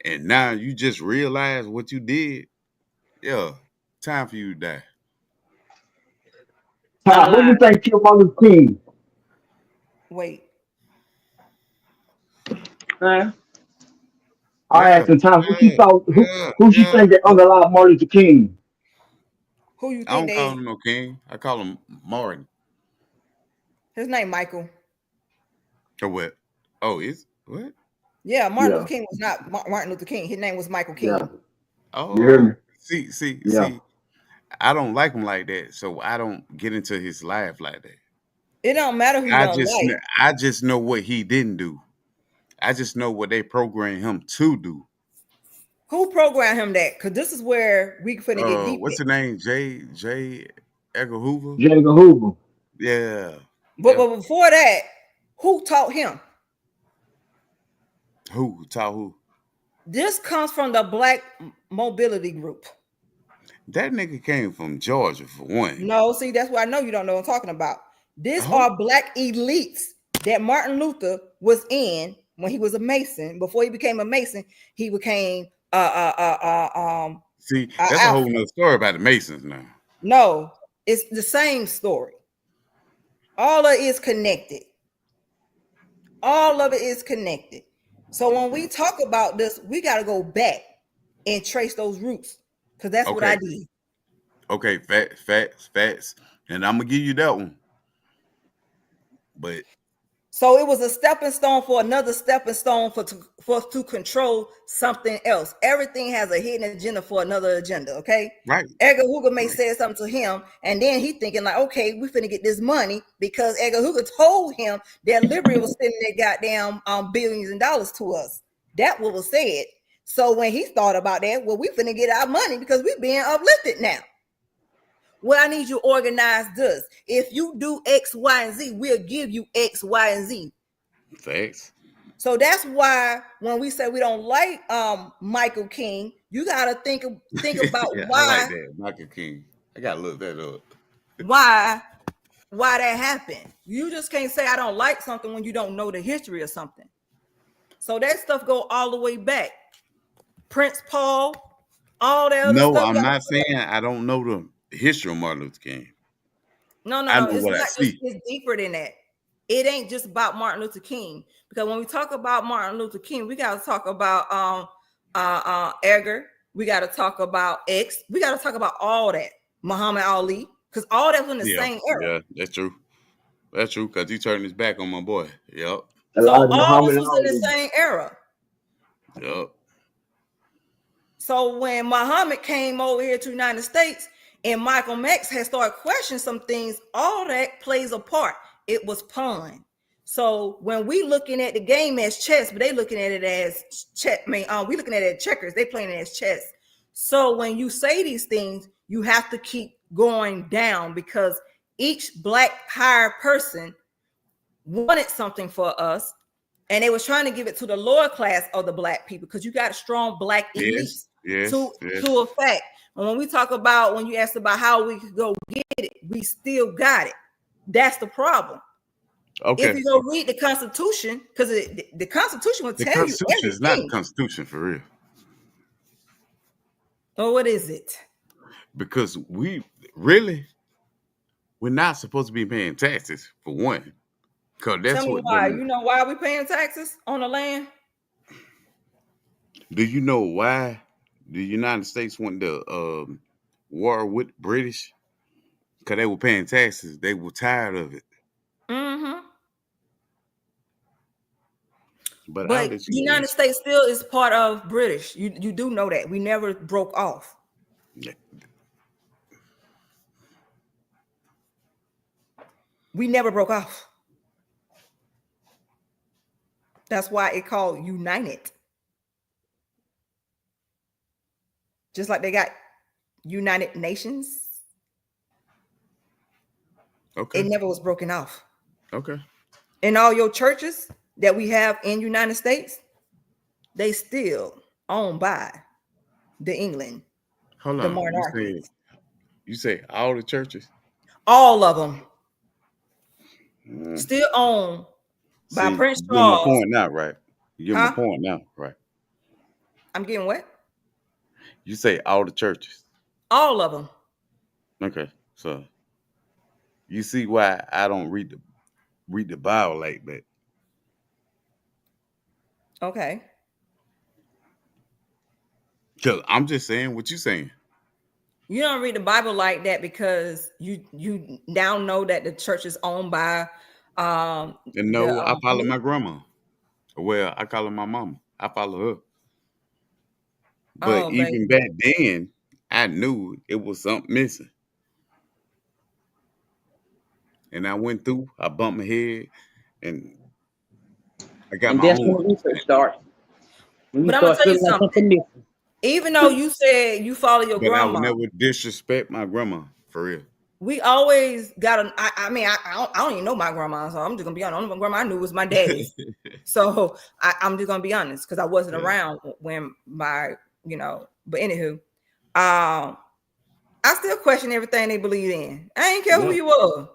And now you just realize what you did. Yeah, time for you to die. Not Who you lying. think killed Martin Luther King? Wait, Huh? I Yeah, asked him time. Who she yeah, thought? yeah, Who she yeah. think that underlied Martin Luther King? who you I think don't call they? him no king. I call him Martin. His name Michael. Or what? Oh, is what? Yeah, Martin Yeah, Luther King was not Martin Luther King. His name was Michael yeah. King. You hear me? Oh, see, Yeah. I don't like him like that, so I don't get into his life like that. It don't matter who you don't like. I just know what he didn't do. I just know what they programmed him to do. Who programmed him that? Because this is where we finna get deep What's at. the name? J. Edgar Hoover. J. Edgar Hoover. Yeah, yeah. But before that, who taught him? Who taught who? This comes from the Black Mobility Group. That nigga came from Georgia for one. No, see, that's why I know you don't know what I'm talking about. These Oh, are black elites that Martin Luther was in when he was a Mason. Before he became a Mason, he became see, a that's a whole Alpha. nother story about the Masons now. No, it's the same story. All of it is connected. All of it is connected. So when we talk about this, we got to go back and trace those roots because that's what I Okay, did. okay, facts, and I'm gonna give you that one. But So it was a stepping stone for another stepping stone for to control something else. Everything has a hidden agenda for another agenda. Okay. right, Edgar Hoover may right. say something to him, and then he thinking like, okay, we finna get this money because Edgar Hoover told him that Liberty was sending their goddamn billions and dollars to us. That what was said. So when he thought about that, well, we finna get our money because we being uplifted now. Well, I need you to organize this. If you do X, Y, and Z, we'll give you X, Y, and Z. Facts. So that's why when we say we don't like Michael King, you gotta think about Yeah, I like why that. Michael King. I gotta look that up. why that happened. You just can't say I don't like something when you don't know the history of something. So that stuff go all the way back. Prince Paul, all that other No, stuff. I'm not saying I don't know the history of Martin Luther King. I No. know It's what I not just see. it's deeper than that. It ain't just about Martin Luther King. Because when we talk about Martin Luther King, we gotta talk about Edgar. We gotta talk about X. We gotta talk about all that. Muhammad Ali. Because all that was in the Yeah, same era. yeah, that's true. That's true because he turned his back on my boy. Yep, So Elijah all this Muhammad was in the Ali. same era. yep. So when Muhammad came over here to the United States and Michael X had started questioning some things, all that plays a part. It was pawn. So when we looking at the game as chess, but they looking at it as chess. I mean, we looking at it as checkers. They playing it as chess. So when you say these things, you have to keep going down because each black hired person wanted something for us, and they was trying to give it to the lower class of the black people because you got strong black elites Yes, to yes. effect. And when we talk about when you asked about how we could go get it, we still got it. That's the problem. If Okay. you go read the Constitution, because the Constitution will The tell you Constitution is not the everything. Constitution for real Oh, what is it? because we're not supposed to be paying taxes for one. Because Tell that's me what why. You know why we paying taxes on the land? do you know why the United States went to war with British? Because they were paying taxes. They were tired of it. Mm-hmm. But I'll But let the you United answer. States still is part of British. You do know that. We never broke off. Yeah. We never broke off. That's why it called United. Just like they got United Nations. Okay. It never was broken off. Okay. And all your churches that we have in United States, they still owned by the England, Hold the on. monarchies. You say all the churches? All of them Mm. still owned by See, Prince you get my Charles. point now, right? You get my Huh? point now, right? I'm getting what? You say all the churches. All of them. Okay. So you see why I don't read the Bible like that. Okay. Cause I'm just saying what you saying. You don't read the Bible like that because you now know that the church is owned by And the no, I follow who? my grandma. Well, I call her my mama. I follow her. But Oh, even baby. back then, I knew it was something missing. And I went through, I bumped my head, and I got And my that's own when research understanding. starts. When you But I'm gonna start tell you feeling like something. something missing. Even though you said you follow your But I would grandma, never disrespect my grandma, for real. we always got an. I mean, I don't even know my grandma, so I'm just gonna be honest. The only grandma I knew was my daddy's. So I'm just gonna be honest because I wasn't Yeah. around when my, But anywho, I still question everything they believe in. I ain't care who Yeah. you were.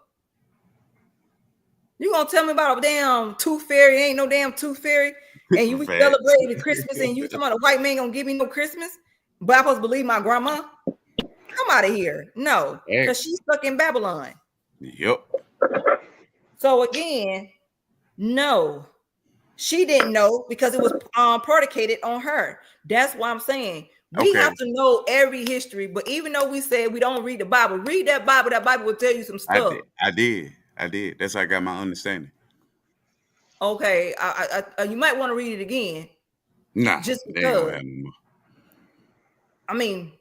You gonna tell me about a damn tooth fairy? Ain't no damn tooth fairy, and we Facts. celebrated Christmas, and you talking about a white man gonna give me no Christmas? But I'm supposed to believe my grandma? Come out of here. No, because Facts. she's stuck in Babylon. Yep. So again, no, she didn't know because it was predicated on her. That's why I'm saying we Okay. have to know every history. But even though we say we don't read the Bible, read that Bible. That Bible will tell you some I stuff. did. I did. I did. That's how I got my understanding. Okay, you might want to read it again, Nah, just they ain't gonna because. have no more. I mean,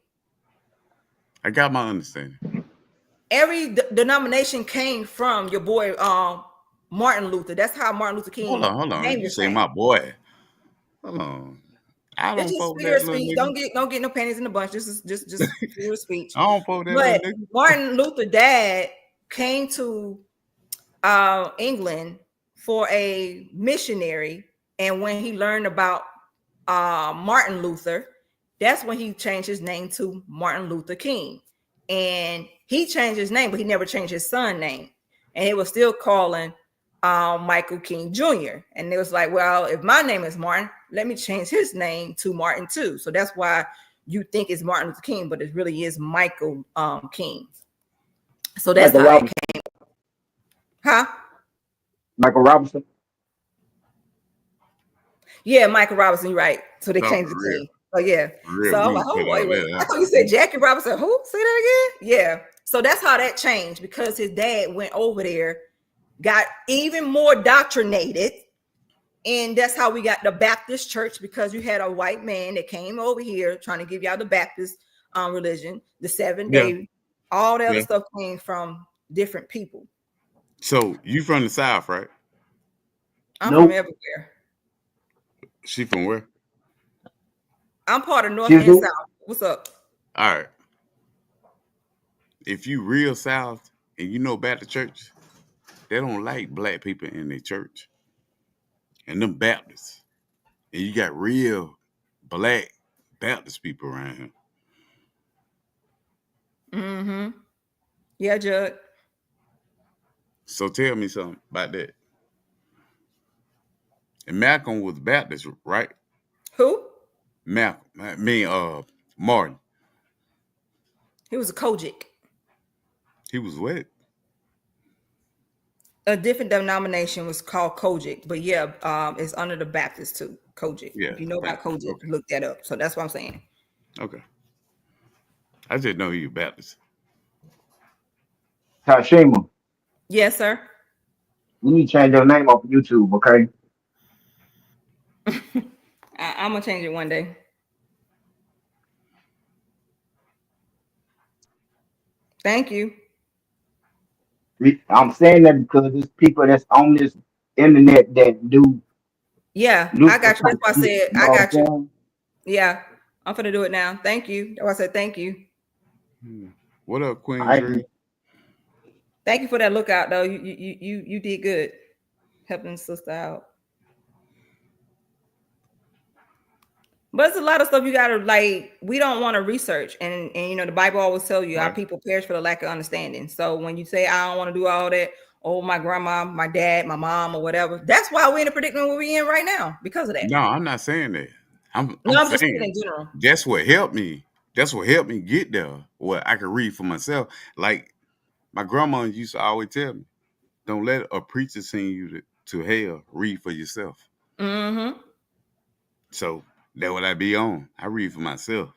I got my understanding. every denomination came from your boy Martin Luther. That's how Martin Luther King Hold on. named You his say thing. my boy. Hold on. I It's don't just fuck with figure that of little speech. nigga. Don't get no panties in the bunch. This is just figure of speech. I don't fuck with that little But nigga. Martin Luther dad came to England for a missionary, and when he learned about Martin Luther, that's when he changed his name to Martin Luther King. And he changed his name, but he never changed his son name, and it was still calling Michael King Jr. And it was like, well, if my name is Martin, let me change his name to Martin too. So that's why you think it's Martin Luther King, but it really is Michael King. So that's Michael how it Robinson. came. Huh? Michael Robinson. Yeah, Michael Robinson, you're right. So they No, changed for the real. King. Oh yeah. For real. So I'm We like, can oh cut all wait. that I out. thought you said Jackie Robinson. Who? Say that again? Yeah. So that's how that changed because his dad went over there, got even more doctrinated. And that's how we got the Baptist church because you had a white man that came over here trying to give y'all the Baptist religion, the 7 Yeah. day, all the other Yeah. stuff came from different people. So you from the South, right? I'm from Nope. everywhere. She from where? I'm part of North She's and who? South. What's up? All right. If you real South and you know about the church, they don't like black people in their church. And them Baptists. And you got real black Baptist people around here. Mm-hmm. Yeah, Judge. So tell me something about that. And Malcolm was Baptist, right? Who? Malcolm. Martin. He was a Kojic. He was what? A different denomination was called Kojic, but yeah, it's under the Baptist too. Kojic. Yeah, If you know thank about you. Kojic, Okay. look that up. So that's what I'm saying. Okay. I just know he was Baptist. Tashima. Yes, sir. You need to change your name off of YouTube, okay? I'm gonna change it one day. Thank you. I'm saying that because there's people that's on this internet that do Yeah, I neutral got you. That's type why I shit. said You I know what I'm got you. saying? Yeah, I'm finna do it now. Thank you. That's why I said thank you. What up, Queen I Dream? agree. Thank you for that lookout though. You did good helping the sister out. But it's a lot of stuff you gotta like. We don't want to research, and you know the Bible always tell you our Right. people perish for the lack of understanding. So when you say I don't want to do all that, oh my grandma, my dad, my mom, or whatever, that's why we're in the predicament we're in right now because of that. No, I'm not saying that. I'm No, I'm just saying saying in general. that's what helped me. That's what helped me get there. What I could read for myself. Like my grandma used to always tell me, don't let a preacher send you to hell. Read for yourself. Mm-hmm. So that what I be on. I read for myself.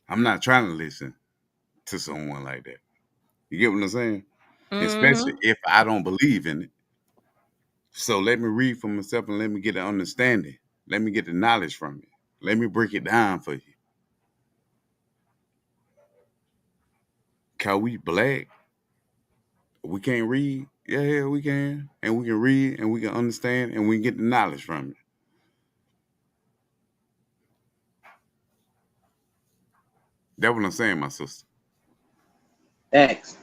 I'm not trying to listen to someone like that. You get what I'm saying? Especially Mm-hmm. if I don't believe in it. So let me read for myself and let me get an understanding. Let me get the knowledge from it. Let me break it down for you. Cause we black, we can't read. Yeah, we can. And we can read and we can understand and we can get the knowledge from it. That's what I'm saying, my sister. Thanks.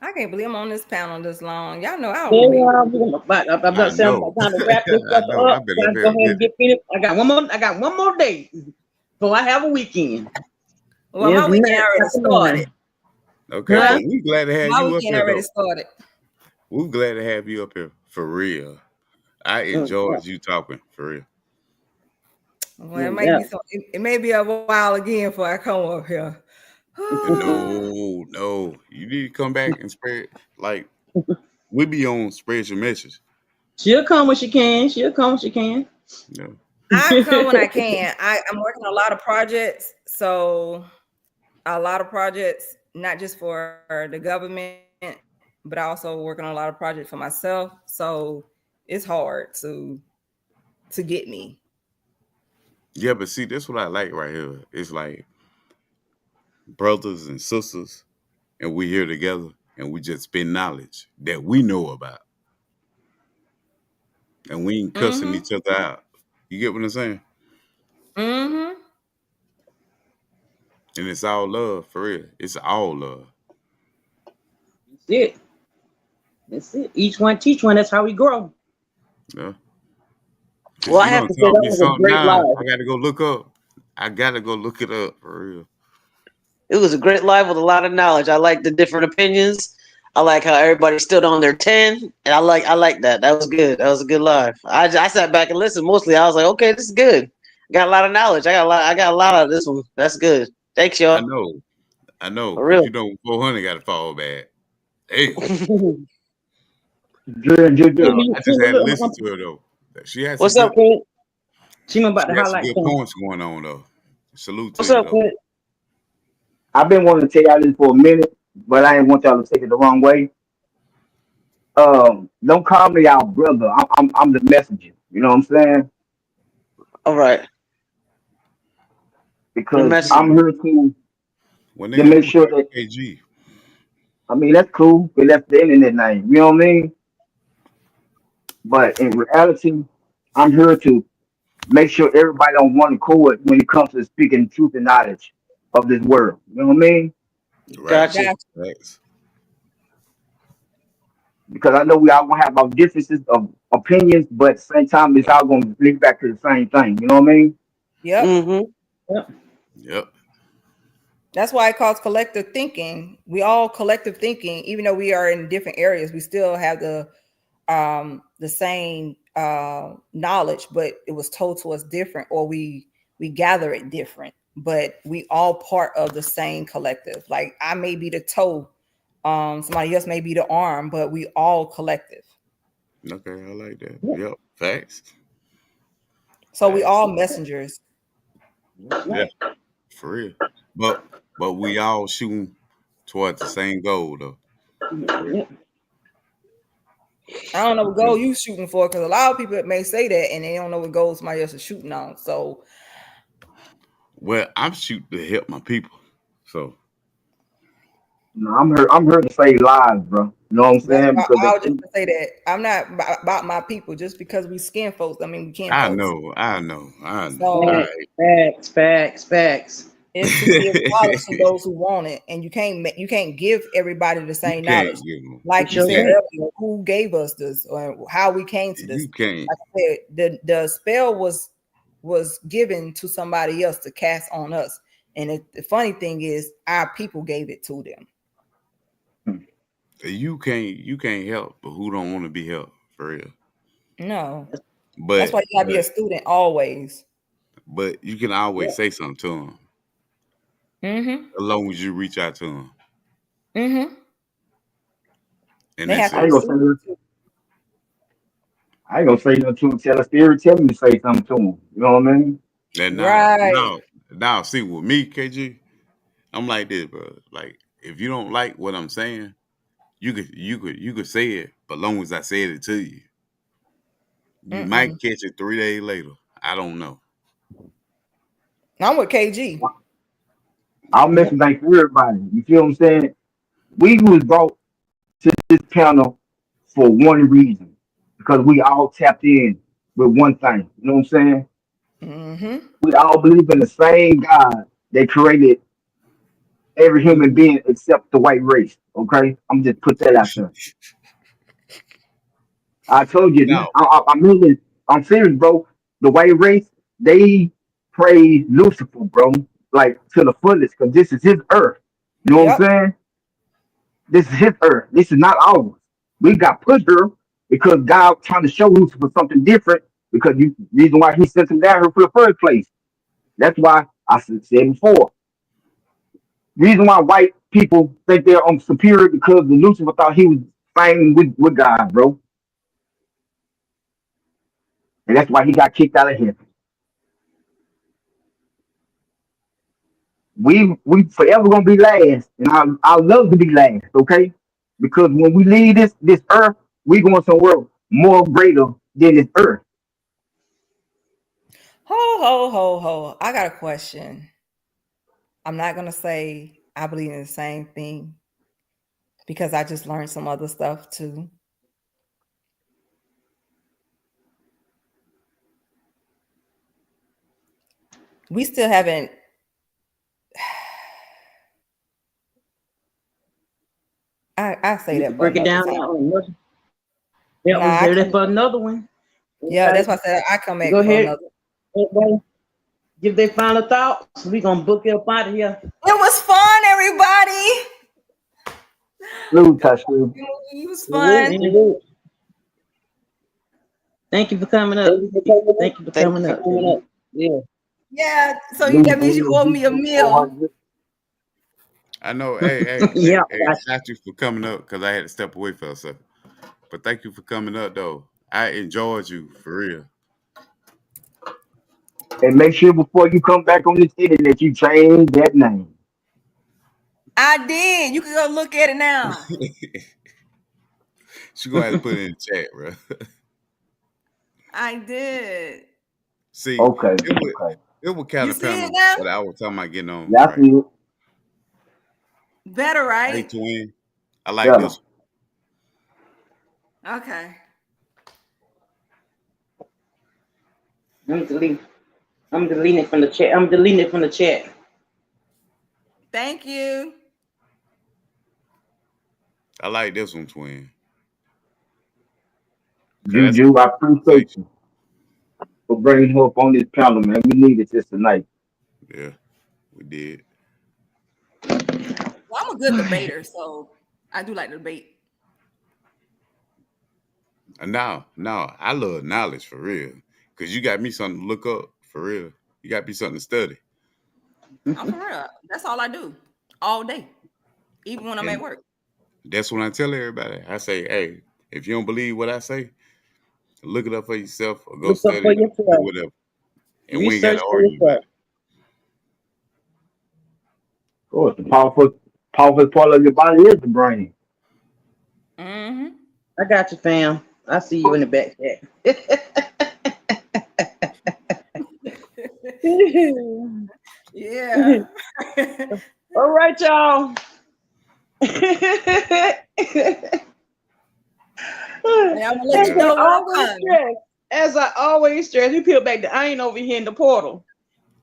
I can't believe I'm on this panel this long. Y'all know I don't be. Yeah, I'm I about to say I'm know. about time to wrap this I stuff know. up. I've been up Time to go here ahead and with it. get finished. I got one more. I got one more day. So I have a weekend. Well, It's my weekend not already started. happening. Okay, My Huh? but week, we glad to have my you up weekend here already though. started. We're glad to have you up here for real. I Yeah, enjoyed you talking for real. Well, it may yeah. be some. It may be a while again before I come up here. No, no. You need to come back and spread like we be on spread your message. She'll come when she can. She'll come when she can. You know. I come when I can. I'm working on a lot of projects, so a lot of projects, not just for the government, but I also working on a lot of projects for myself. So it's hard to get me. Yeah, but see, that's what I like right here. It's like brothers and sisters, and we here together, and we just spend knowledge that we know about, and we ain't cussing Mm-hmm. each other out. You get what I'm saying? Mm-hmm. And it's all love for real. It's all love. That's it. That's it. Each one teach one. That's how we grow. Yeah. Well, Cause I you have don't to say taught that me was a something great now. live. I gotta go look up. I gotta go look it up for real. It was a great live with a lot of knowledge. I like the different opinions. I like how everybody stood on their 10, and I like that. That was good. That was a good live. I sat back and listened mostly. I was like, okay, this is good. Got a lot of knowledge. I got a lot out of this one. That's good. Thanks, I y'all. know. I know. For Cause real. you know 400 got to fall back. Hey, Good, good, Give good. no, me, I just give me a had to little. listen to her though. She had some What's up, good. Queen? She about She to had some highlight good something. points going on though. Salute to What's you up, though. Queen? I've been wanting to tell y'all this for a minute, but I ain't want y'all to take it the wrong way. Don't call me y'all brother. I'm the messenger. You know what I'm saying? All right. The Because message. I'm here Well, to nigga, I'm make gonna sure call that, you KG. I mean, that's cool, but that's the internet name. You know what I mean? But in reality, I'm here to make sure everybody on one accord when it comes to speaking truth and knowledge of this world. You know what I mean? Right. Got you. Gotcha. Right. Because I know we all gonna have our differences of opinions, but at the same time, it's all gonna link back to the same thing. You know what I mean? Yep. Mm-hmm. Yep. Yep. That's why it calls collective thinking. We all collective thinking, even though we are in different areas, we still have the same knowledge, but it was told to us different, or we gather it different. But we all part of the same collective. Like I may be the toe, somebody else may be the arm, but we all collective. Okay, I like that. Yep. Yep. Facts. So we Facts. all messengers. That's Yeah, right. for real. But we all shooting towards the same goal though. Yep. I don't know what Yeah. goal you shooting for, because a lot of people may say that and they don't know what goal somebody else is shooting on. So Well, I'm shooting to help my people. So No, I'm here to save lives, bro. You know what I'm That's saying? why Because I was just gonna say that I'm not about my people just because we skin folks. I mean, we kin I folks. know, I know, I know. All So right. Facts. it's to give knowledge to those who want it, and you can't give everybody the You same knowledge. can't give them. Like It's you You your said can't. thing. earlier, who gave us this or how we came to this. You can't. Like I said, the spell was given to somebody else to cast on us, and the funny thing is, our people gave it to them. You can't help but who don't want to be helped for real. No, that's But why you gotta be a student always. but you can always say something to them Mm-hmm. as long as you reach out to them, Mm-hmm. and They that's have to I ain't it. gonna receive say it too. I ain't gonna say nothing to him. Tell a spirit, tell me to say something to him. You know what I mean? And Right. now, see with me, KG, I'm like this, bro. Like if you don't like what I'm saying, you could say it, but long as I said it to you, you might Mm-mm. catch it 3 days later. I don't know. I'm with KG. I'll mention things for everybody. You feel what I'm saying? We was brought to this panel for one reason. Because we all tapped in with one thing. You know what I'm saying? Mm-hmm. We all believe in the same God that created every human being except the white race. Okay? I'm just put that out there. I told you, No, I mean it. I'm serious, bro. The white race, they praise Lucifer, bro, like to the fullest, because this is his earth. You know what I'm Yep. saying? This is his earth. This is not ours. We got put here because God trying to show Lucifer something different. Because you reason why he sent him down here for the first place. That's why I said before. Reason why white people think they're superior because the Lucifer thought he was fighting with God, bro, and that's why he got kicked out of heaven. We forever gonna be last, and I love to be last, okay? Because when we leave this earth, we going somewhere more greater than this earth. Ho. I got a question. I'm not gonna say I believe in the same thing because I just learned some other stuff too. We still haven't. I say You can that for break it another down time. that one. Yeah, we Nah, I save that come. for another one. Yeah, that's Everybody, why I said I come back go for ahead. another. Everybody give their final thoughts. We gonna book it up out of here. It was fun, everybody. Blue touch, blue. It was It fun. is. Thank you for coming up. Thank you for Thank coming you up. for coming up. Yeah. Yeah. So Blue, that means you owe me a blue meal. 400. I know. Yeah, Hey! Thank you for coming up because I had to step away for a second. But thank you for coming up, though. I enjoyed you for real. And make sure before you come back on this internet, you change that name. I did. You can go look at it now. She gonna have to put it in the chat, bro. I did. See, Okay, it would okay. it would kind You of see it panel now? what I was talking about getting on Yeah, I right. see it. Better, Hey, right? twin, I like Better. this. Okay. I'm deleting. I'm deleting it from the chat. I'm deleting it from the chat. Thank you. I like this one, twin. Cause that's Juju, I appreciate conversation. you for bringing her up on this panel, man. We needed this tonight. Yeah, we did. Well, I'm a good debater, so I do like to debate. And now, I love knowledge for real. Cause you got me something to look up for real. You got me something to study. I'm for real. That's all I do all day, even when I'm at And work. that's when I tell everybody. I say, hey, if you don't believe what I say, look it up for yourself or go Look up study for it or do yourself. whatever. And we ain't got Research to for argue about yourself. it. Of course, the powerful part of your body is the brain. Mm-hmm. I got you, fam. I see you in the back chat. Yeah. All right, y'all. And I'm gonna let you know when I'm coming. As I always stress, we peel back the onion over here in the portal.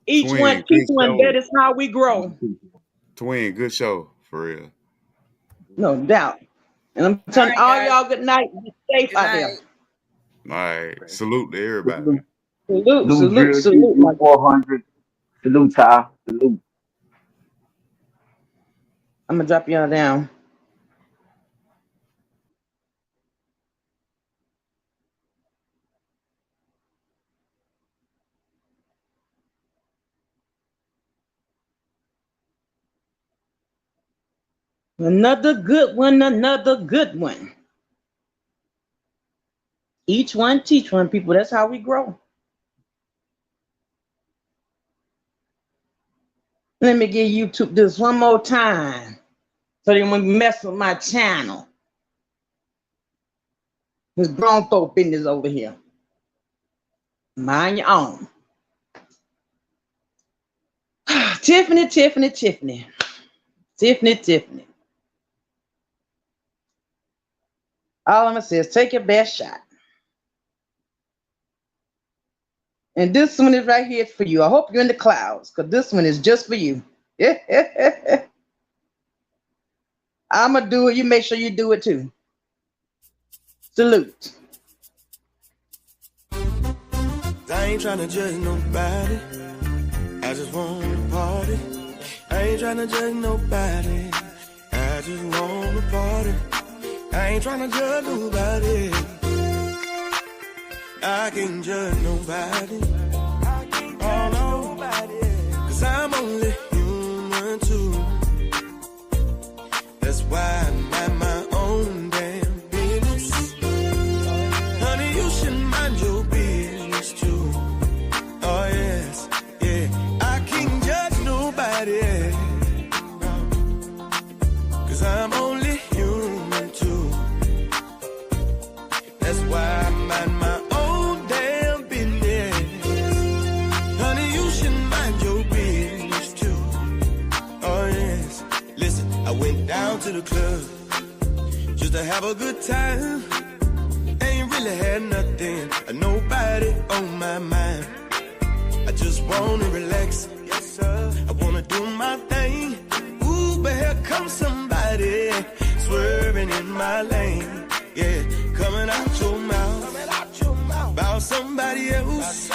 Each Twin, one keeps good one. show. That is how we grow. Twin, good show for real. No doubt. And I'm telling All all right, y'all good night. Be safe Good out night. there. All right, salute to everybody. Salute, my 400. Salute, Ty. Salute. I'm gonna drop y'all down. Another good one, another good one. Each one teach one, people. That's how we grow. Let me give YouTube this one more time. So they won't mess with my channel. There's grown folk business over here. Mind your own. Tiffany. All I'm gonna say is take your best shot. And this one is right here for you. I hope you're in the clouds, because this one is just for you. I'm gonna do it. You make sure you do it too. Salute. I ain't tryna judge nobody. I just wanna party. I ain't tryna judge nobody. I just wanna party. I ain't tryna judge nobody. I can't judge nobody. Oh no, 'cause I'm only human too. That's why I'm at my own damn business. Honey, you should mind your business too. Oh yes, yeah. I can't judge nobody. 'Cause I'm only human too. That's why I'm at my own damn business. Honey, you should mind your business too. Oh yes. Listen, I went down to the club just to have a good time. Ain't really had nothing, nobody on my mind. I just wanna relax, yes sir. I wanna do my thing. Ooh, but here comes somebody swerving in my lane. Yeah, coming out your mouth about somebody else.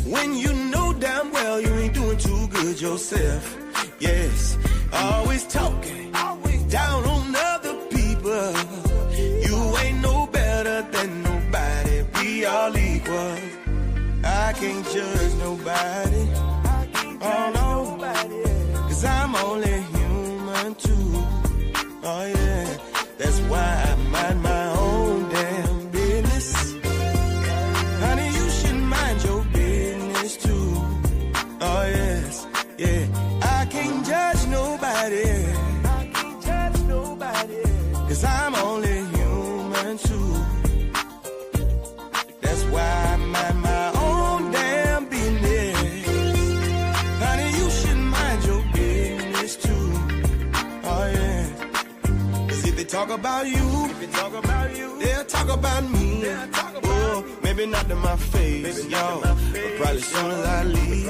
When you know damn well you ain't doing too good yourself. Yes, always talking down on other people. You ain't no better than nobody. We all equal. I can't judge nobody. Oh no, 'cause I'm only human too. Oh yeah, that's why I mind my own damn business. Honey, you should mind your business too. Oh yes, yeah. I can't judge nobody. 'Cause I'm only human too. That's why I mind my own damn business. Honey, you should mind your business too. Oh yeah. 'Cause if they talk about you, they'll talk about me. Oh, maybe not to my face, yo, but probably soon as I leave.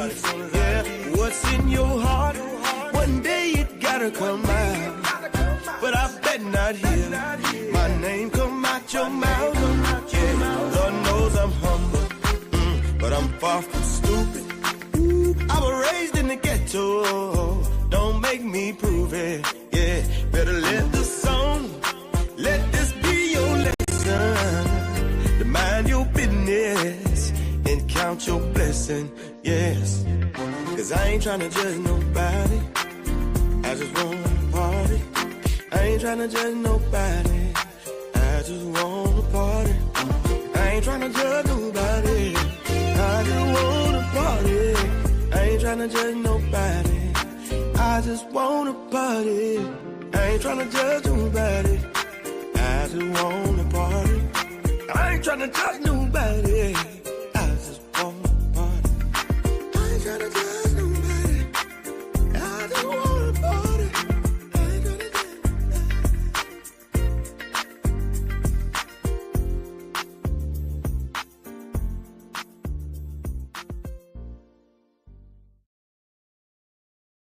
Yeah, what's in your heart? One day it gotta come out. But I bet not hear my name come out your mouth. Yeah, Lord knows I'm humble, but I'm far from stupid. I was raised in the ghetto, don't make me prove it. Yeah, better let the song, let this be your lesson. To mind your business and count your blessing. Yes, 'cause I ain't tryna judge nobody. I just wanna party. I ain't tryna judge nobody. I just wanna party. I ain't tryna judge nobody. I just wanna party. I ain't tryna judge nobody. I just wanna party. I ain't tryna judge nobody. I just wanna party. I ain't tryna judge nobody.